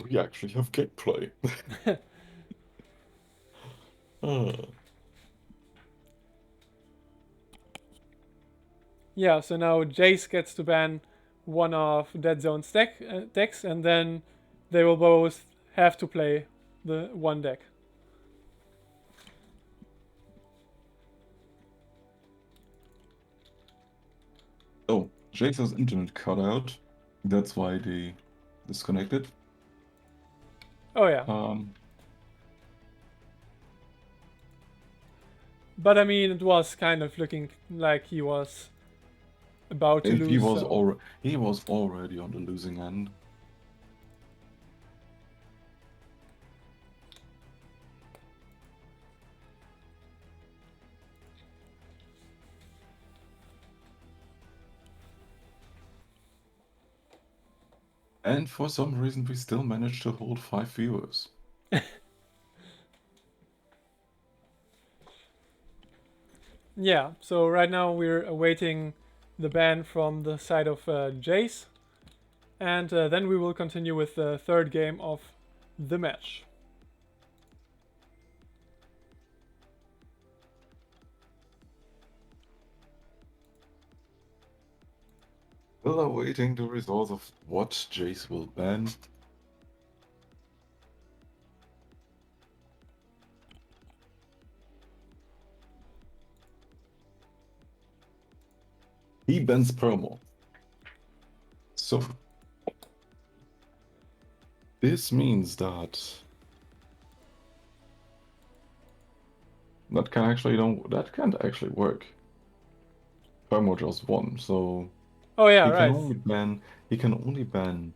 We actually have gameplay. uh, Yeah, so now Jayce gets to ban one of Dead Zone's decks, and then they will both have to play the one deck. oh, Jayce's internet cut out. That's why they disconnected. Oh yeah. But I mean, it was kind of looking like he was about to And lose. So. he was already on the losing end. And for some reason, we still managed to hold 5 viewers. Yeah, so right now we're awaiting the ban from the side of Jayce, and then we will continue with the third game of the match. Still awaiting the results of what Jayce will ban. He bans promo. So this means that that can't actually work. Promo just won, so Oh yeah, he can right. only ban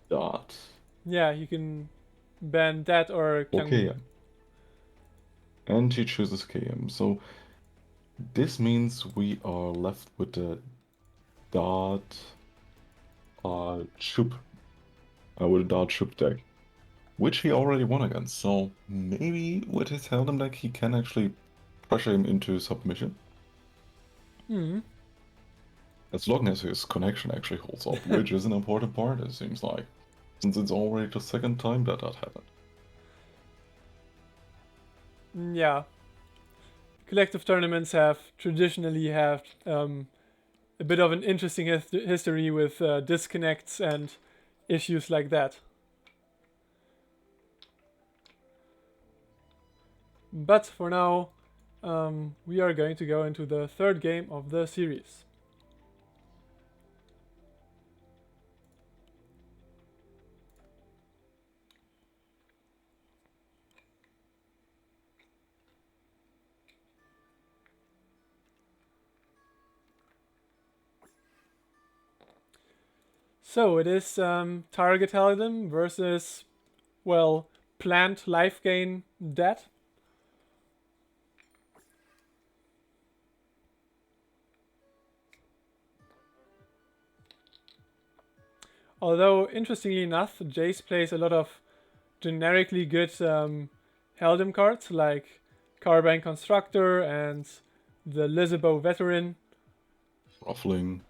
Dart. Yeah, you can ban that or Okay, can. and he chooses KM. So this means we are left with the Dart Chup with a Dart Chup deck, which he already won against. So maybe with his Heldem deck he can actually pressure him into submission. Hmm. As long as his connection actually holds up, which is an important part, it seems like, since it's already the second time that happened. Yeah, collective tournaments have traditionally had a bit of an interesting history with disconnects and issues like that. But for now, we are going to go into the third game of the series. So it is target Helden versus, well, plant life gain dead. Although, interestingly enough, Jayce plays a lot of generically good Helden cards like Carbine Constructor and the Lizabo Veteran. Ruffling.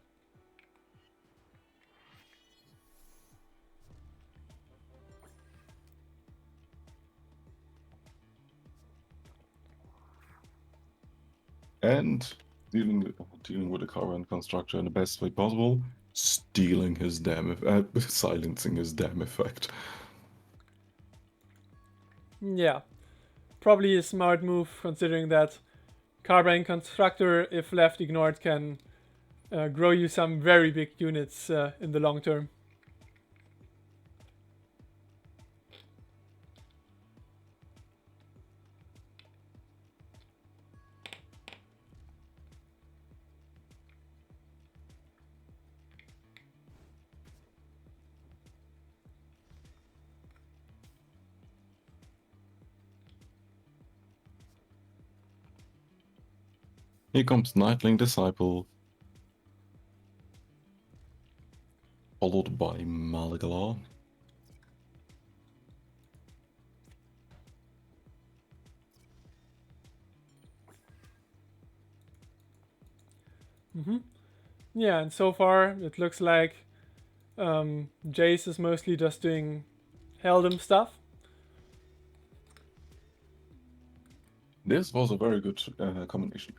And dealing with the Carbine Constructor in the best way possible, stealing his silencing his damn effect. Yeah, probably a smart move considering that Carbine Constructor, if left ignored, can grow you some very big units in the long term. Here comes Nightling Disciple, followed by Malagala. Yeah, and so far it looks like Jayce is mostly just doing Heldom stuff. This was a very good combination.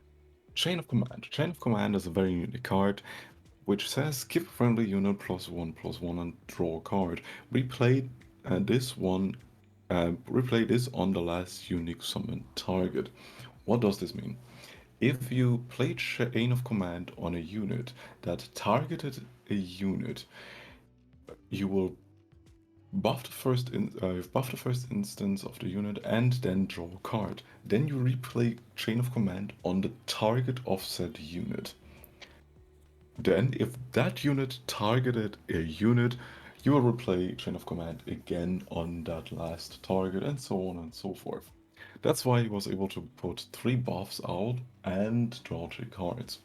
Chain of Command. Chain of Command is a very unique card, which says give a friendly unit +1/+1 and draw a card. Replay this on the last unique summon target. What does this mean? If you play Chain of Command on a unit that targeted a unit, you will buff the first instance of the unit and then draw a card. Then you replay Chain of Command on the target of said unit. Then, if that unit targeted a unit, you will replay Chain of Command again on that last target, and so on and so forth. That's why he was able to put 3 buffs out and draw 3 cards.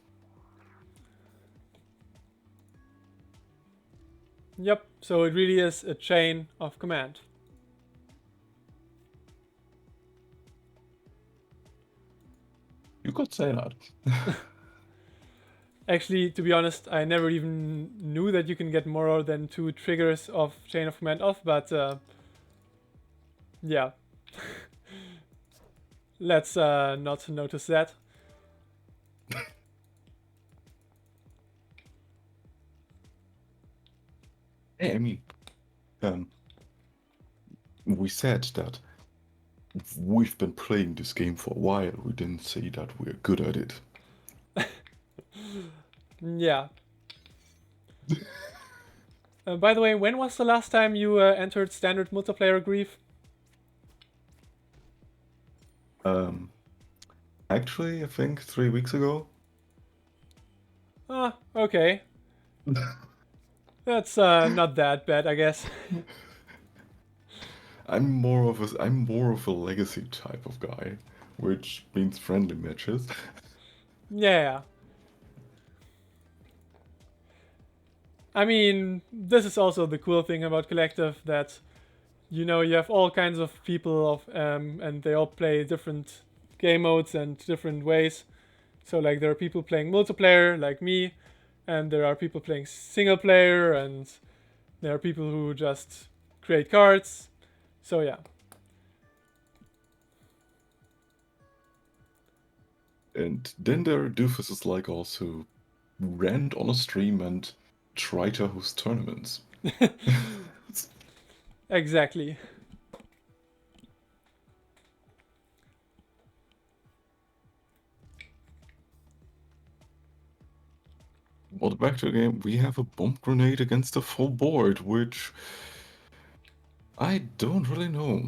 Yep, so it really is a chain of command. You could say that. Actually, to be honest, I never even knew that you can get more than 2 triggers of chain of command off, but yeah. Let's not notice that. Hey, I mean, we said that we've been playing this game for a while. We didn't say that we're good at it. Yeah. By the way, when was the last time you entered standard multiplayer Grief? Actually, I think 3 weeks ago. Ah, okay. That's not that bad, I guess. I'm more of a legacy type of guy, which means friendly matches. Yeah. I mean, this is also the cool thing about collective, that you have all kinds of people and they all play different game modes and different ways. So like there are people playing multiplayer like me, and there are people playing single player, and there are people who just create cards. So yeah. And then there are doofuses like us who rant on a stream and try to host tournaments. Exactly. But back to the game, we have a bomb grenade against a full board, which I don't really know.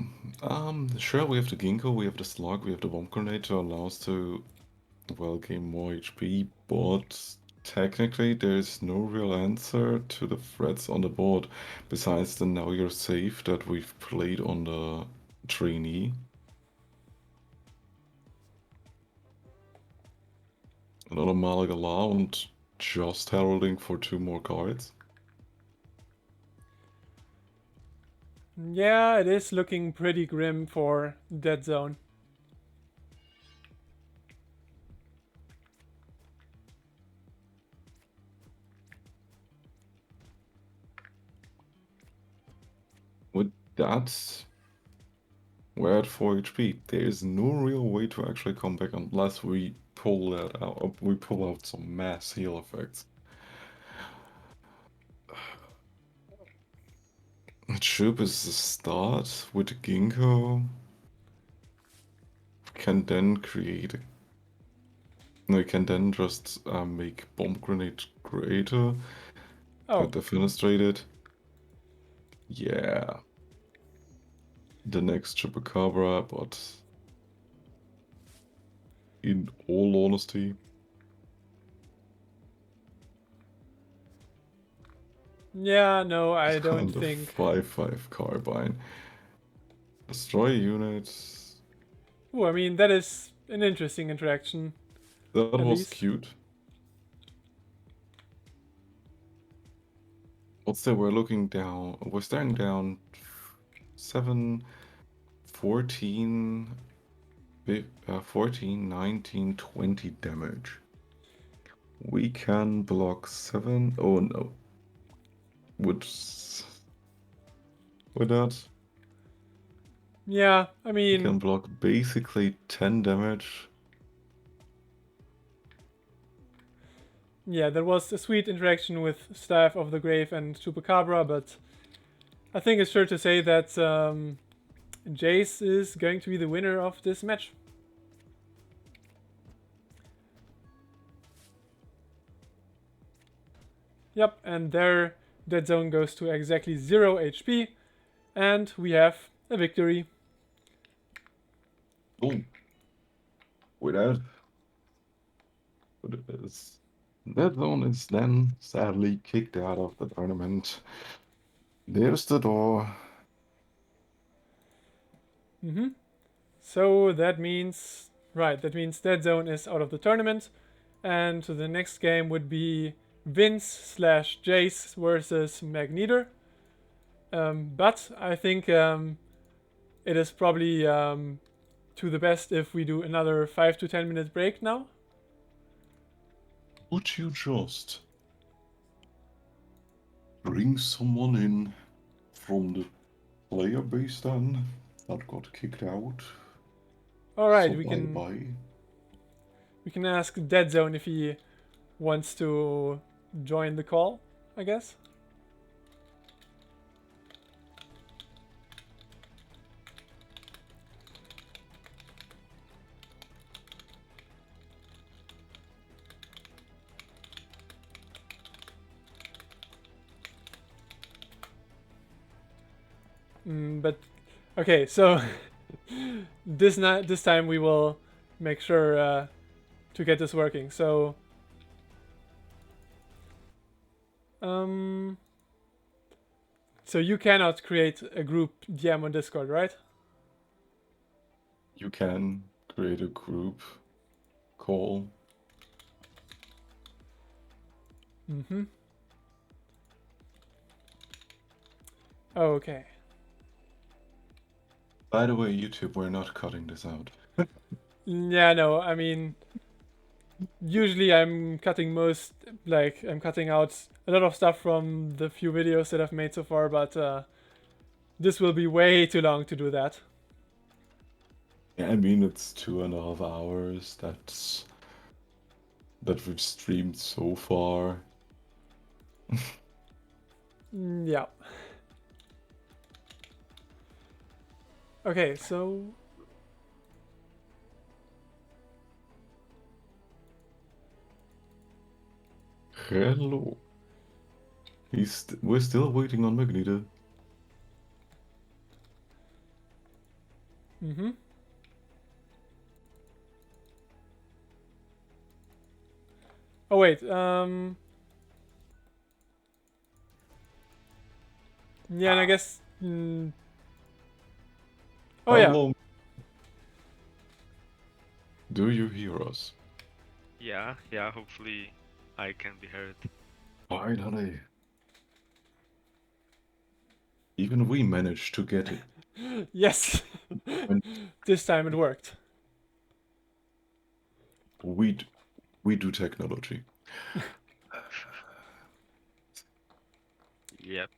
Sure, we have the Ginkgo, we have the Slug, we have the bomb grenade to allow us to, well, gain more HP, but technically there's no real answer to the threats on the board, besides the now you're safe that we've played on the trainee. Another Malagala and just heralding for 2 more cards. Yeah, it is looking pretty grim for Dead Zone. With that, we're at 4 HP. There is no real way to actually come back unless we pull that out. We pull out some mass heal effects. Troop is the start with Ginkgo. Can then create We can then just make Bomb Grenade Creator to Oh, defenestrate it. Yeah. The next Chupacabra, but in all honesty, yeah, no, I don't kind of think. 5/5 Carbine. Destroy units. Oh, I mean, that is an interesting interaction, That at was least. cute. What's that? We're looking down. We're staring down 7, 14, 14, 19, 20 damage. We can block 7. Oh no. With that, Yeah, I we can mean, block basically 10 damage. yeah, there was a sweet interaction with Staff of the Grave and Chupacabra, but I think it's fair to say that Jayce is going to be the winner of this match. Yep, and there that zone goes to exactly 0 HP, and we have a victory. Oh, without. That zone is then sadly kicked out of the tournament. There's the door. Mm-hmm. So that means, right, that means that zone is out of the tournament, and the next game would be Vince slash Jayce versus Magneter. But I think it is probably to the best if we do another 5 to 10 minute break now. Would you just bring someone in from the player base then that got kicked out? All right, So bye bye. we can ask Dead Zone if he wants to join the call, I guess. But okay, so this time we will make sure to get this working. So so you cannot create a group DM on Discord, right? You can create a group call. Mm-hmm. Okay. By the way, YouTube, we're not cutting this out. Yeah, no, I mean, usually I'm cutting I'm cutting out a lot of stuff from the few videos that I've made so far, but this will be way too long to do that. Yeah, I mean, it's 2.5 hours. That we've streamed so far. Yeah. Okay, so Hello. We're still waiting on Magneto. mm-hmm. Oh wait, yeah, and I guess oh yeah. Hello. Do you hear us? Yeah, hopefully I can be heard. Finally. Even we managed to get it. Yes. And This time it worked. we do technology. Yep.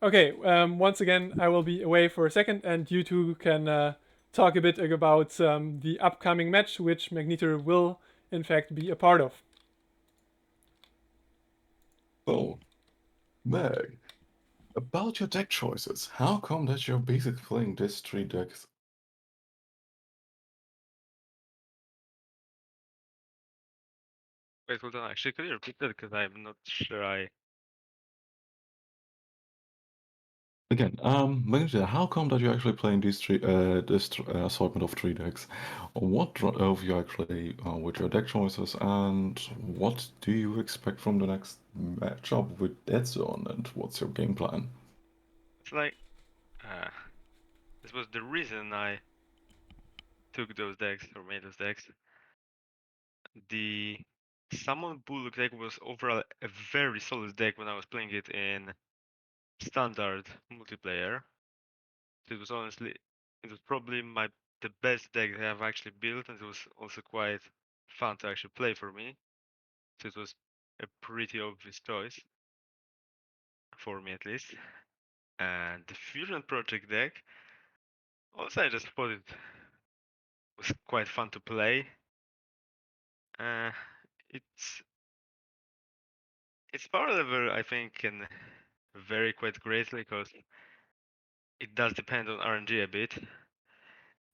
Okay, once again, I will be away for a second, and you two can talk a bit about the upcoming match, which Magneter will, in fact, be a part of. So, Meg, about your deck choices, how come that you're basically playing these 3 decks Wait, hold on. Actually, could you repeat that? Because I'm not sure I. Again, Magnesia, how come that you're actually playing this assortment of 3 decks? What drove you actually with your deck choices, and what do you expect from the next matchup with Dead Zone, and what's your game plan? It's like, this was the reason I took those decks or made those decks. The Summon Bullock deck was overall a very solid deck when I was playing it in standard multiplayer. So it was honestly, it was probably the best deck that I've actually built, and it was also quite fun to actually play for me. So it was a pretty obvious choice for me, at least. And the Fusion Project deck, also I just thought it was quite fun to play. Uh, it's its power level, I think, can vary quite greatly because it does depend on RNG a bit,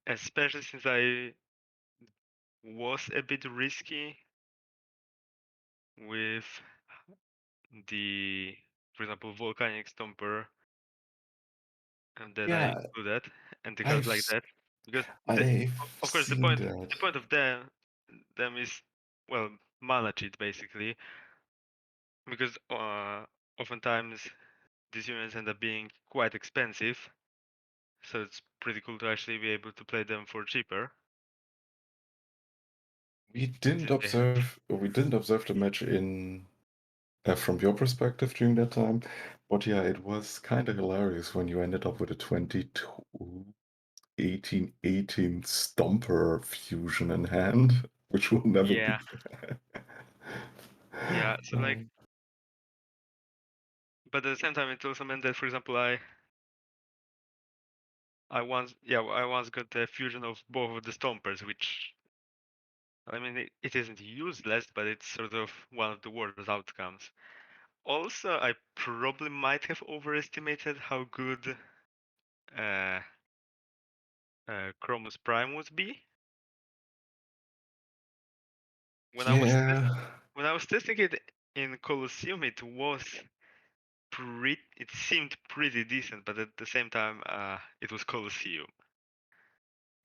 especially since I was a bit risky with the, for example, Volcanic Stomper, and that I Yeah, included, and the cards I've like that, because I've of course seen that. the point of them is, well, mana cheat basically, because oftentimes these units end up being quite expensive, so it's pretty cool to actually be able to play them for cheaper. We didn't Since they have, observe the match in from your perspective during that time, but yeah, it was kind of hilarious when you ended up with a 22 1818 Stomper fusion in hand, which will never be yeah, yeah. So like, um, but at the same time, it also meant that, for example, I once got the fusion of both of the Stompers, which, I mean, it isn't useless, but it's sort of one of the worst outcomes. Also, I probably might have overestimated how good uh, Chromus Prime would be. When I was yeah, when I was testing it in Colosseum, it seemed pretty decent, but at the same time, it was Colosseum,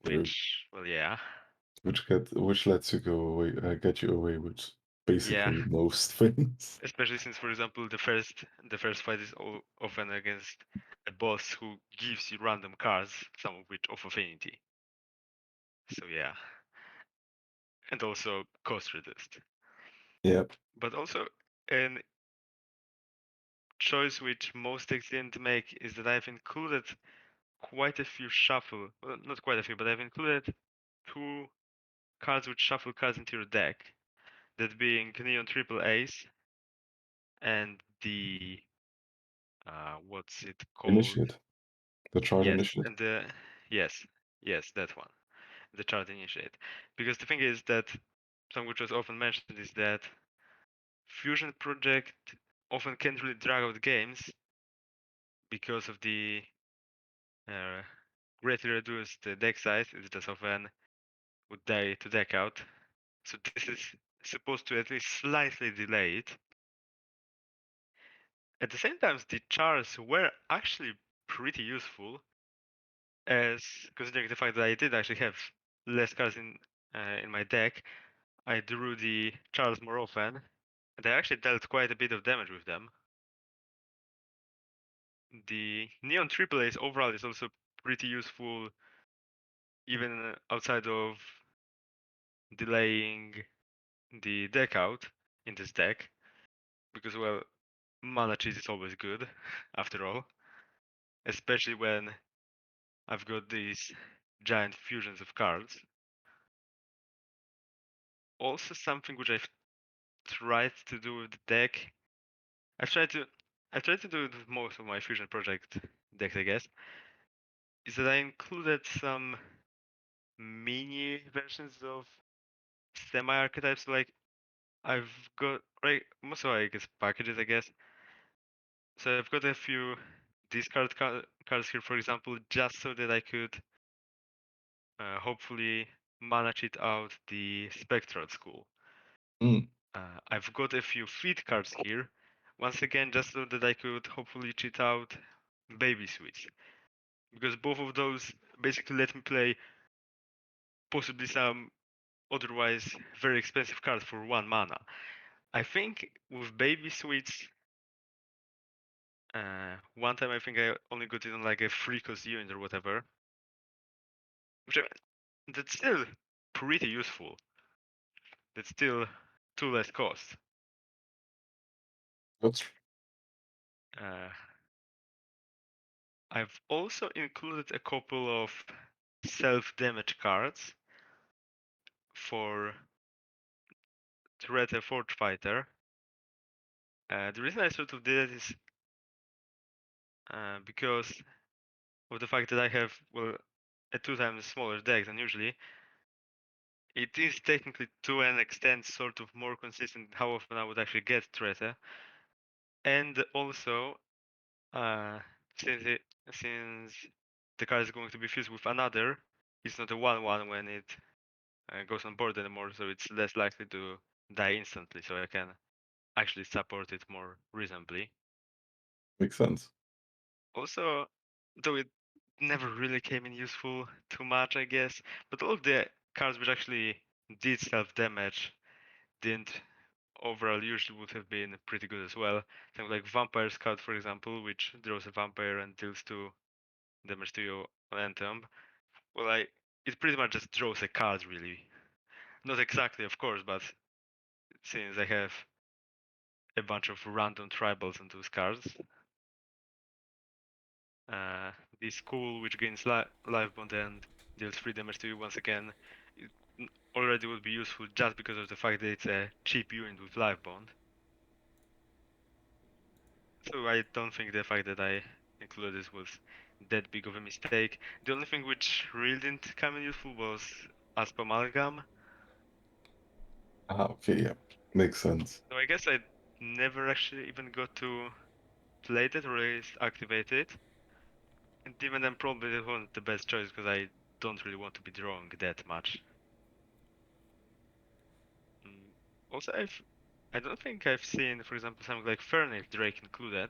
true. which, well, yeah, Which lets you get you away with yeah. basically most things. Especially since, for example, the first fight is often against a boss who gives you random cards, some of which of affinity. So yeah, and also cost reduced. Yep. But also, an choice which most decks didn't make is that I've included quite a few shuffle. Well, not quite a few, but I've included 2 cards which shuffle cards into your deck. That being Neon Triple Ace and the what's it called? Initiate. The chart Yes, initiate. and the yes, yes, that one, the chart initiate. Because the thing is that something which was often mentioned is that Fusion Project often can't really drag out games because of the uh, greatly reduced deck size. It just often would die to deck out. So this is supposed to at least slightly delay it. At the same time, the charts were actually pretty useful, as considering the fact that I did actually have less cards in my deck. I drew the Charles more often, and I actually dealt quite a bit of damage with them. The Neon Triple Ace overall is also pretty useful, even outside of delaying the deck out in this deck, because, well, mana cheese is always good, after all, especially when I've got these giant fusions of cards. Also, something which I've tried to do with the deck, I've tried to I've tried to do it with most of my Fusion Project decks, I guess, is that I included some mini versions of semi archetypes. Like, I've got, right, most of, I guess, packages, I guess. So I've got a few discard cards here, for example, just so that I could hopefully mana cheat out the Spectral School. Mm. I've got a few feed cards here. Once again, just so that I could hopefully cheat out baby sweets. Because both of those basically let me play possibly some otherwise very expensive cards for 1 mana. I think with baby sweets, one time I think I only got it on like a free cost unit or whatever. Which that's still pretty useful. That's still 2 less cost. That's Uh, I've also included a couple of self-damage cards for Threat Forge Fighter. The reason I sort of did it is because of the fact that I have, well, a 2 times smaller deck than usually. It is technically to an extent sort of more consistent how often I would actually get Threat. And also, uh, since since the card is going to be fused with another, it's not a 1/1 when it goes on board anymore, so it's less likely to die instantly. So I can actually support it more reasonably. makes sense. Also, though it never really came in useful too much, I guess, but all of the cards which actually did self damage didn't overall usually would have been pretty good as well. Something like Vampire's card, for example, which draws a vampire and deals 2 damage to you on Entomb. Well, it pretty much just draws a card, really. Not exactly, of course, but since I have a bunch of random tribals on those cards, uh, this Cool, which gains life bond and deals 3 damage to you once again, it already would be useful just because of the fact that it's a cheap unit with life bond. So I don't think the fact that I included this was that big of a mistake. The only thing which really didn't come in useful was Asp Amalgam. Okay, yeah, makes sense. So I guess I never actually even got to play it or at least activate it. And even then probably it wasn't the best choice because I don't really want to be drawing that much. Also, I don't think I've seen, for example, something like Fernate Drake included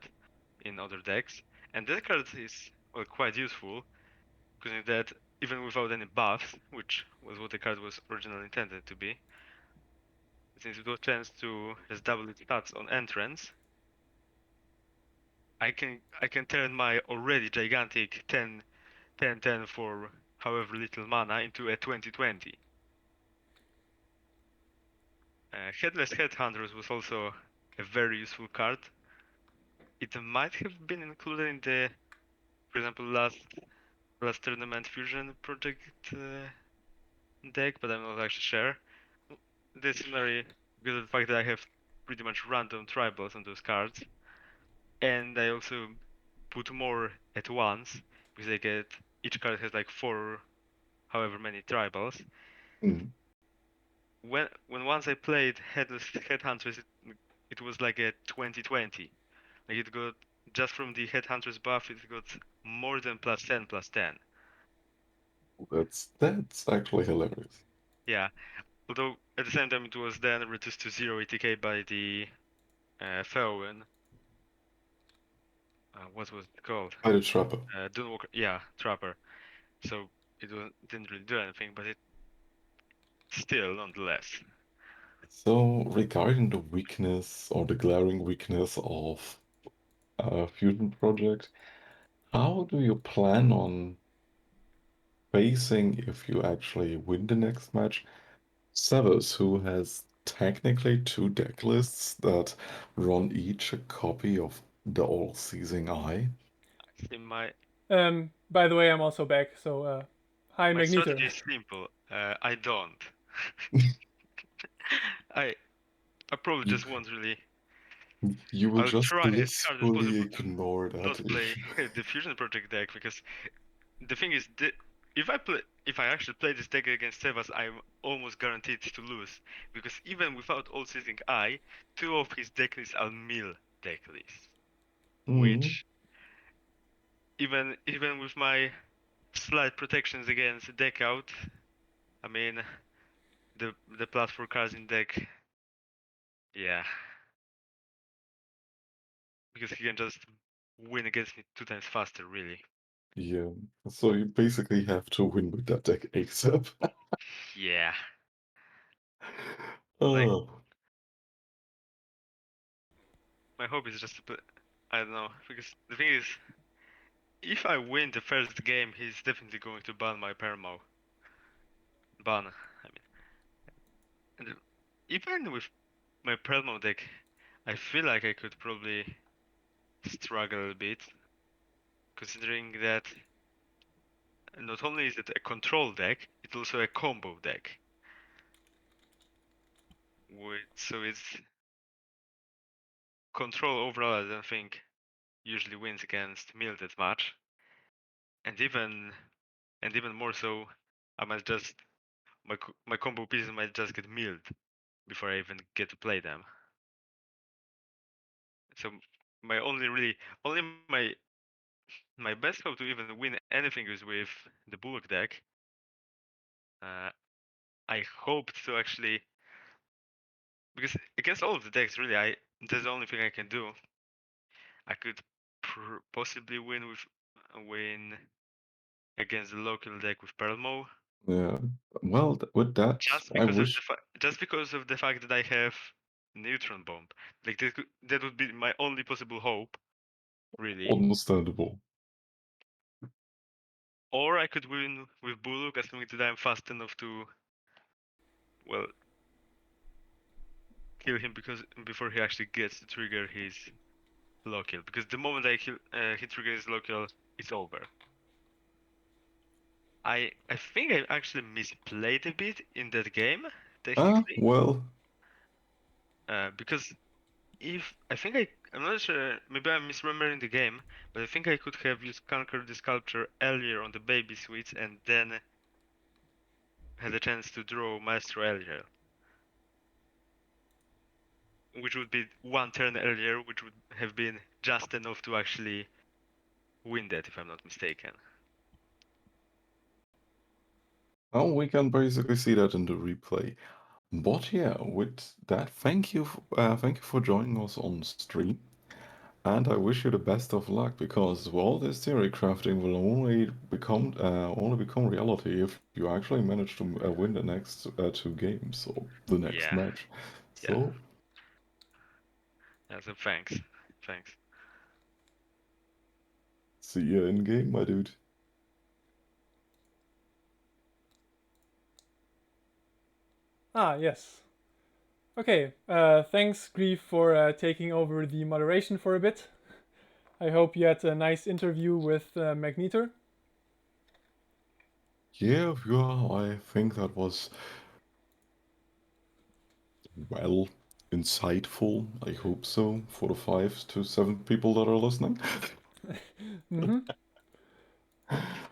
in other decks, and that card is, well, quite useful, considering that even without any buffs, which was what the card was originally intended to be, since it was chance to just double its stats on entrance, I can turn my already gigantic 10/10 for however little mana into a 20/20. Headless Headhunters was also a very useful card. It might have been included in the, for example, last tournament fusion project deck, but I'm not actually sure. This is very because of the fact that I have pretty much random tribals on those cards, and I also put more at once because I get each card has like 4, however many tribals. Mm. When once I played Headless Headhunters, it was like a 20/20. Like it got just from the Headhunters buff, it got more than +10/+10. That's actually hilarious. Yeah, although at the same time it was then reduced to 0 ETK by the Theowen. What was it called? By the Trapper. Dunewalker. Yeah, Trapper. So didn't really do anything, but it still, nonetheless. So regarding the weakness or the glaring weakness of Fusion Project, how do you plan on facing if you actually win the next match? Sevas, who has technically 2 deck lists that run each a copy of the All-Seizing Eye. See, my By the way, I'm also back. So, hi, my Magneto. strategy is simple. I don't. I I probably You, just won't really. you will I'll just try as hard as blissfully possible to ignore that not play if the Fusion Project deck because the thing is, if I actually play this deck against Sevas, I'm almost guaranteed to lose because even without all seizing eye, 2 of his deck lists are mill deck lists, Mhm. which even with my slight protections against deck out, I mean the plus 4 cards in deck Yeah. Because he can just win against me 2 times faster, really. Yeah. So you basically have to win with that deck ASAP. Yeah. Like, Oh. my hope is just to put. I don't know. Because the thing is, if I win the first game, he's definitely going to ban my permo. Ban, I mean. And even with my permo deck, I feel like I could probably struggle a bit. Considering that not only is it a control deck, it's also a combo deck. So it's control overall. I don't think usually wins against mill that much, and even more so, I might just my combo pieces might just get milled before I even get to play them. So my only my best hope to even win anything is with the bullock deck. Uh, I hoped to actually, because against all of the decks, really, that's the only thing I can do. I could possibly win against the local deck with Perlmo, Yeah. Well, with that, I wish just because of the fact that I have neutron bomb. Like that would be my only possible hope, really. understandable. Or I could win with Bullock, assuming that I'm fast enough to, well, kill him before he actually gets to trigger his local. Because the moment he triggers local, it's over. I think I actually misplayed a bit in that game, technically. Well, Because if I think I'm not sure, maybe I'm misremembering the game, but I think I could have used Conquer the Sculpture earlier on the baby suites and then had a chance to draw Maestro earlier, which would be one turn earlier, which would have been just enough to actually win that, if I'm not mistaken. well, we can basically see that in the replay. But yeah, with that, thank you for joining us on stream. And I wish you the best of luck because well, this theory crafting will only become reality if you actually manage to win the next two games or the next Yeah, match. yeah, So yeah. So thanks. see you in game, my dude. Ah, yes. Okay, thanks, Grief, for taking over the moderation for a bit. I hope you had a nice interview with Magneter. Yeah, I think that was well insightful. I hope so for the 5 to 7 people that are listening. Mm-hmm.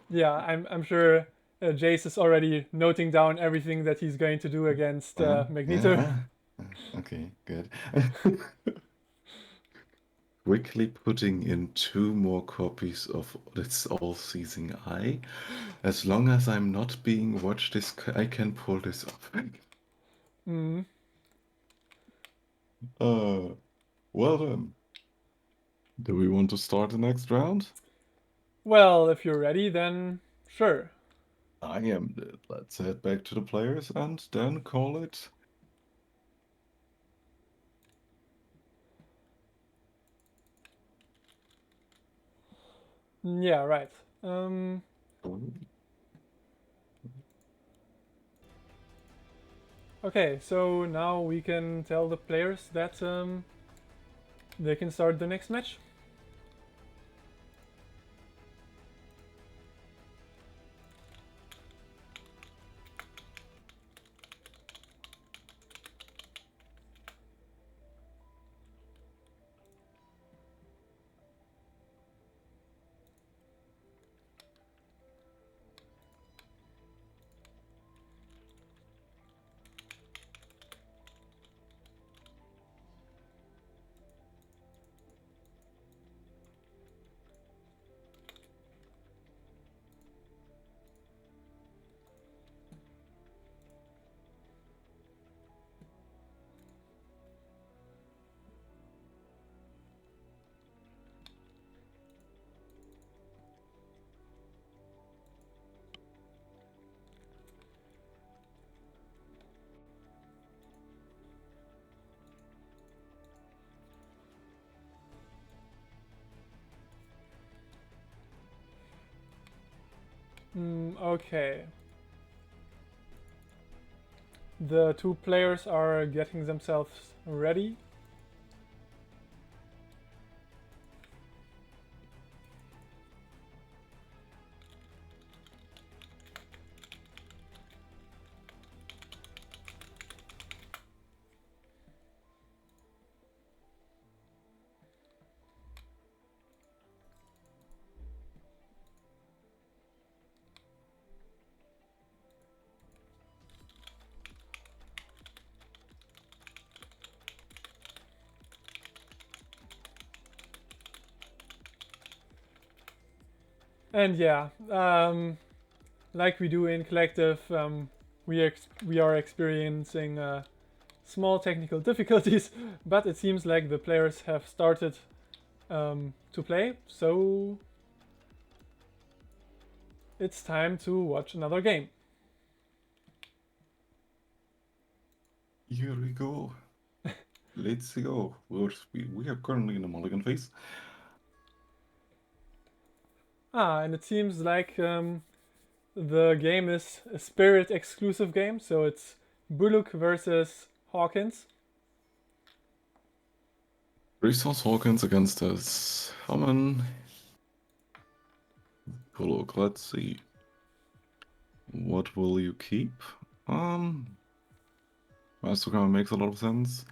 Yeah, I'm sure Jayce is already noting down everything that he's going to do against Magneter. Yeah. Okay, good. Quickly putting in 2 more copies of It's All Seizing Eye. As long as I'm not being watched, I can pull this off. Mm. Uh, well then. Do we want to start the next round? Well, if you're ready, then sure. I am. Let's head back to the players and then call it. Yeah, right. Um, okay, so now we can tell the players that they can start the next match. Okay. The two players are getting themselves ready. And yeah, like we do in collective, we are experiencing small technical difficulties, but it seems like the players have started to play, so it's time to watch another game. Here we go. Let's go. We are currently in the mulligan phase. And it seems like the game is a Spirit exclusive game, so it's Bullock versus Hawkins. Resource Hawkins against us. Hammond. Bullock, let's see. What will you keep? Mastercard makes a lot of sense.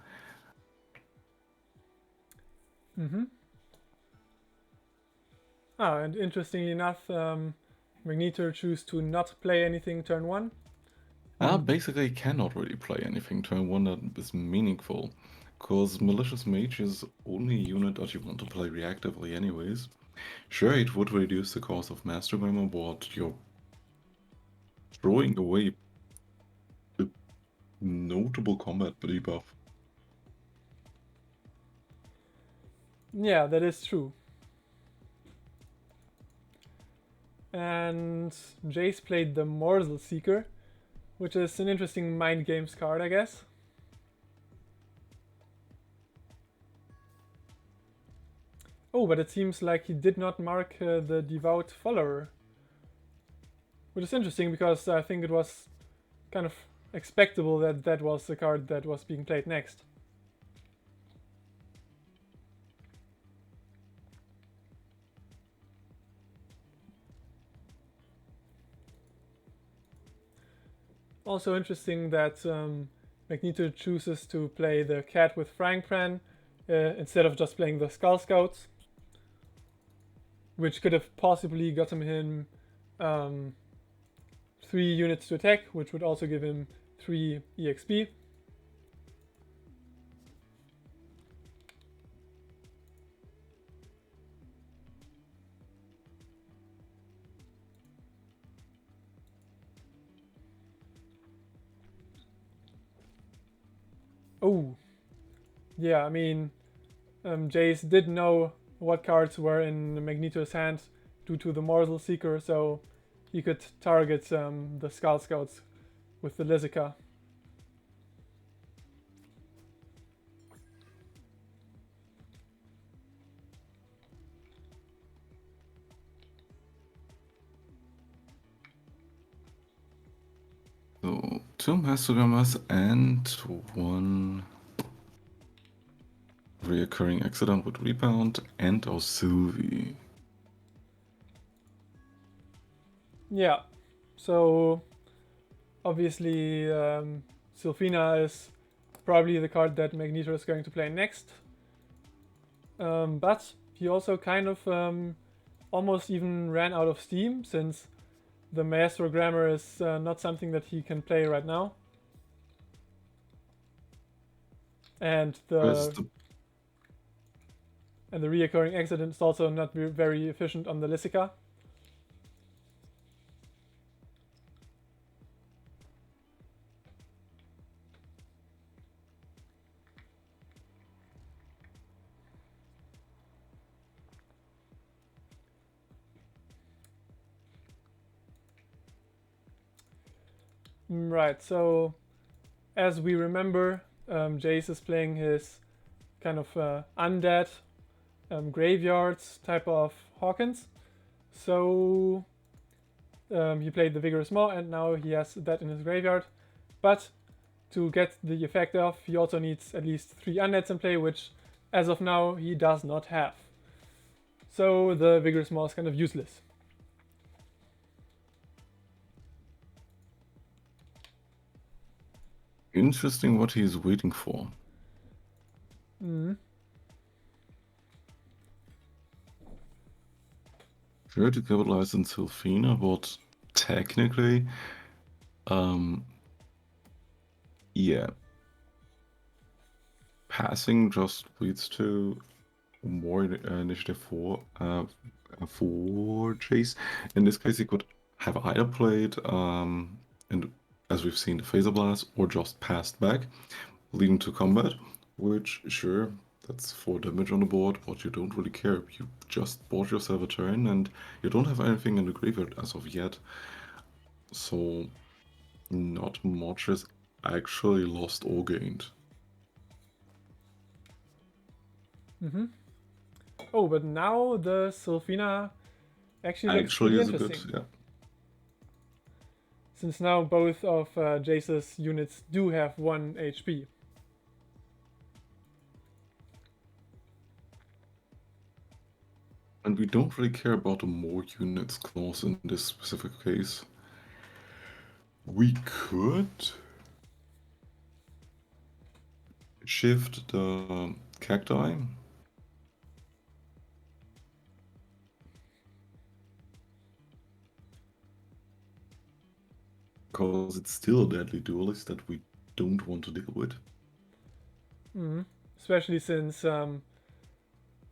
Mm-hmm. And interestingly enough, Magneto choose to not play anything turn 1. Basically cannot really play anything turn 1 that is meaningful, because Malicious Mage is only a unit that you want to play reactively anyways. Sure, it would reduce the cost of Master Grammar, but you're throwing away a notable combat debuff. Yeah, that is true. And Jayce played the Morsel Seeker, which is an interesting mind games card, I guess. Oh, but it seems like he did not mark the Devout Follower. Which is interesting because I think it was kind of expectable that that was the card that was being played next. Also interesting that Magneto chooses to play the cat with Frankpran instead of just playing the Skull Scouts, which could have possibly gotten him 3 units to attack, which would also give him 3 EXP. Oh, yeah, I mean, Jayce did know what cards were in Magneto's hand due to the Morsel Seeker, so he could target the Skull Scouts with the Lizica. So, 2 Mastogrammers and 1 reoccurring accident with Rebound and Osuvi. Yeah, so obviously Sylphina is probably the card that Magneto is going to play next. But he also kind of almost even ran out of steam, since the Maestro Grammar is not something that he can play right now. And the reoccurring accident is also not very efficient on the Lizica. Right, so as we remember, Jayce is playing his kind of undead graveyards type of Hawkins. So he played the Vigorous Maw, and now he has that in his graveyard. But to get the effect off, he also needs at least 3 undeads in play, which as of now he does not have. So the Vigorous Maw is kind of useless. Interesting what he's waiting for. Sure to capitalize on Sylphina, but technically, yeah. Passing just leads to more initiative for Jayce. In this case, he could have either played, and as we've seen, the Phaser Blast, or just passed back, leading to combat, which, sure, that's 4 damage on the board, but you don't really care. You just bought yourself a turn, and you don't have anything in the graveyard as of yet. So, not much is actually lost or gained. Oh, but now the Sylphina actually looks pretty is interesting. good, yeah. Since now both of Jayce's units do have 1 HP. And we don't really care about the more units clause in this specific case. We could shift the cacti. Because it's still a deadly duelist that we don't want to deal with. Especially since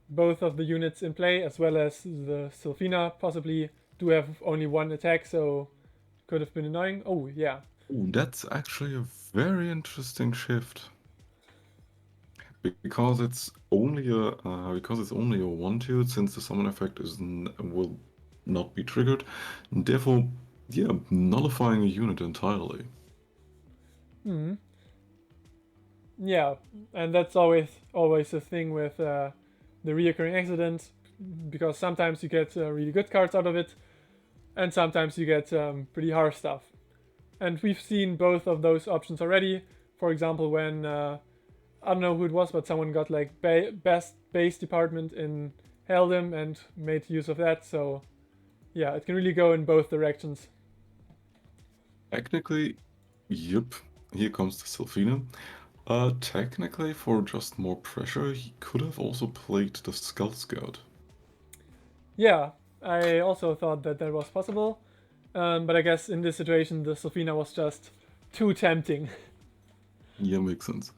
both of the units in play, as well as the Sylphina, possibly do have only 1 attack, so could have been annoying. Oh, yeah. Ooh, that's actually a very interesting shift. Because it's only a 1/2, since the summon effect will not be triggered, and therefore, yeah, nullifying a unit entirely. Yeah, and that's always a thing with the reoccurring accident, because sometimes you get really good cards out of it, and sometimes you get pretty harsh stuff. And we've seen both of those options already. For example, when I don't know who it was, but someone got like best base department in Helldom and made use of that. So yeah, it can really go in both directions. Technically, yep, here comes the Sylphina. Technically, for just more pressure, he could have also played the Skull Scout. Yeah, I also thought that was possible. But I guess in this situation, the Sylphina was just too tempting. Yeah, makes sense.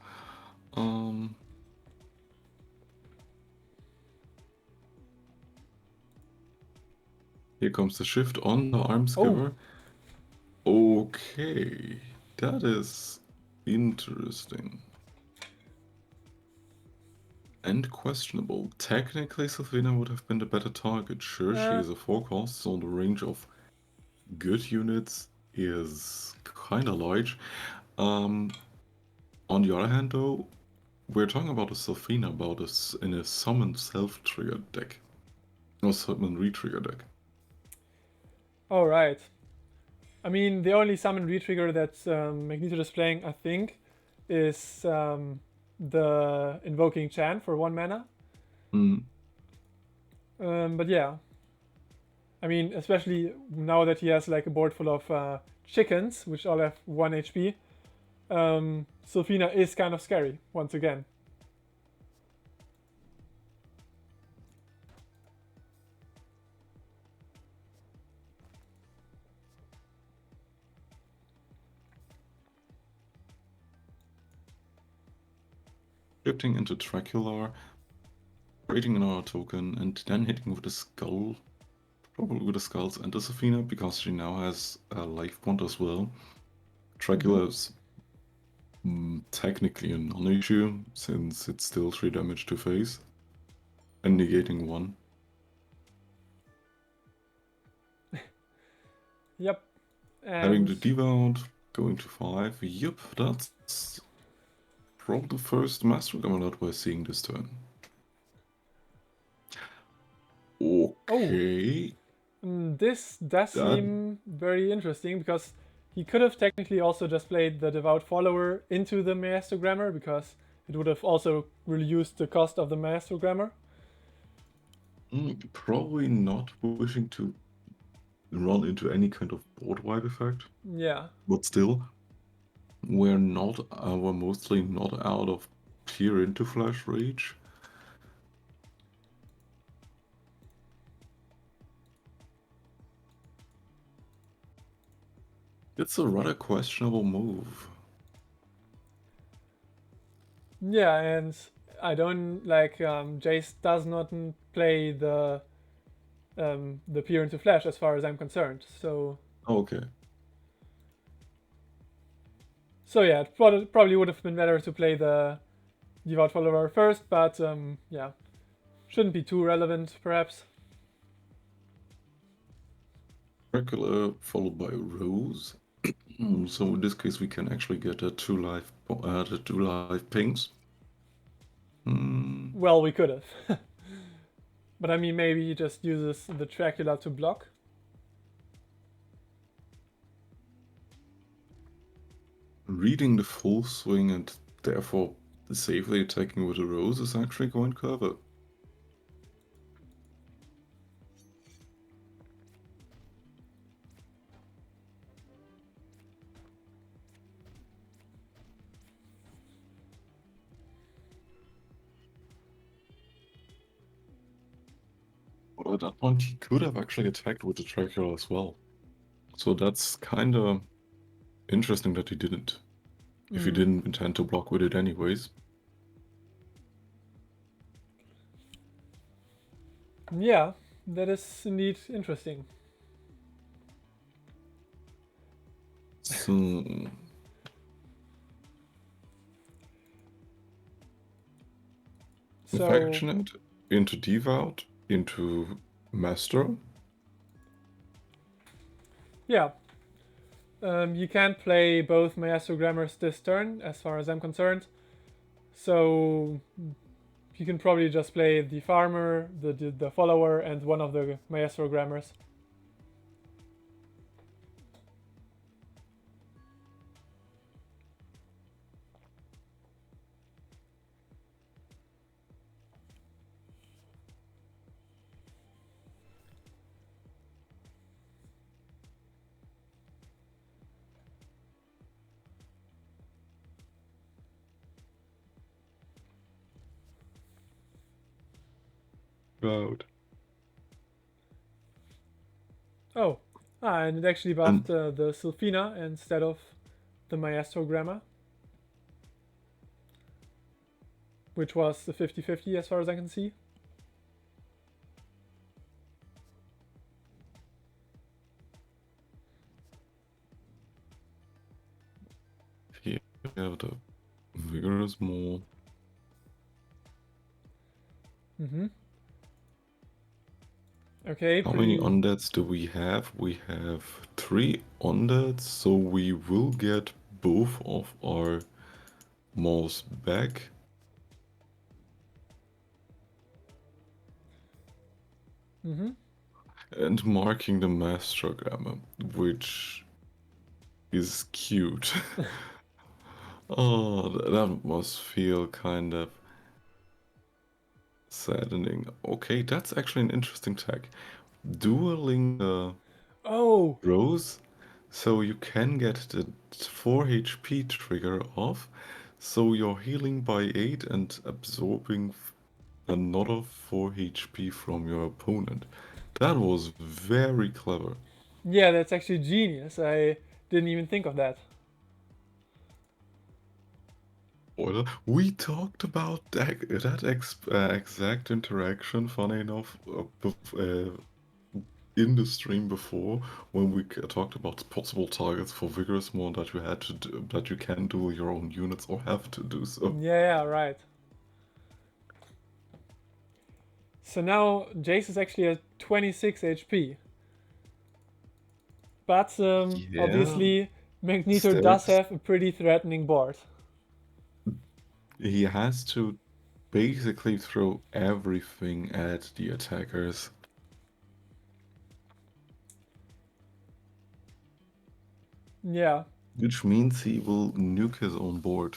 Here comes the shift on the Arms Giver. Okay, that is interesting. And questionable. Technically, Sylphina would have been the better target. Sure, she is a 4-cost, so the range of good units is kinda large. On the other hand, though, we're talking about a Sylphina in a summon self-trigger deck. Or summon re-trigger deck. Alright. I mean, the only summon re-trigger that Magneto is playing, I think, is the Invoking Chan for 1 mana. But yeah. I mean, especially now that he has like a board full of chickens, which all have 1 HP, Sylphina is kind of scary, once again. Shifting into Tracular, creating another token, and then hitting with a skull. Probably with the skulls and the Sylphina, because she now has a life point as well. Tracular is technically a non-issue, since it's still 3 damage to face. And negating 1. Yep. And having the Devout, going to 5. Yep, that's probably the first Master Gamelot we're seeing this turn. Okay. This does That- seem very interesting because he could have technically also just played the Devout Follower into the Maestro Grammar because it would have also reduced the cost of the Maestro Grammar. Probably not wishing to run into any kind of board wipe effect, Yeah. but still, we're mostly not out of Peer into Flash Rage. It's a rather questionable move. Yeah, and I don't like Jayce does not play the Peer into Flash as far as I'm concerned. So Okay. yeah, it probably would have been better to play the Devout Follower first, but yeah, shouldn't be too relevant perhaps. Dracula followed by Rose. So in this case, we can actually get the two life pings. Well, we could have. But I mean, maybe he just uses the Dracula to block. Reading the full swing and therefore safely attacking with a Rose is actually quite clever. Well, at that point, he could have actually attacked with the Dracula as well. So that's kind of interesting that he didn't. If he didn't intend to block with it anyways. Yeah, that is indeed interesting. So Affectionate into Devout into Master. Yeah. You can't play both Maestro Grammars this turn, as far as I'm concerned. So you can probably just play the Farmer, the Follower, and one of the Maestro Grammars. Devout. Oh, and it actually buffed the Sylphina instead of the Maestro Grammar, which was the 50-50 as far as I can see. Here we have the Vigorous Maul. Okay, How many undeads do we have? We have 3 undeads, so we will get both of our mauls back. And marking the Mastergamma, which is cute. Oh, that must feel kind of saddening. Okay, that's actually an interesting tag. Dueling Rose, so you can get the 4 HP trigger off, so you're healing by 8 and absorbing another 4 HP from your opponent. That was very clever. Yeah, that's actually genius. I didn't even think of that. We talked about that exact interaction, funny enough, in the stream before, when we talked about possible targets for Vigorous More that you had to do, that you can do your own units or have to do so. Yeah, right. So now Jayce is actually at 26 HP. But obviously Magneto does have a pretty threatening board. He has to basically throw everything at the attackers. Yeah. Which means he will nuke his own board,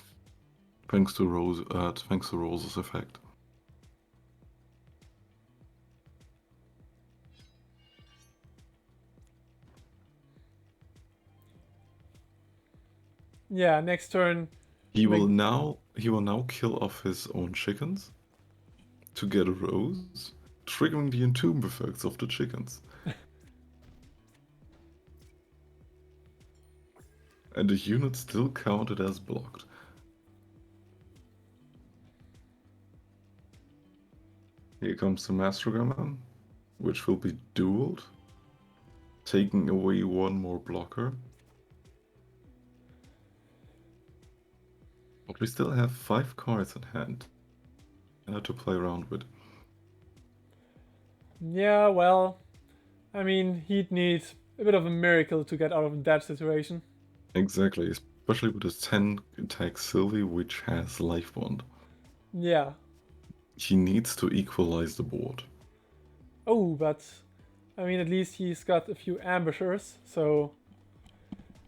thanks to Rose's effect. Yeah, next turn. He will Mag- now kill off his own chickens to get a rose, triggering the entomb effects of the chickens. And the unit still counted as blocked. Here comes the Mastergamma, which will be dueled, taking away one more blocker. But we still have 5 cards in hand to play around with. Yeah, well, I mean, he'd need a bit of a miracle to get out of that situation. Exactly, especially with his 10 attack Sylvie, which has Life Bond. Yeah. He needs to equalize the board. Oh, but I mean, at least he's got a few ambushers, so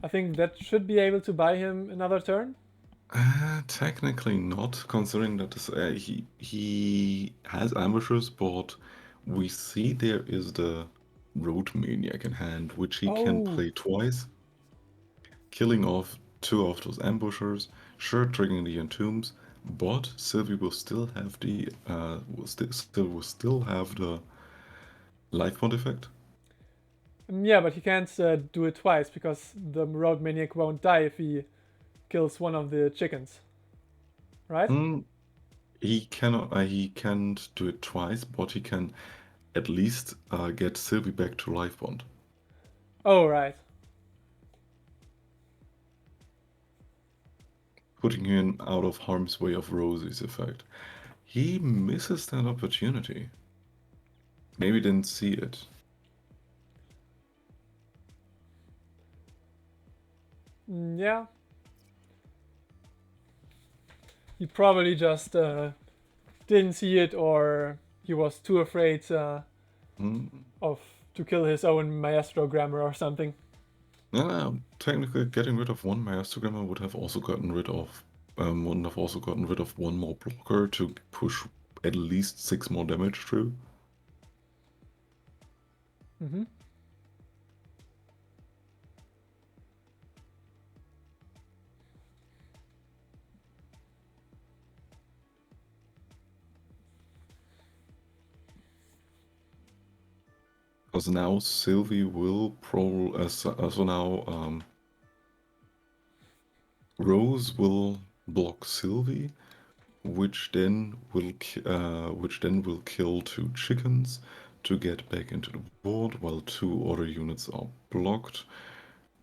I think that should be able to buy him another turn. Technically not, considering that he has ambushers, but we see there is the Road Maniac in hand, which he can Oh. play twice, killing off 2 of those ambushers, sure triggering the entombs, but Sylvie will still have the life bond effect. Yeah, but he can't do it twice because the Road Maniac won't die if he kills one of the chickens. Right? He cannot. He can't do it twice, but he can at least get Sylvie back to life bond. Oh, right. Putting him out of harm's way of Rosie's effect. He misses that opportunity. Maybe didn't see it. Yeah. He probably just didn't see it, or he was too afraid of to kill his own Maestro Grammar or something. Technically, getting rid of one Maestogramma would have also gotten rid of one more blocker to push at least 6 more damage through. Mm-hmm. Because now Sylvie will Rose will block Sylvie, which then will kill 2 chickens to get back into the board, while 2 other units are blocked,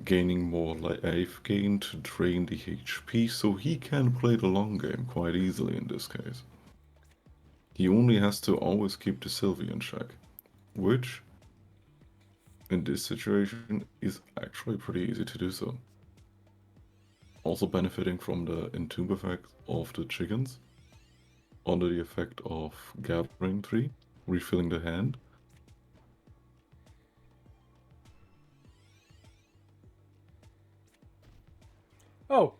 gaining more life gain to drain the HP, so he can play the long game quite easily in this case. He only has to always keep the Sylvie in check, which in this situation is actually pretty easy to do so. Also benefiting from the entomb effect of the chickens, under the effect of Gathering Tree, refilling the hand. Oh.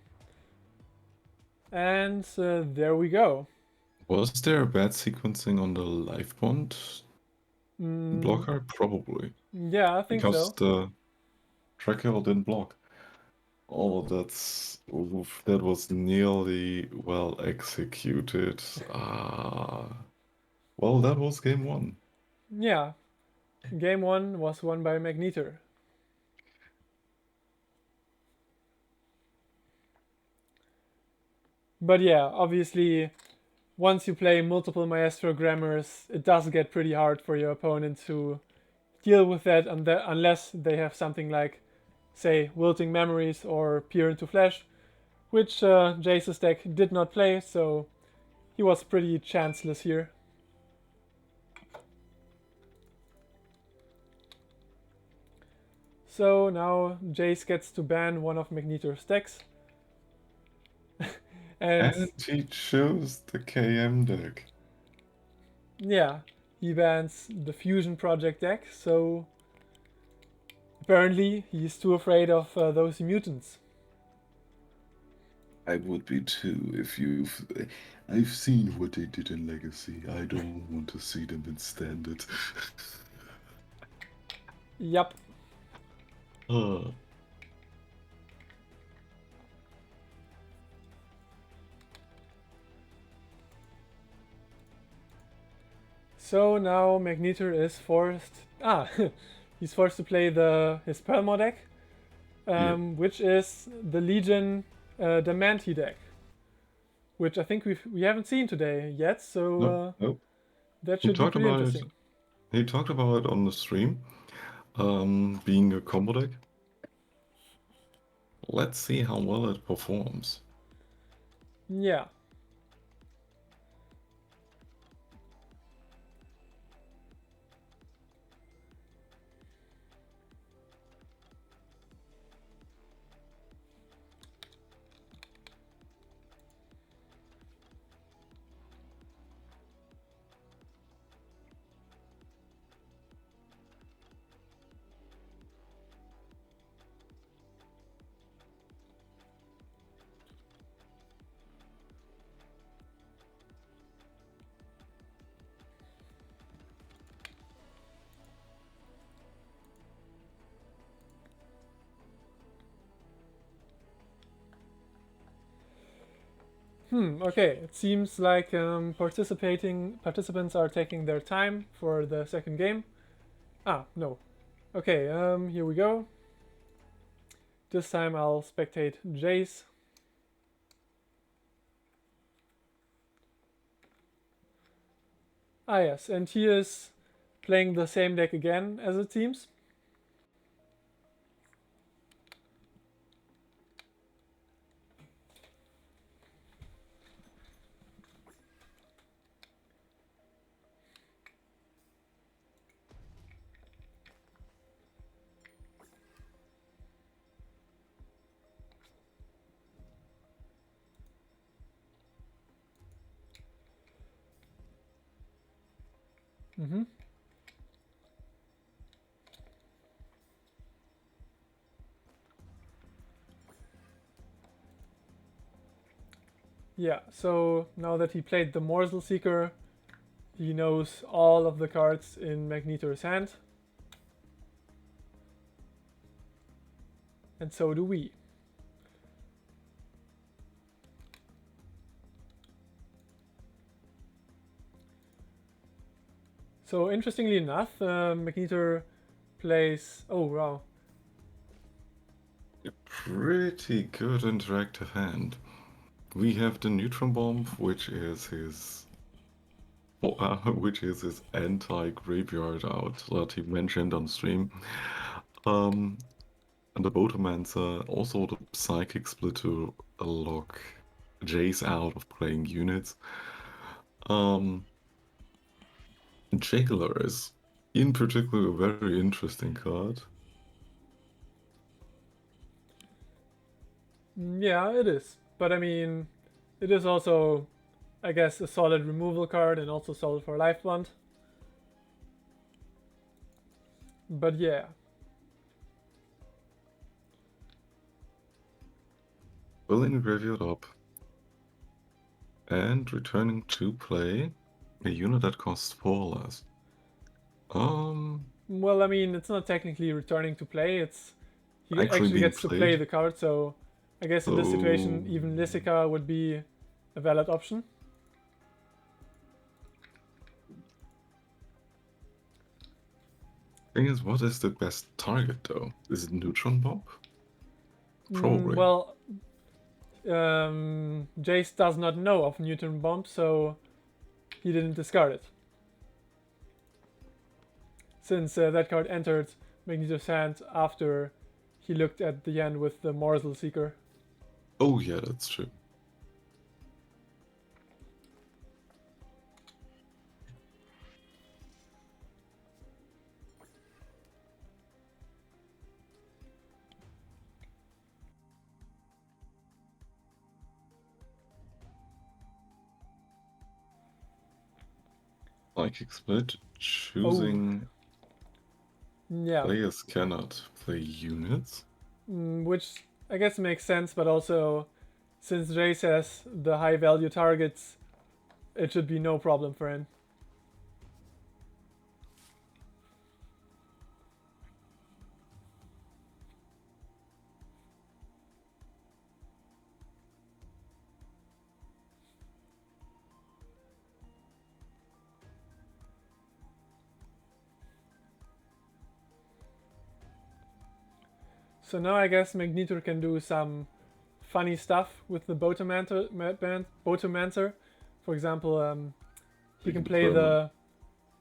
And there we go. Was there a bad sequencing on the life bond blocker? Probably. Yeah, I think Because so. the tracker didn't block. Oh, that was nearly well executed. Well, that was game 1. Yeah. Game 1 was won by Magneter. But yeah, obviously, once you play multiple Maestro Grammars, it does get pretty hard for your opponent to deal with that unless they have something like, say, Wilting Memories or Peer into Flesh, which Jayce's deck did not play, so he was pretty chanceless here. So now Jayce gets to ban one of Magneter's decks. And he chose the KM deck. Yeah, he bans the Fusion Project deck, so apparently he's too afraid of those mutants. I would be too if you've. I've seen what they did in Legacy. I don't want to see them in Standard. Yup. uh, So now Magneter is forced. He's forced to play his Pelmo deck, yeah. which is the Legion Diamante deck, which I think we haven't seen today yet. So No, no. that He should be talked pretty about it. interesting. He talked about it on the stream, being a combo deck. Let's see how well it performs. Yeah. Okay. It seems like participants are taking their time for the second game. No. Okay. Here we go. This time I'll spectate Jayce. Yes, and he is playing the same deck again as it seems. Mm-hmm. Yeah, so now that he played the Morsel Seeker, he knows all of the cards in Magneter's hand. And so do we. So interestingly enough, Magneter plays... Oh, wow. A pretty good interactive hand. We have the Neutron Bomb, which is his anti-graveyard out that he mentioned on stream. And the Botomancer, also the Psychic Split to lock Jayce out of playing units. Jailer is, in particular, a very interesting card. Yeah, it is. But I mean, it is also, I guess, a solid removal card and also solid for life bond. But yeah. Filling the graveyard up and returning to play a unit that costs 4 less. Well, I mean, it's not technically returning to play. It's he Actually actually being gets to play played. the card. So I guess in this situation, even Lissika would be a valid option. Thing is, what is the best target though? Is it Neutron Bomb? Probably. Well, Jayce does not know of Neutron Bomb, so he didn't discard it. Since that card entered Magneter's hand after he looked at the hand with the Morsel Seeker. Oh yeah, that's true. Psychic Split, choosing... Yeah, Players cannot play units. which I guess makes sense, but also since Jayce has the high value targets, it should be no problem for him. So now I guess Magnetor can do some funny stuff with the Botomancer. For example, he We can can play turn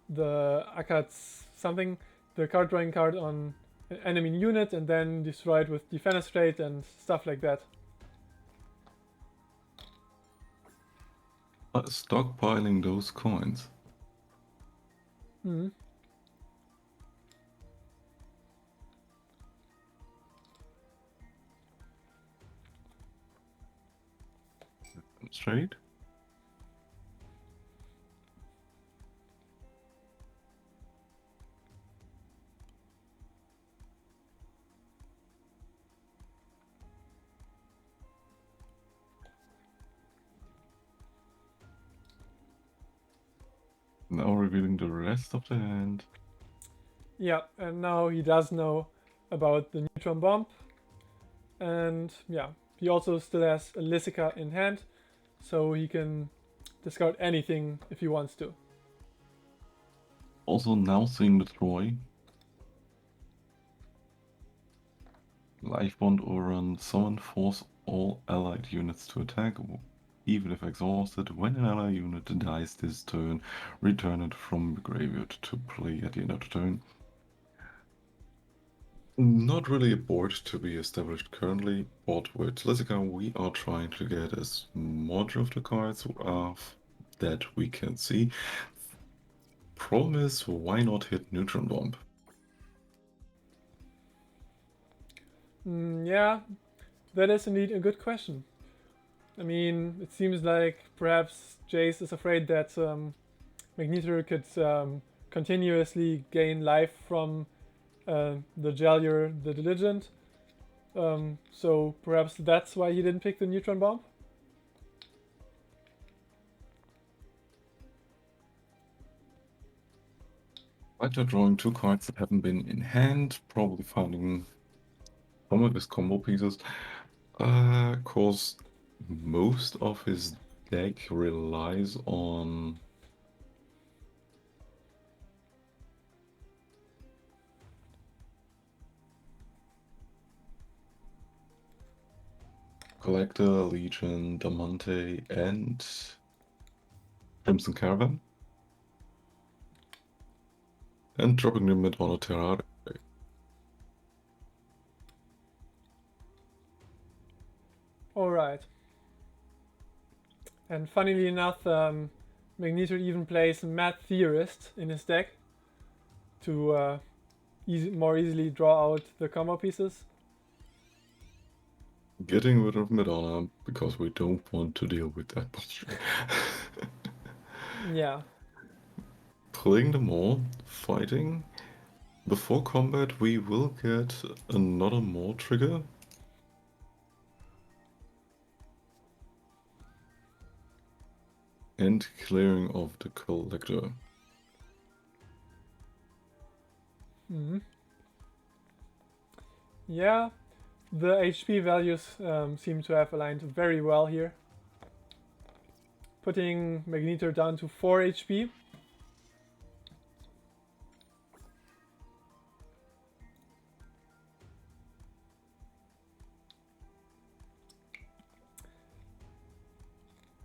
the Akats something, the card drawing card on an enemy unit and then destroy it with Defenestrate and stuff like that. stockpiling those coins. Hmm. Straight. Now revealing the rest of the hand. Yeah, and now he does know about the neutron bomb. And yeah, he also still has a Lysica in hand, so he can discard anything if he wants to. Also now seeing the Troy. Life Bond overrun. Summon force all allied units to attack, even if exhausted. When an allied unit dies this turn, return it from the graveyard to play at the end of the turn. Not really a board to be established currently, but with Lysica we are trying to get as much of the cards that we can see. Problem is, why not hit Neutron Bomb? Yeah, that is indeed a good question. I mean, it seems like perhaps Jayce is afraid that Magnetor could continuously gain life from the Jailor, the Diligent. So perhaps that's why he didn't pick the Neutron Bomb? After drawing two cards that haven't been in hand, probably finding some of his combo pieces, cause most of his deck relies on Collector, Legion, Diamante, and Crimson Caravan. And dropping them at on a Terrare. Alright. And funnily enough, Magnetor even plays Mad Theorist in his deck to more easily draw out the combo pieces. Getting rid of Madonna because we don't want to deal with that bullshit. Yeah. Playing them all, fighting. Before combat, we will get another more trigger. And clearing of the collector. Mm-hmm. Yeah, the HP values seem to have aligned very well here. Putting Magnetor down to 4 HP.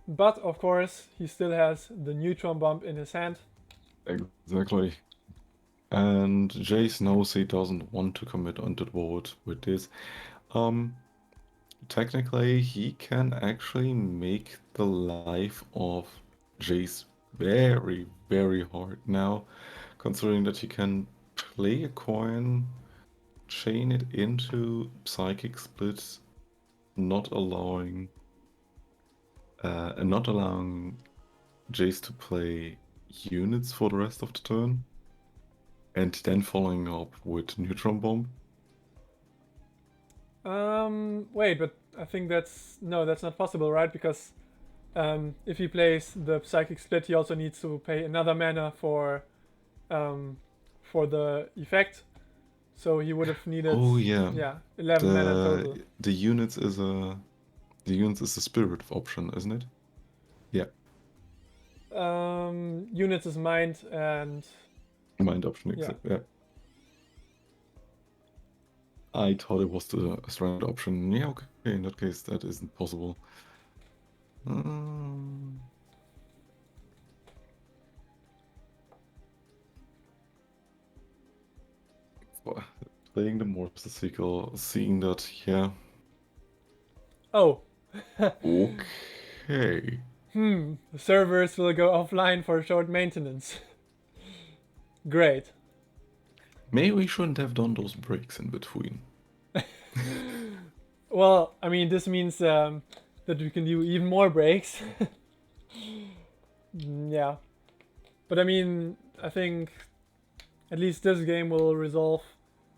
But of course, he still has the neutron bomb in his hand. Exactly. And Jayce knows he doesn't want to commit onto the board with this. Technically, he can actually make the life of Jayce very, very hard now, considering that he can play a coin, chain it into Psychic Split, not allowing Jayce to play units for the rest of the turn. And then following up with Neutron Bomb. Wait, but I think that's not possible, right? Because if he plays the Psychic Split, he also needs to pay another mana for the effect. So he would have needed 11 mana total. The units is a spirit option, isn't it? Yeah. Units is mind and mind option, exactly. Yeah. I thought it was the strand option. Yeah, okay. In that case, that isn't possible. Playing the Morph sequel, seeing that, yeah. Oh. Okay. The servers will go offline for short maintenance. Great. Maybe we shouldn't have done those breaks in between. Well, I mean, this means that we can do even more breaks. Yeah. But I mean, I think at least this game will resolve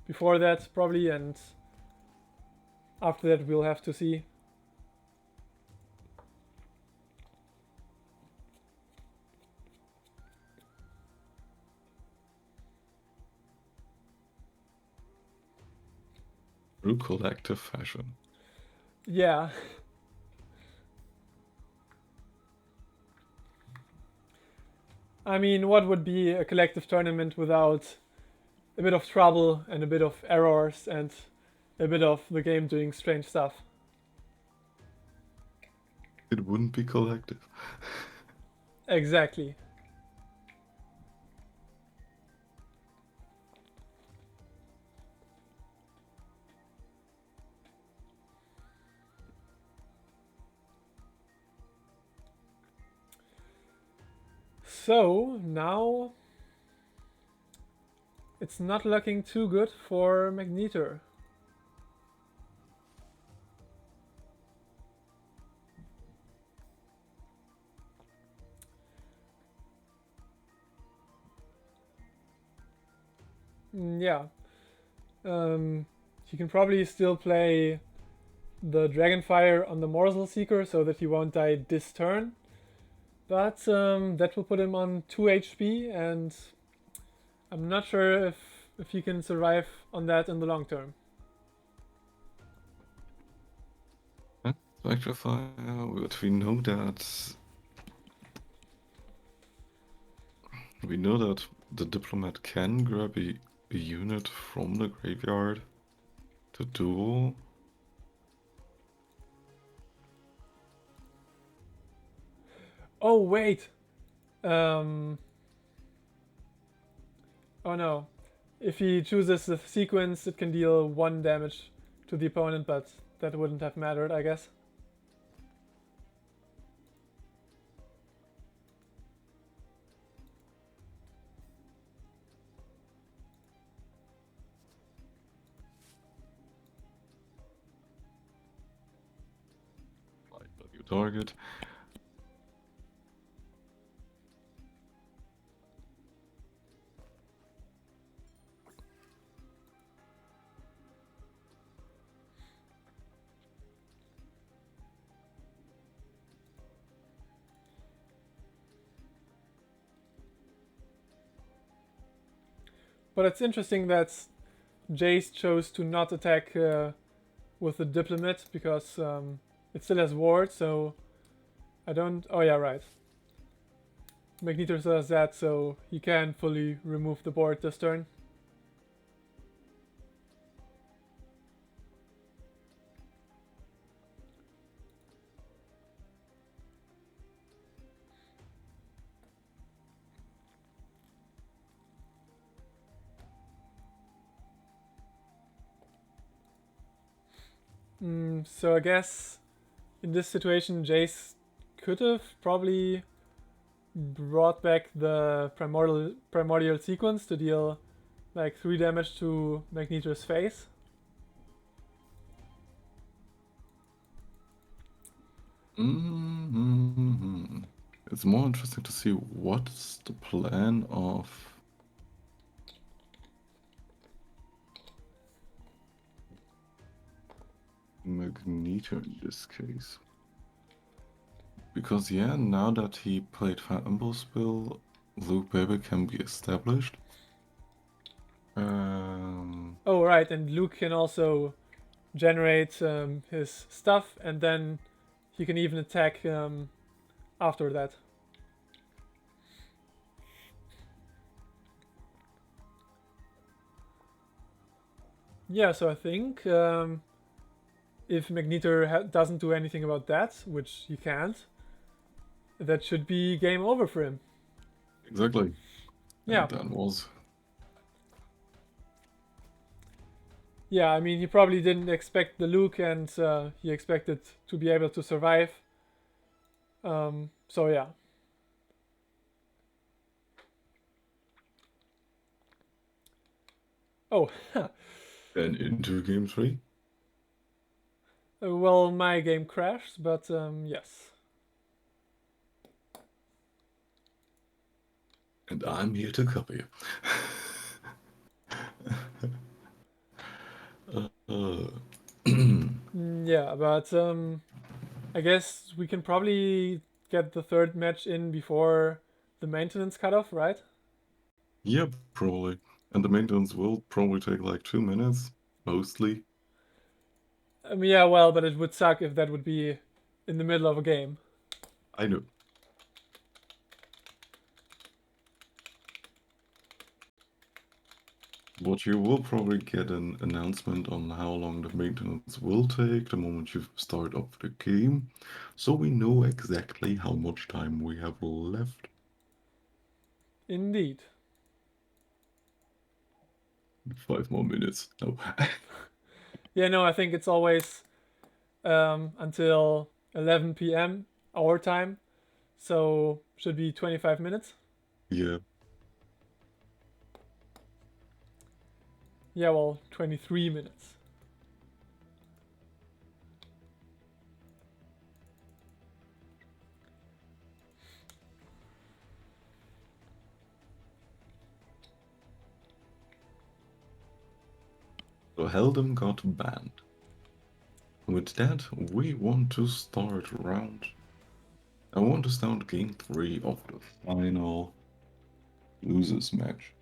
before that, probably, and after that we'll have to see. Through collective fashion. Yeah. I mean, what would be a collective tournament without a bit of trouble and a bit of errors and a bit of the game doing strange stuff? It wouldn't be collective. Exactly. So now it's not looking too good for Magneter. Yeah. He can probably still play the Dragonfire on the Morsel Seeker so that he won't die this turn. But that will put him on 2 HP, and I'm not sure if he can survive on that in the long term. Electrify, but we know that the Diplomat can grab a unit from the graveyard to duel. Oh wait. Oh no. If he chooses the sequence, it can deal 1 damage to the opponent, but that wouldn't have mattered, I guess. Value target. But it's interesting that Jayce chose to not attack with the Diplomat because it still has ward, so I don't... Oh yeah, right. Magneter still has that, so he can fully remove the board this turn. So I guess in this situation Jayce could have probably brought back the primordial sequence to deal like 3 damage to Magneter's face. It's more interesting to see what's the plan of Magneto in this case. Because yeah, now that he played Phantom Spill, Luke Baby can be established. Oh, right, and Luke can also generate his stuff, and then he can even attack after that. Yeah, so I think if Magneto doesn't do anything about that, which he can't, that should be game over for him. Exactly. Yeah. And that was. Yeah, I mean, he probably didn't expect the Luke, and he expected to be able to survive. So yeah. Oh, And into game 3. well, my game crashed, but yes. And I'm here to cover you. Yeah, but I guess we can probably get the third match in before the maintenance cutoff, right? Yeah, probably. And the maintenance will probably take like 2 minutes, mostly. Yeah, well, but it would suck if that would be in the middle of a game. I know. But you will probably get an announcement on how long the maintenance will take the moment you start up the game, so we know exactly how much time we have left. Indeed. 5 more minutes. No. Yeah, no, I think it's always until 11 p.m. our time, so should be 25 minutes. Yeah. Yeah, well, 23 minutes. So Heldem got banned. With that, we want to start round. I want to start game 3 of the final losers match.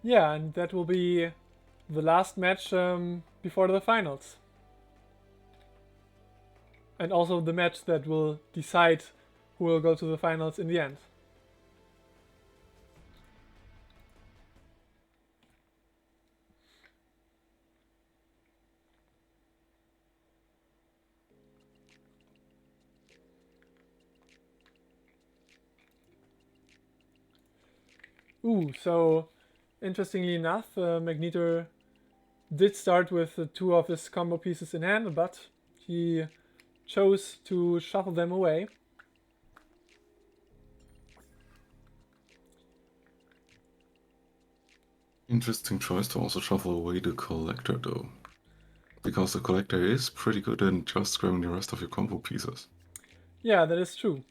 Yeah, and that will be the last match before the finals. And also the match that will decide who will go to the finals in the end. Ooh, so interestingly enough, Magneto did start with two of his combo pieces in hand, but he chose to shuffle them away. Interesting choice to also shuffle away the collector though. Because the collector is pretty good at just grabbing the rest of your combo pieces. Yeah, that is true.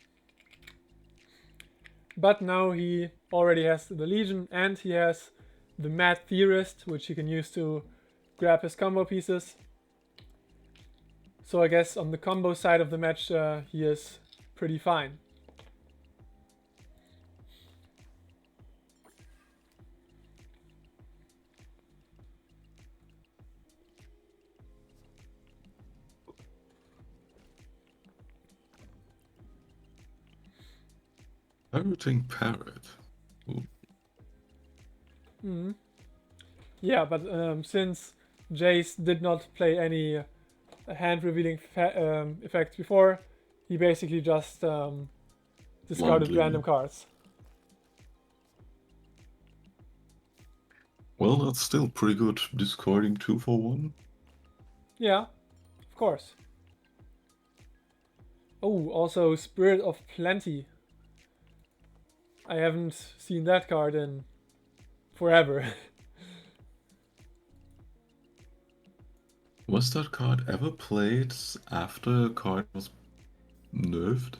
But now he already has the Legion and he has the Mad Theorist, which he can use to grab his combo pieces. So I guess on the combo side of the match, he is pretty fine. Parroting Parrot. Ooh. Mm-hmm. Yeah, but since Jayce did not play any hand revealing effects before, he basically just discarded Blindly. random cards. Well, that's still pretty good discarding 2 for 1. Yeah, of course. Oh, also Spirit of Plenty. I haven't seen that card in forever. Was that card ever played after a card was nerfed?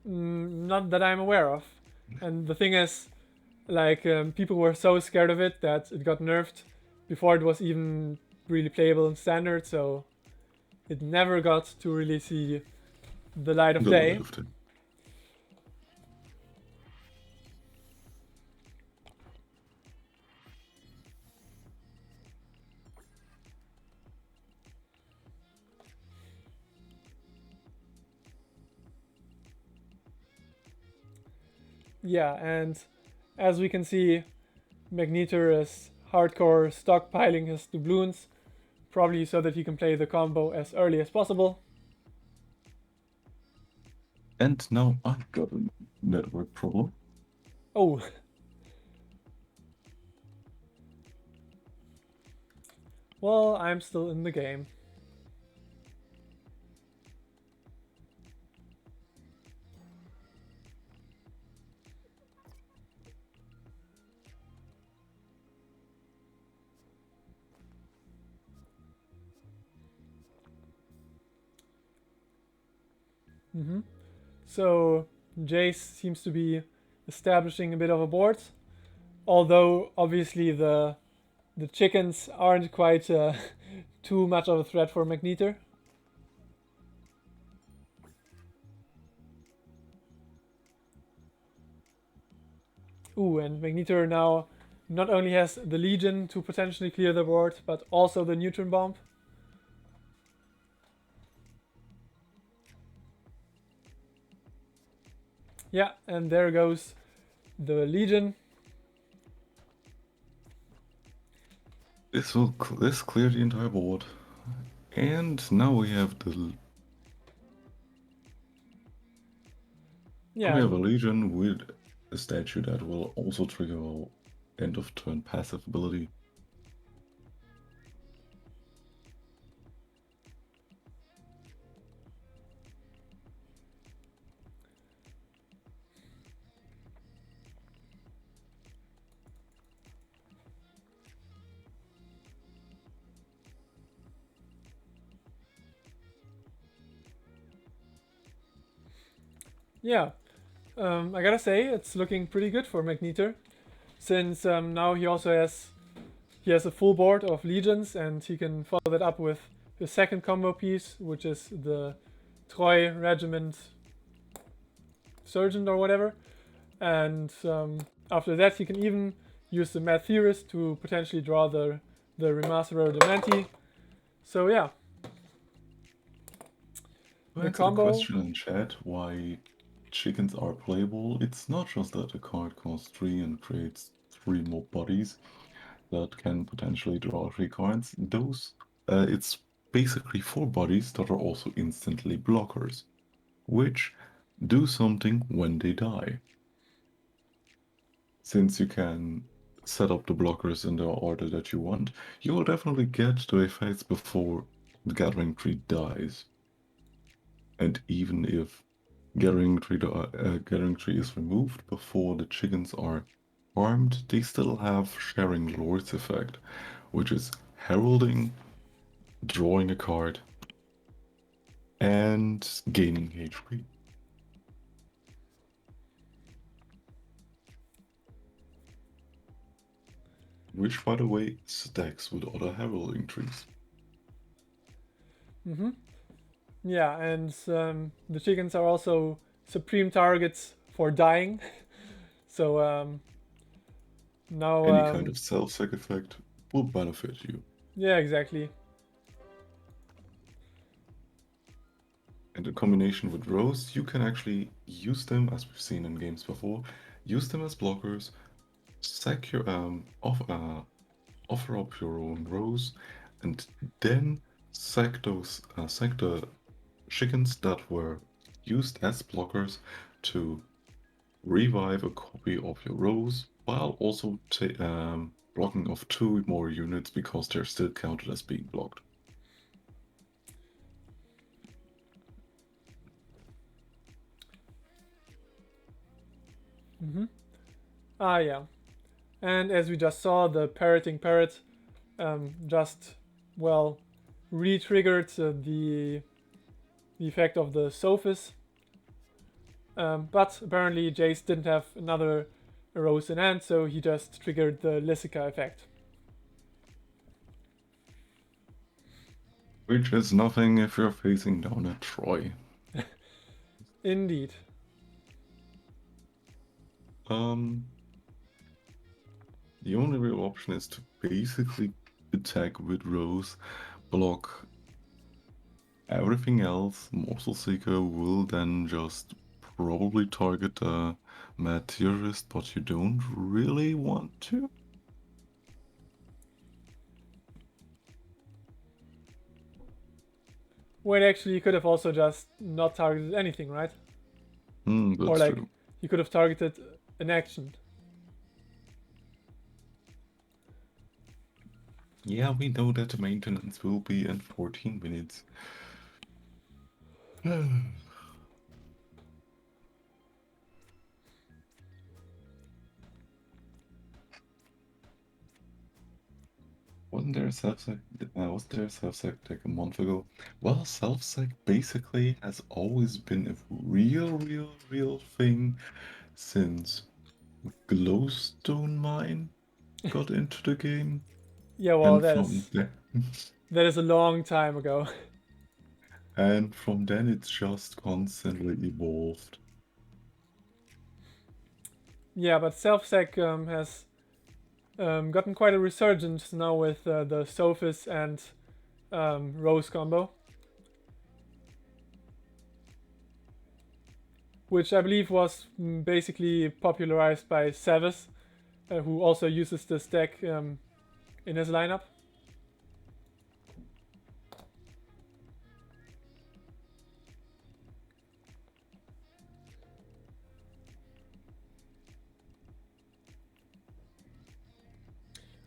Not that I'm aware of. And the thing is, Like people were so scared of it that it got nerfed before it was even really playable in standard, so it never got to really see the light of The day. light of day. Yeah, and as we can see, Magneter is hardcore stockpiling his doubloons, probably so that he can play the combo as early as possible. And now I've got a network problem. Oh. Well, I'm still in the game. So Jayce seems to be establishing a bit of a board, although obviously the chickens aren't quite too much of a threat for Magneter. Ooh, and Magneter now not only has the Legion to potentially clear the board, but also the Neutron Bomb. Yeah, and there goes the Legion. This will clear the entire board. And now we have Yeah, we have a Legion with a statue that will also trigger end of turn passive ability. yeah. I gotta say, it's looking pretty good for Magneter, since now he also has a full board of Legions, and he can follow that up with his second combo piece, which is the Troy Regiment Sergeant or whatever. And after that, he can even use the Mad Theorist to potentially draw the Remasterer Demanti. So yeah. To The answer the combo. question in chat why chickens are playable, it's not just that a card costs 3 and creates 3 more bodies that can potentially draw 3 cards. It's basically 4 bodies that are also instantly blockers, which do something when they die. Since you can set up the blockers in the order that you want, you will definitely get the effects before the Gathering Tree dies. And even if Gathering Tree is removed before the chickens are harmed, they still have Sharing Lord's effect, which is heralding, drawing a card, and gaining HP. Which, by the way, stacks with other heralding trees. Yeah, and the chickens are also supreme targets for dying. So now. Any kind of self-sec effect will benefit you. Yeah, exactly. And in combination with Rose, you can actually use them, as we've seen in games before, use them as blockers, sack your offer up your own Rose, and then sack the chickens that were used as blockers to revive a copy of your Rose, while also blocking off 2 more units because they're still counted as being blocked. Yeah. And as we just saw, the parroting parrot just, well, re-triggered the effect of the Sophis. But apparently Jayce didn't have another Rose in hand, so he just triggered the Lysica effect. Which is nothing if you're facing down at Troy. Indeed. The only real option is to basically attack with Rose, block everything else. Morsel Seeker will then just probably target the Mad Terrorist, but you don't really want to. Wait, actually, you could have also just not targeted anything, right? That's or like true. you could have targeted an action. Yeah, we know that the maintenance will be in 14 minutes. Wasn't there a self-sec deck a month ago? Well, self-sec basically has always been a real thing since Glowstone Mine got into the game. Yeah, well, And from that is a long time ago. and from then it's just constantly evolved. Yeah, but self-sec has gotten quite a resurgence now with the Sophis and Rose combo, which I believe was basically popularized by Sevas, who also uses this deck in his lineup.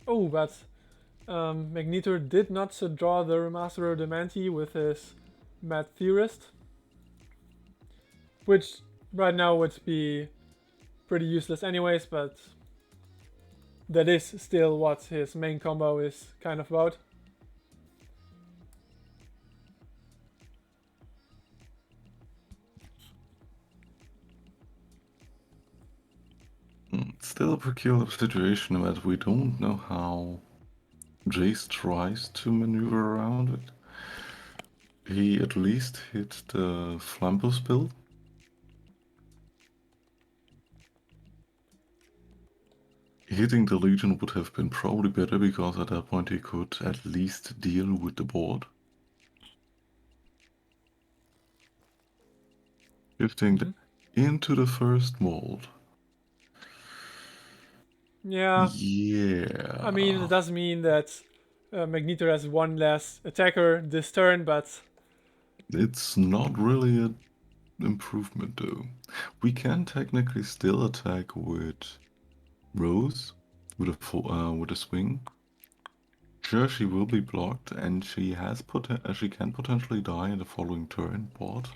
Oh, but Magnetor did not draw the Remasterer Demanti with his Mad Theorist, which right now would be pretty useless anyways, but that is still what his main combo is kind of about. Still a peculiar situation that we don't know how Jayce tries to maneuver around it. He at least hit the Flampus build. Hitting the Legion would have been probably better because at that point he could at least deal with the board. Shifting into the first mold. Yeah. Yeah. I mean, it does mean that Magnetor has one less attacker this turn, but it's not really an improvement though. We can technically still attack with Rose with a swing. Sure, she will be blocked, and she can potentially die in the following turn, but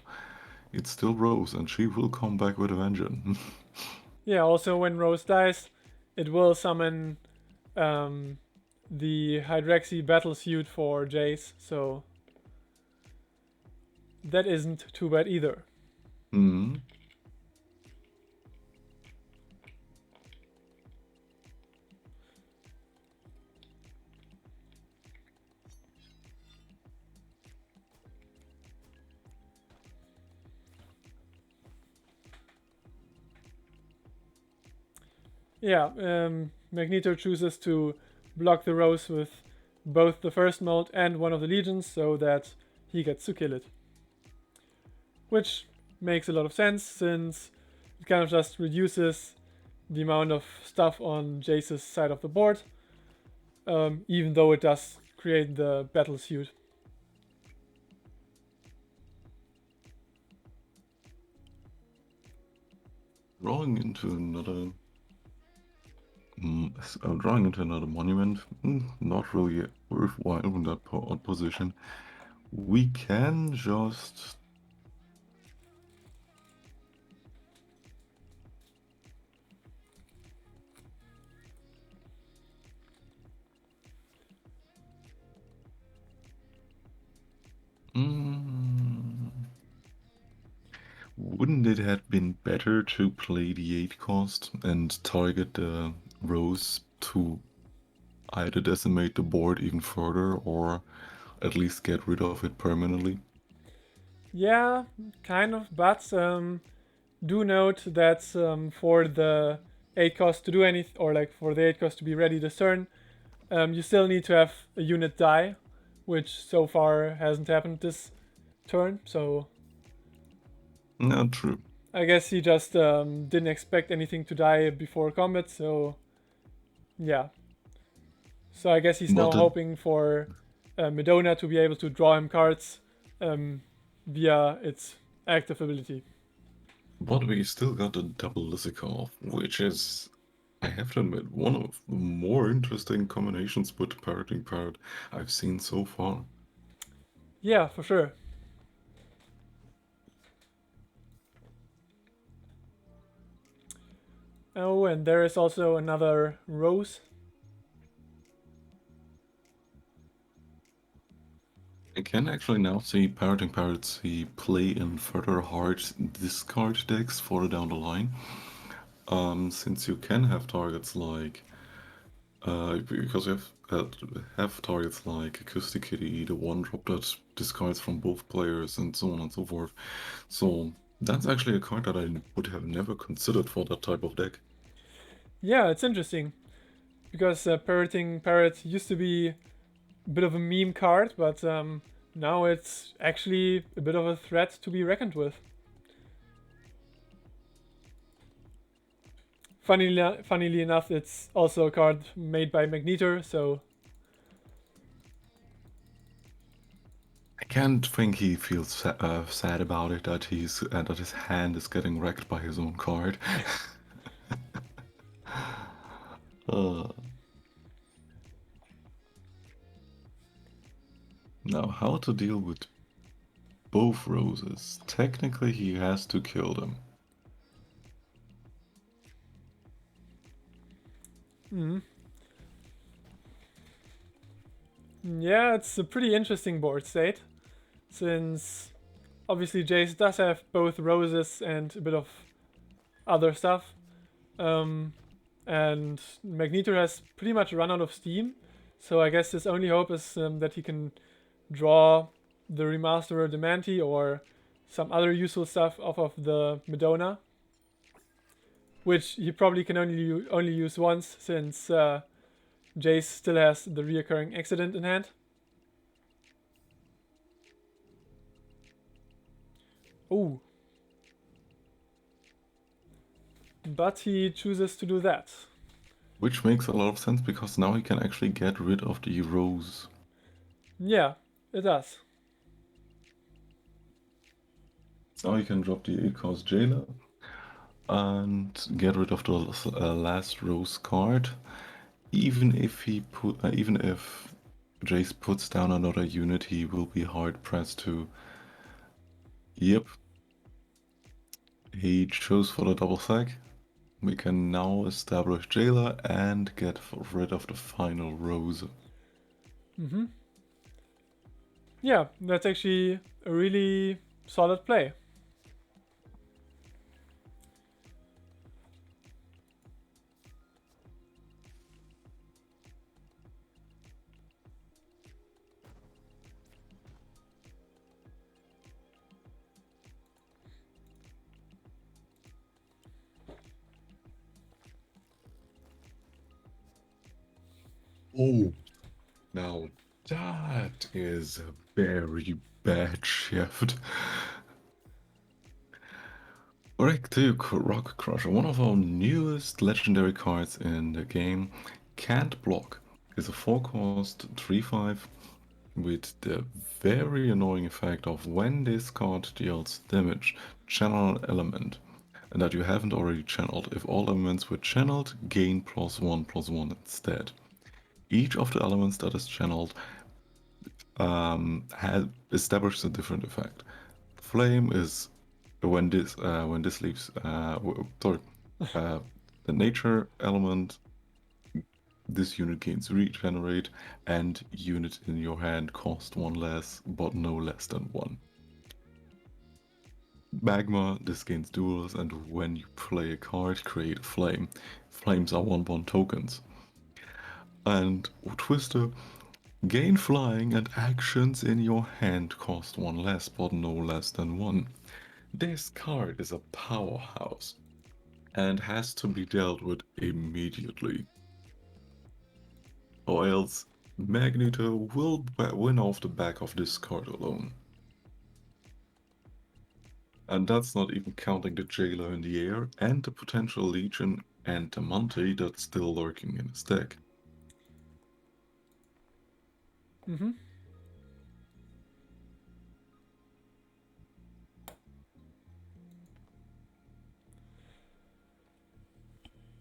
it's still Rose, and she will come back with a vengeance. yeah, also when Rose dies, it will summon the Hydrexy Battlesuit for Jayce, so that isn't too bad either. Hmm. Yeah, Magneto chooses to block the Rose with both the first mold and one of the legions so that he gets to kill it. Which makes a lot of sense since it kind of just reduces the amount of stuff on Jayce's side of the board, even though it does create the battle suit. Drawing into another monument, not really worthwhile in that position. We can just Wouldn't it have been better to play the 8 cost and target the Rose to either decimate the board even further or at least get rid of it permanently? Yeah, kind of, but do note that for the 8 cost to do anything, or like for the 8 cost to be ready this turn, you still need to have a unit die, which so far hasn't happened this turn, so Not true. I guess he just didn't expect anything to die before combat, so yeah. So I guess he's now But the, hoping for Medona to be able to draw him cards via its active ability. but we still got the double Lizikov, which is, I have to admit, one of the more interesting combinations with Parroting Parrot I've seen so far. Yeah, for sure. Oh, and there is also another Rose. I can actually now see Parroting Parrots play in further hard discard decks further down the line. Since you can have targets like because you have targets like Acoustic Kitty, the one drop that discards from both players, and so on and so forth. So that's actually a card that I would have never considered for that type of deck. Yeah, it's interesting because Parroting Parrot used to be a bit of a meme card, but now it's actually a bit of a threat to be reckoned with. Funnily enough, it's also a card made by Magneter, so I can't think he feels sad about it that that his hand is getting wrecked by his own card. uh, Now, how to deal with both roses? Technically, he has to kill them. yeah, it's a pretty interesting board state, since obviously Jayce does have both roses and a bit of other stuff. And Magneto has pretty much run out of steam, so I guess his only hope is that he can draw the Remasterer Demanti or some other useful stuff off of the Medona, which he probably can only use once, since Jayce still has the reoccurring accident in hand. Ooh. But he chooses to do that. Which makes a lot of sense because now he can actually get rid of the rose. Yeah, it does. Now he can drop the 8-cost Jailer and get rid of the last rose card. Even if Jayce puts down another unit, he will be hard pressed to. Yep. He chose for the double sack. We can now establish Jailer and get rid of the final rose. Yeah, that's actually a really solid play. Oh, now that is a very bad shift. Rectic Rock Crusher, one of our newest legendary cards in the game, can't block. Is a 4-cost 3/5 with the very annoying effect of when this card deals damage, channel an element and that you haven't already channeled. If all elements were channeled, gain +1/+1 instead. Each of the elements that is channeled has established a different effect. Flame is when this leaves. The nature element. This unit gains regenerate, and unit in your hand cost 1 less, but no less than 1. Magma, this gains duels, and when you play a card, create a flame. Flames are 1/1 tokens. And Twister, gain flying and actions in your hand cost 1 less, but no less than 1. This card is a powerhouse and has to be dealt with immediately. Or else Magneto will win off the back of this card alone. And that's not even counting the Jailer in the air and the potential Legion and the Monte that's still lurking in his deck. Mm-hmm.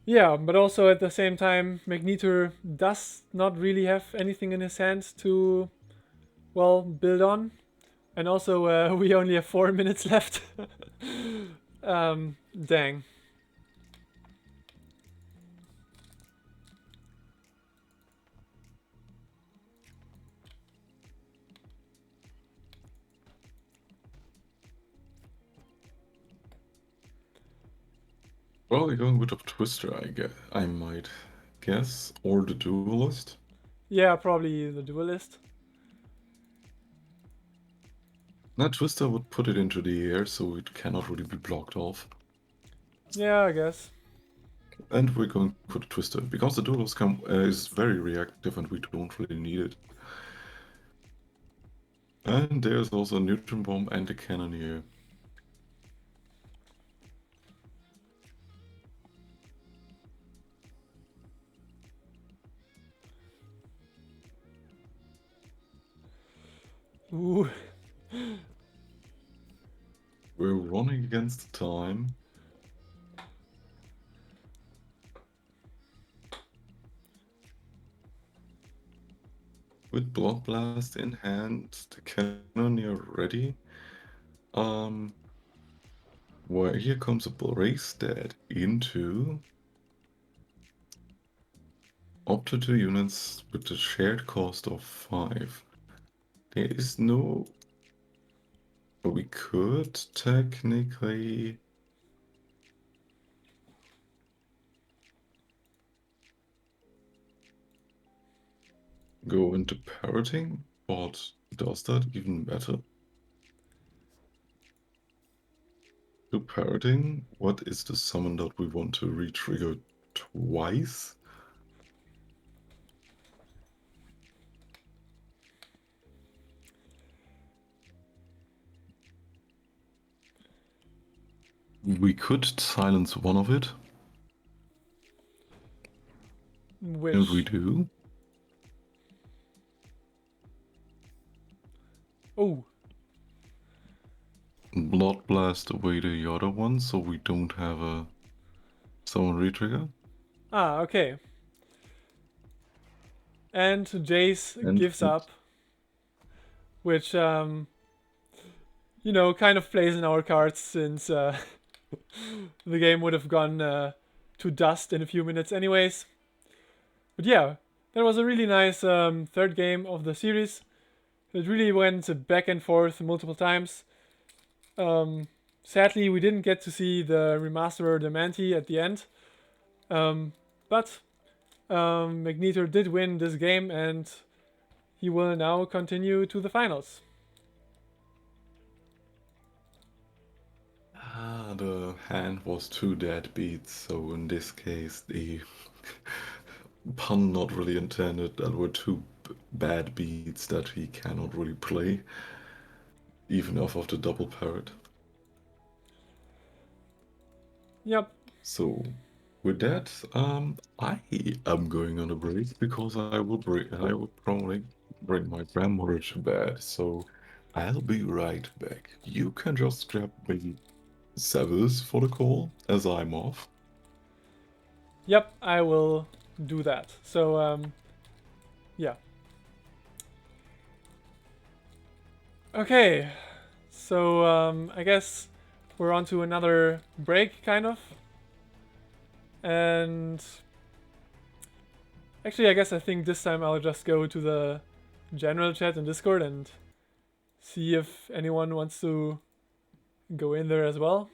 Yeah, but also at the same time, Magneto does not really have anything in his hand to, well, build on. And also, we only have 4 minutes left. Dang. Probably going with a Twister, I might guess, or the Duelist. Yeah, probably the Duelist. That Twister would put it into the air, so it cannot really be blocked off. Yeah, I guess. And we're going for the Twister, because the Duelist is very reactive and we don't really need it. And there's also a Neutron Bomb and a Cannoneer. Ooh. We're running against the time. With Blood Blast in hand, the Cannoneer ready. Well, here comes a Brace Dead into up to 2 units with the shared cost of 5. There is no... We could technically... go into parroting, but does that even matter? To parroting, what is the summon that we want to re-trigger twice? We could silence one of it. Which? And we do. Oh. Blood Blast away the other one, so we don't have a summon re-trigger. Ah, okay. And Jayce gives up. Which, you know, kind of plays in our cards since the game would have gone to dust in a few minutes anyways. But yeah, that was a really nice third game of the series. It really went back and forth multiple times. Sadly, we didn't get to see the remaster Demanti at the end. But Magneto did win this game and he will now continue to the finals. The hand was two deadbeats, so in this case the pun not really intended, that were two bad beats that he cannot really play, even off of the double parrot. Yep. So with that, I am going on a break because I will probably bring my grandmother to bed, so I'll be right back. You can just grab me Sevas for the call as I'm off. Yep, I will do that. So, yeah. Okay, so I guess we're on to another break, kind of. And actually, I think this time I'll just go to the general chat in Discord and see if anyone wants to go in there as well.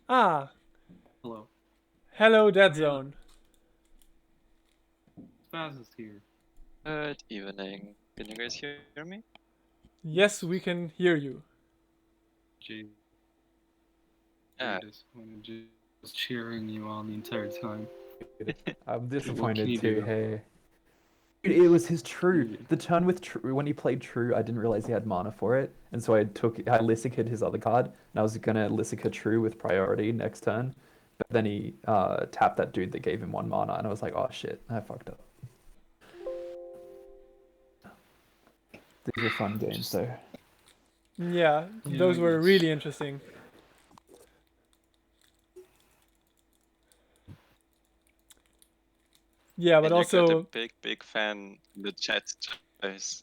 Ah, Hello. hello, Dead Hey, Zone. Spaz is here. Good evening. Can you guys hear me? Yes, we can hear you. Jay. Yeah. Very disappointed. Just cheering you on the entire time. I'm What can disappointed you too. do? Hey, dude, it was his true. Yeah. The turn with true when he played true, I didn't realize he had mana for it, and so I Lissica'd his other card, and I was gonna Lissica true with priority next turn, but then he tapped that dude that gave him 1 mana, and I was like, oh shit, I fucked up. These were fun games though. Yeah, Yeah, those I were guess. really interesting. Yeah, but And you got a also, big fan in the chat, Jayce.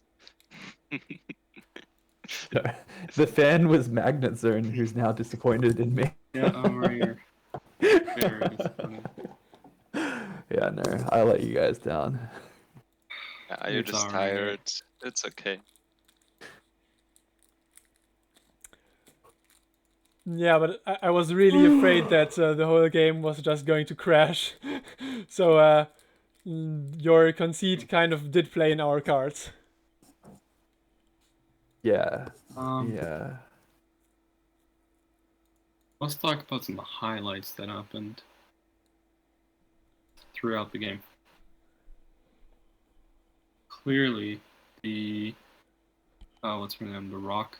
The fan was Magnet Zone, who's now disappointed in me. Yeah, I'm right here. Very disappointed. Yeah, no, I let you guys down. Are you It's just alright. tired? It's okay. yeah, but I was really afraid that the whole game was just going to crash. So your conceit kind of did play in our cards. Yeah, Um, yeah. let's talk about some highlights that happened throughout the game. Clearly, the what's her name? The Rock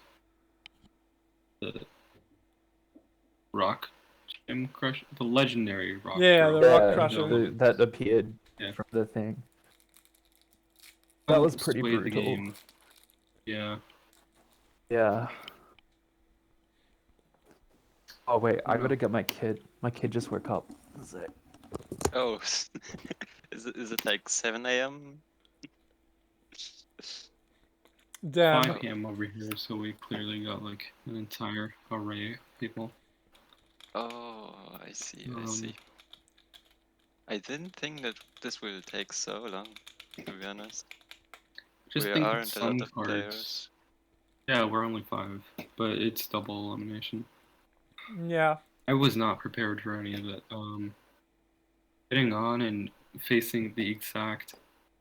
Gym Crush, the legendary Rock. Yeah, Girl. the Rock Yeah, Crusher. that appeared Yeah. from the thing. That was pretty Swayed the brutal. game. Yeah. Yeah. Oh wait, I No. gotta get my kid. My kid just woke up. That's it. Oh, is it like 7 a.m.? Damn. 5 p.m. over here, so we clearly got like an entire array of people. Oh, I see, I Um, see. I didn't think that this will take so long, to be honest. Just We think of aren't a some lot of cards. players. Yeah, we're only 5, but it's double elimination. Yeah. I was not prepared for any of it. Getting on and facing the exact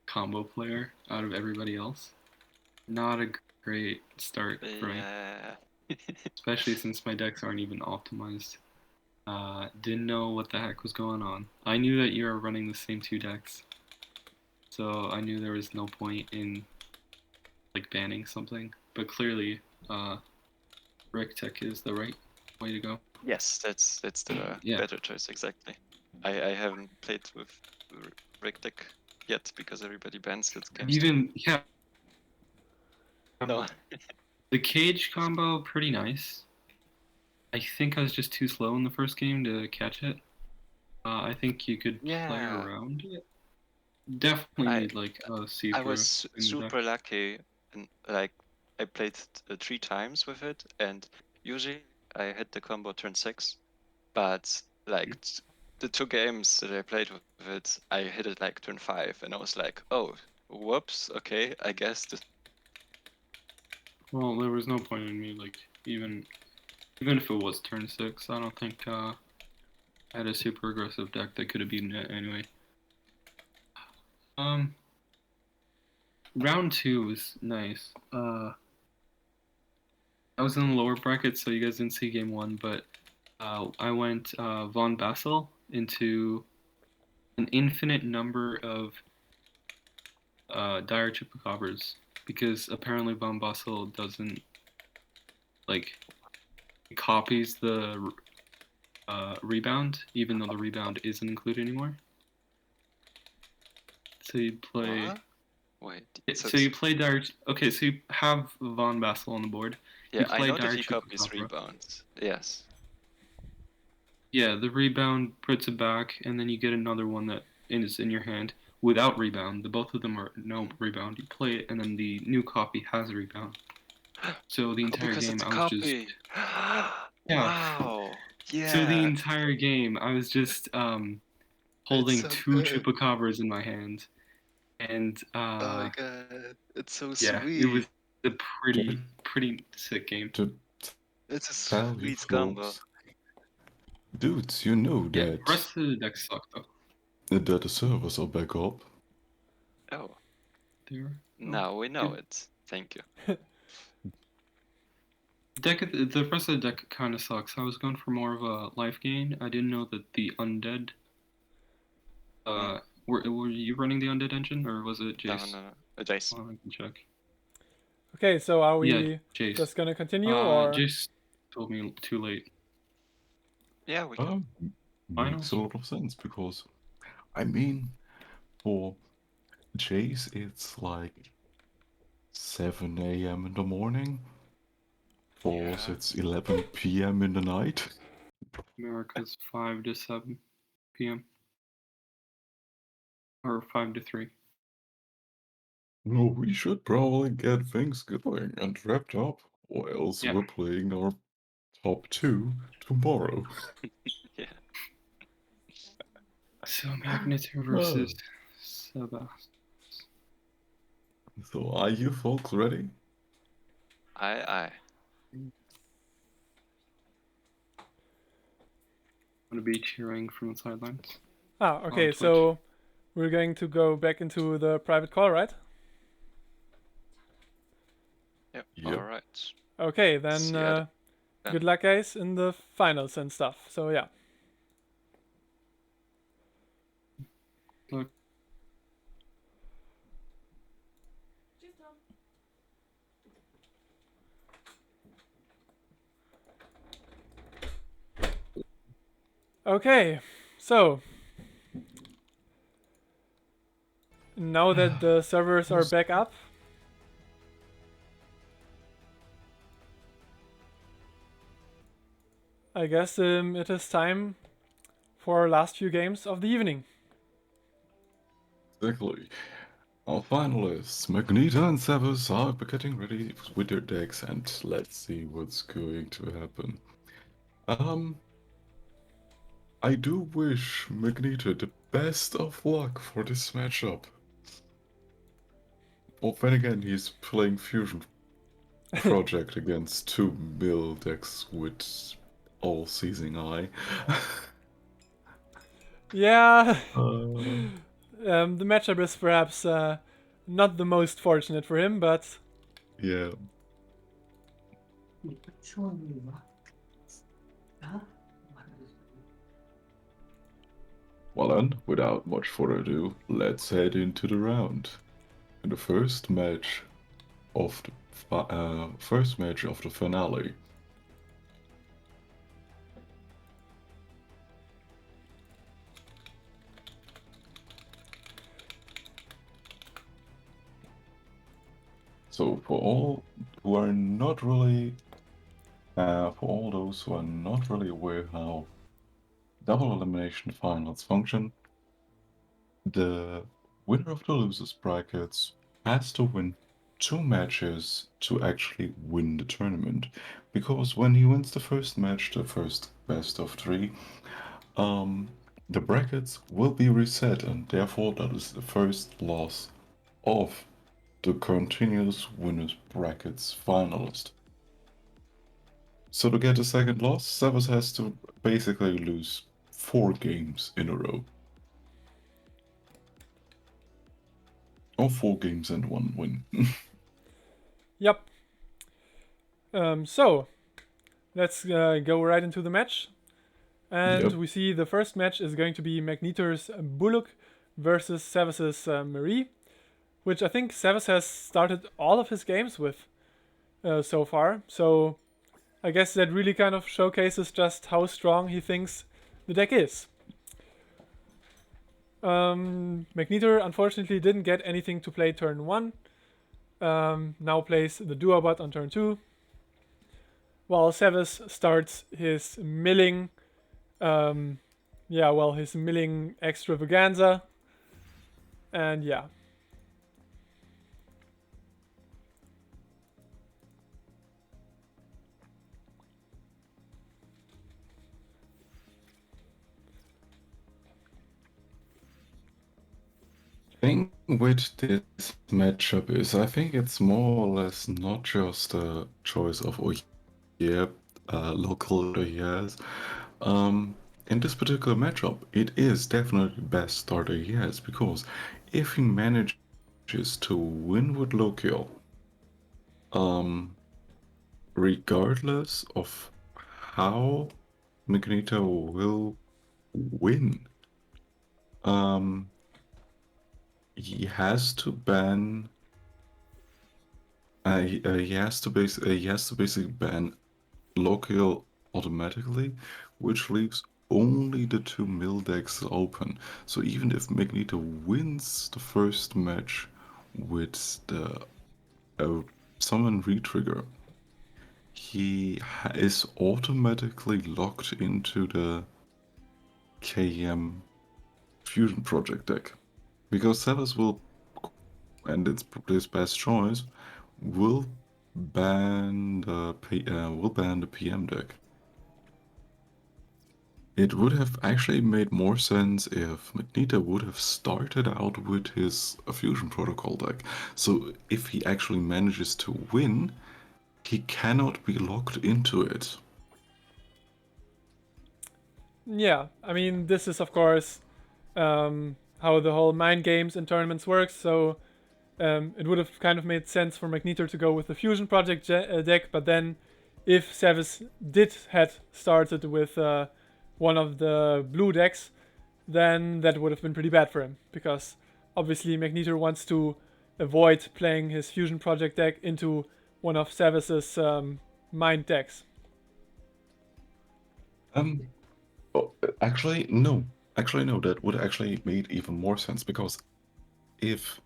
combo player out of everybody else, not a great start for me. Yeah. Especially since my decks aren't even optimized. Didn't know what the heck was going on. I knew that you were running the same 2 decks, so I knew there was no point in like banning something. But clearly, Rick Tech is the right way to go. Yes, that's the Yeah. better choice, exactly. I haven't played with Rick Deck yet because everybody bans it. Even yeah, No. the cage combo pretty nice. I think I was just too slow in the first game to catch it. I think you could play Yeah. around it. Definitely I- need like a I see-through was in the deck. super lucky, and like I played 3 times with it, and usually I hit the combo turn 6, but like the 2 games that I played with it, I hit it like turn 5, and I was like, oh, whoops, okay, I guess this. Well, there was no point in me like even if it was turn 6. I don't think I had a super aggressive deck that could have beaten it anyway. Round 2 was nice. I was in the lower bracket, so you guys didn't see game 1, but I went Von Bassel into an infinite number of dire chupacabras because apparently Von Bassel doesn't like, it copies the rebound, even though the rebound isn't included anymore. So you play. What? Wait. So you play Dire. Okay, so you have Von Bassel on the board. Yeah, you I play know that Dire he copies Chupacabra. rebounds. Yes. Yeah, the rebound puts it back, and then you get another one that is in your hand without rebound. The both of them are no rebound. You play it, and then the new copy has a rebound. So the entire because game, it's a I was just copy. yeah. Wow. Yeah. So the entire game, I was just holding so two good. chupacabras in my hand, and Oh my god, it's so yeah, sweet. it was a pretty sick game. To It's a tell you sweet combo. folks, dudes, you know Yeah, that the rest of the deck sucked though. that the servers are back up. Oh, There. now we know it. Thank you. The rest of the deck kind of sucks. I was going for more of a life gain. I didn't know that the undead. Were you running the undead engine or was it Jayce? No. Jayce. Well, I can check. Okay, so are we Yeah, Jayce. just gonna continue or? Jayce told me too late. Yeah, we can. Makes a lot of sense because, I mean, for Jayce, it's like 7 a.m. in the morning. For us, Yeah. it's 11 p.m. in the night. America's 5 to 7 p.m. or 5 to 3. No, we should probably get things going and wrapped up, or else Yeah. we're playing our top 2 tomorrow. Yeah. So Magnetar versus Sevas. So are you folks ready? Aye. I'm gonna be cheering from the sidelines. Ah, okay, Twitch. so we're going to go back into the private call, right? Yep. Yep. Alright. Okay, then See ya then. good luck, guys, in the finals and stuff. So yeah. Look. Okay, so now that the servers are back up, I guess it is time for our last few games of the evening. Exactly. Our finalists, Magneto and Sevas, are getting ready with their decks, and let's see what's going to happen. I do wish Magneto the best of luck for this matchup. Well, then again, he's playing Fusion Project against 2 mill decks with all-seizing eye. Yeah, the matchup is perhaps not the most fortunate for him, but yeah. Well then, without much further ado, let's head into the round. In the first match of the finale. So for all who are not really, for all those who are not really aware how double elimination finals function, the winner of the losers brackets has to win 2 matches to actually win the tournament. Because when he wins the first match, the first best of 3, the brackets will be reset, and therefore that is the first loss of the continuous winners brackets finalist. So to get a second loss, Sevas has to basically lose 4 games in a row. Or 4 games and 1 win. yep. So let's go right into the match. And Yep. we see the first match is going to be Magnetor's Bullock versus Sevas's Marie, which I think Sevas has started all of his games with so far. So I guess that really kind of showcases just how strong he thinks the deck is. Magneter unfortunately didn't get anything to play turn 1. Now plays the Duobot on turn 2. While Sevas starts his milling, his milling extravaganza. And yeah. Thing with this matchup is, I think it's more or less not just a choice of local he has. In this particular matchup, it is definitely the best starter he has, because if he manages to win with local, regardless of how Magneto will win, he has to ban. He has to basically ban local automatically, which leaves only the 2 mill decks open. So even if Magneto wins the first match with the summon retrigger, he is automatically locked into the KM Fusion Project deck, because Sevas will, and it's probably his best choice, will ban the PM deck. It would have actually made more sense if Magneto would have started out with his Fusion Protocol deck. So if he actually manages to win, he cannot be locked into it. Yeah, I mean, this is of course how the whole mind games and tournaments works. So it would have kind of made sense for Magneter to go with the Fusion Project deck, but then if Sevas did had started with one of the blue decks, then that would have been pretty bad for him, because obviously Magneter wants to avoid playing his Fusion Project deck into one of Sevas's mind decks. Actually, no. Actually, no. That would actually made even more sense, because if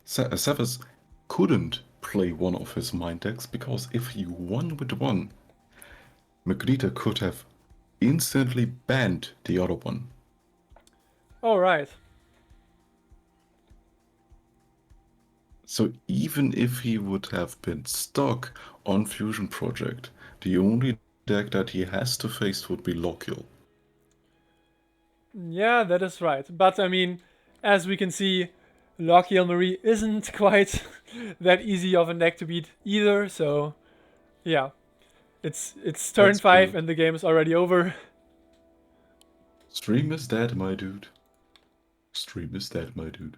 Sevas couldn't play one of his mind decks, because if he won with one, Magneto could have instantly banned the other one. All right. So even if he would have been stuck on Fusion Project, the only deck that he has to face would be Lokiel. Yeah, that is right. But I mean, as we can see, Lokiel Marie isn't quite that easy of a deck to beat either. So yeah, it's turn That's 5 true. and the game is already over. Stream is dead, my dude. Stream is dead, my dude.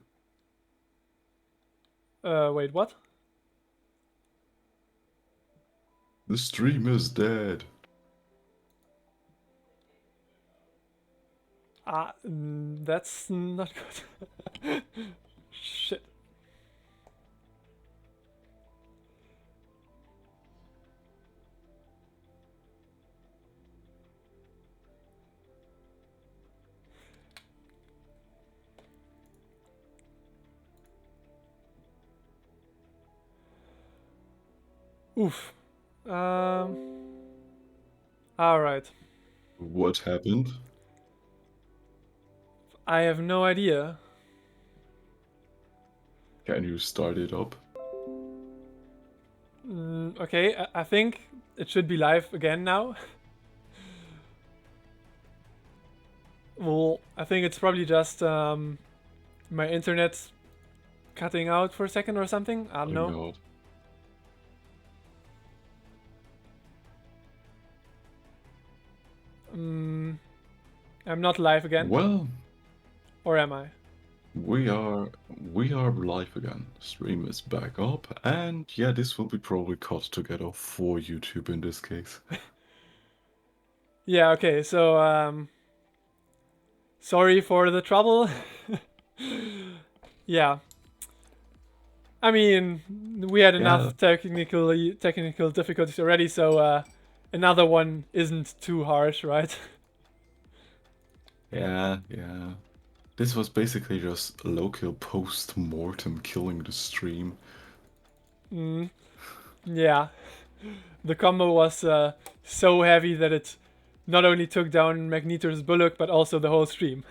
Wait, what? The stream is dead. That's not good. Shit. Oof. All right. What happened? I have no idea. Can you start it up? Okay, I think it should be live again now. Well, I think it's probably just my internet cutting out for a second or something. I don't know. God. I'm not live again. Well, Or am I? we are live again. Stream is back up, and yeah, this will be probably cut together for YouTube in this case. Yeah, okay, so sorry for the trouble. Yeah. I mean, we had enough technical difficulties already, so another one isn't too harsh, right? Yeah. This was basically just local post-mortem killing the stream. Yeah. The combo was so heavy that it not only took down Magnetor's Bullock, but also the whole stream.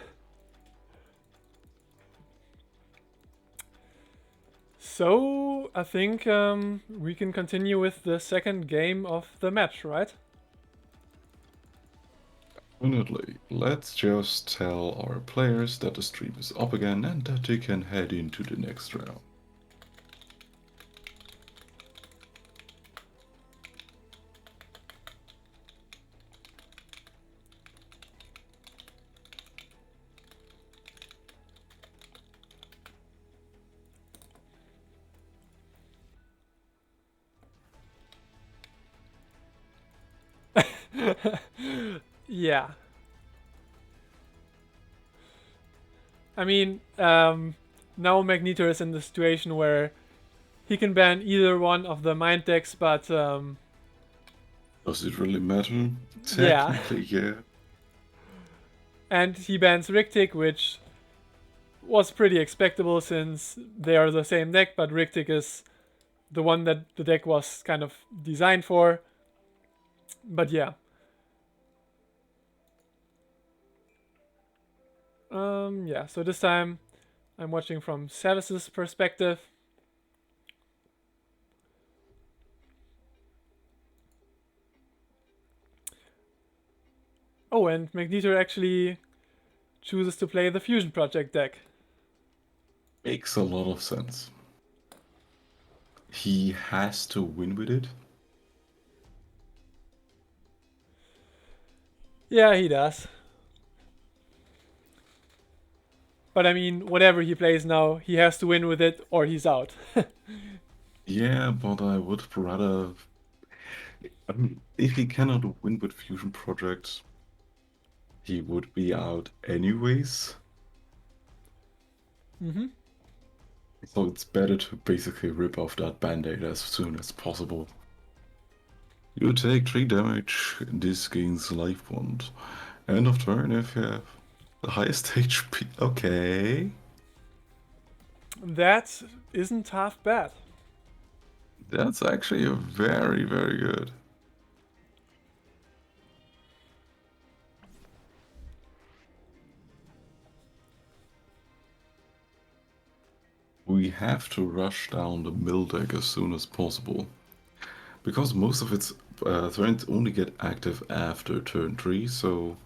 So, I think we can continue with the second game of the match, right? Definitely. Let's just tell our players that the stream is up again and that they can head into the next round. Yeah. I mean, now Magneto is in the situation where he can ban either one of the mind decks, but Does it really matter? Yeah. Technically, yeah. and he bans Rictic, which was pretty expectable since they are the same deck, but Rictic is the one that the deck was kind of designed for. But yeah. Yeah, so this time I'm watching from Sevas' perspective. Oh, and Magneto actually chooses to play the Fusion Project deck. Makes a lot of sense. He has to win with it. Yeah, he does. But I mean, whatever he plays now, he has to win with it or he's out. Yeah, but I would rather... I mean, if he cannot win with Fusion Project, he would be out anyways. Mm-hmm. So it's better to basically rip off that band-aid as soon as possible. You take 3 damage, this gains life bond. End of turn if you have the highest HP. Okay. That isn't half bad. That's actually a very, very good. We have to rush down the mill deck as soon as possible. Because most of its turns only get active after turn 3, so...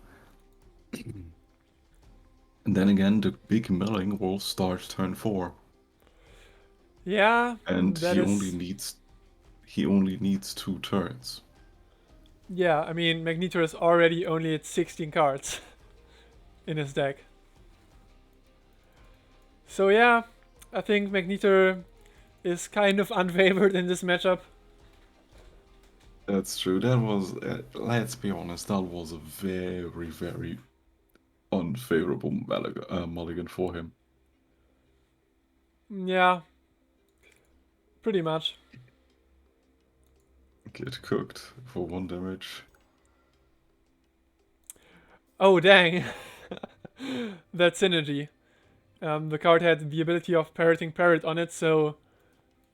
And then again, the big milling will start turn 4. Yeah, And that he is... only needs 2 turns. Yeah, I mean, Magneto is already only at 16 cards in his deck. So yeah, I think Magneto is kind of unfavored in this matchup. That's true. That was, let's be honest, that was a very, very unfavorable mulligan for him. Yeah, pretty much. Get cooked for 1 damage. Oh dang, that synergy. The card had the ability of parroting parrot on it, so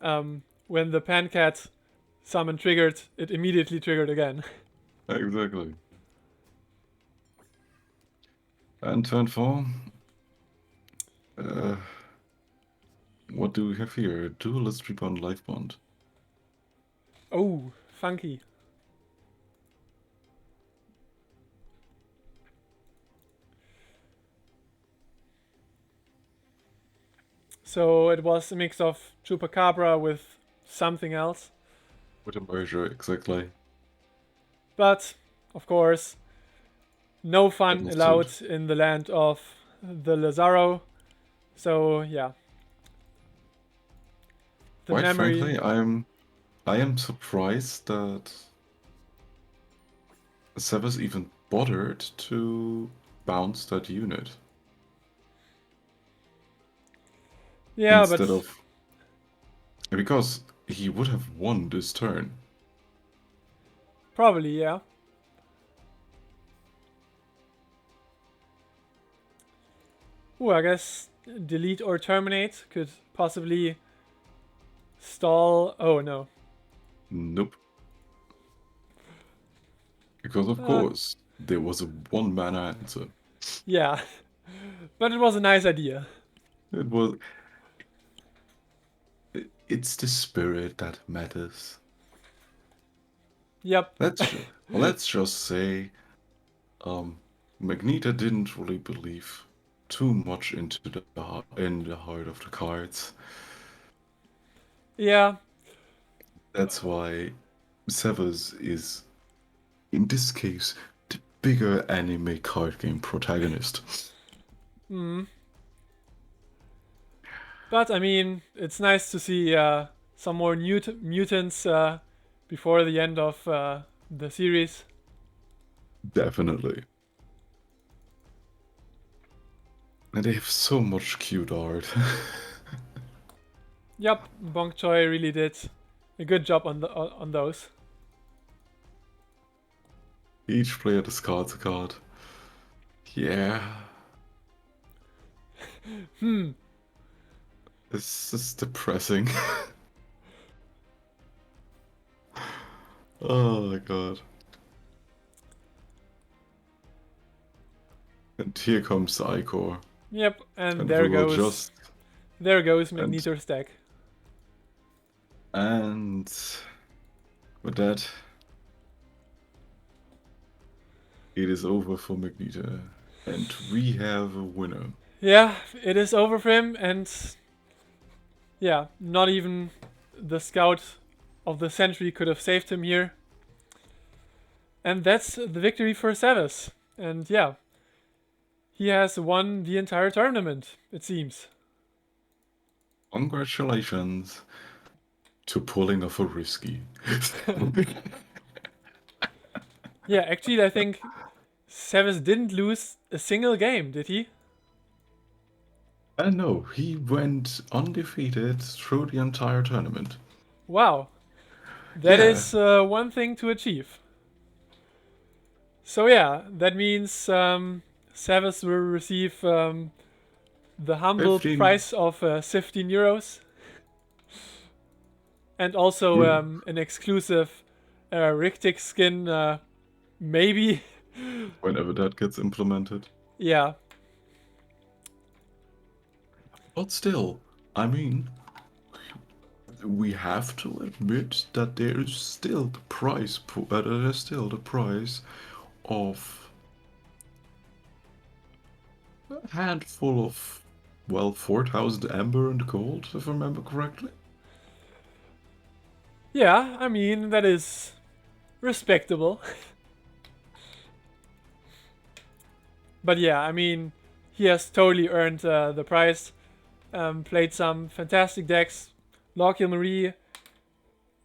when the Pancat summon triggered, it immediately triggered again. Exactly. And turn 4. What do we have here? Duelist Rebound Life Bond. Oh, funky. So it was a mix of Chupacabra with something else. With a merger, exactly. But, of course, no fun Understood. allowed in the land of the Lazaro. So, yeah. The Quite memory... frankly, I am surprised that Sevas even bothered to bounce that unit. Yeah, Instead but... of... Because he would have won this turn. Probably, yeah. Ooh, I guess delete or terminate could possibly stall. Oh no. Nope. Because of Uh. course, there was a one mana answer. Yeah. But it was a nice idea. It was. It's the spirit that matters. Yep. Let's just say, Magneto didn't really believe too much into in the heart of the cards. Yeah. That's why Sevas is, in this case, the bigger anime card game protagonist. But I mean, it's nice to see some more mutants before the end of the series. Definitely. And they have so much cute art. Yep, Bong Choi really did a good job on those. Each player discards a card. Yeah. This is depressing. Oh my god. And here comes the Icor. Yep, and And there we will goes just. Magneto's deck. And with that, it is over for Magneto. And we have a winner. Yeah, it is over for him, and yeah, not even the scout of the century could have saved him here. And that's the victory for Sevas. And yeah, he has won the entire tournament, it seems. Congratulations to pulling off a risky. Yeah, actually, I think Sevas didn't lose a single game, did he? No, he went undefeated through the entire tournament. Wow. That Yeah. is one thing to achieve. So yeah, that means Sevas will receive the humble 15. price of 15 euros. And also an exclusive Rictic skin, maybe. Whenever that gets implemented. Yeah. But still, I mean, we have to admit that there is still the price. There's still the price of a handful of, well, 4,000 amber and gold, if I remember correctly. Yeah, I mean, that is respectable. But yeah, I mean, he has totally earned the prize. Played some fantastic decks. Lockheed Marie,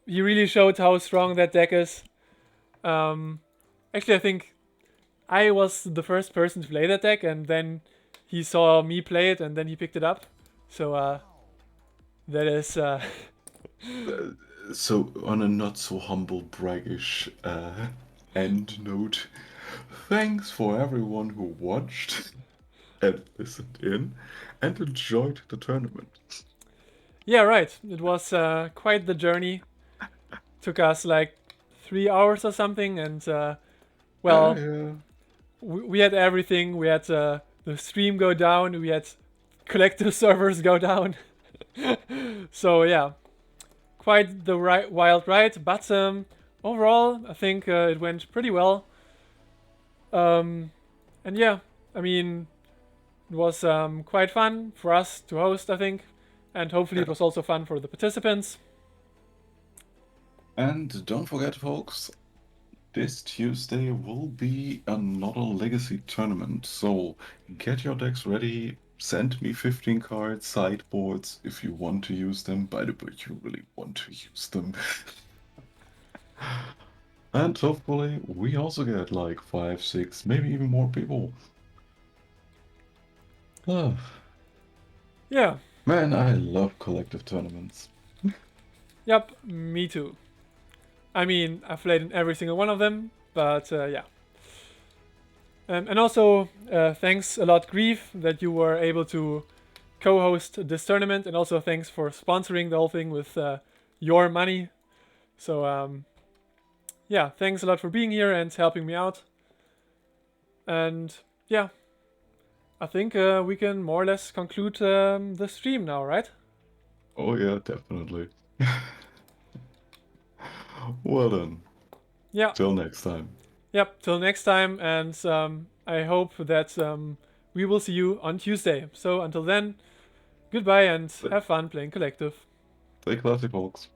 he really showed how strong that deck is. Actually, I think I was the first person to play that deck, and then he saw me play it, and then he picked it up. So that is... So, on a not so humble, braggish end note, thanks for everyone who watched and listened in and enjoyed the tournament. Yeah, right. It was quite the journey. Took us like 3 hours or something, and well, Yeah. we had everything. We had the stream go down. We had collective servers go down. So yeah, quite the wild ride. But overall, I think it went pretty well. And yeah, I mean, it was quite fun for us to host, I think. And hopefully it was also fun for the participants. And don't forget, folks, this Tuesday will be another Legacy tournament. So get your decks ready. Send me 15 cards, sideboards, if you want to use them. By the way, you really want to use them. And hopefully we also get like 5, 6, maybe even more people. Oh, Yeah. man, I love collective tournaments. Yep, me too. I mean, I've played in every single one of them, but yeah. And also, thanks a lot, Grief, that you were able to co-host this tournament, and also thanks for sponsoring the whole thing with your money. So yeah, thanks a lot for being here and helping me out. And yeah, I think we can more or less conclude the stream now, right? Oh yeah, definitely. Well then. Yeah. Till next time. Yep, till next time, and I hope that we will see you on Tuesday. So until then, goodbye and have fun playing Collective. Stay classy, folks.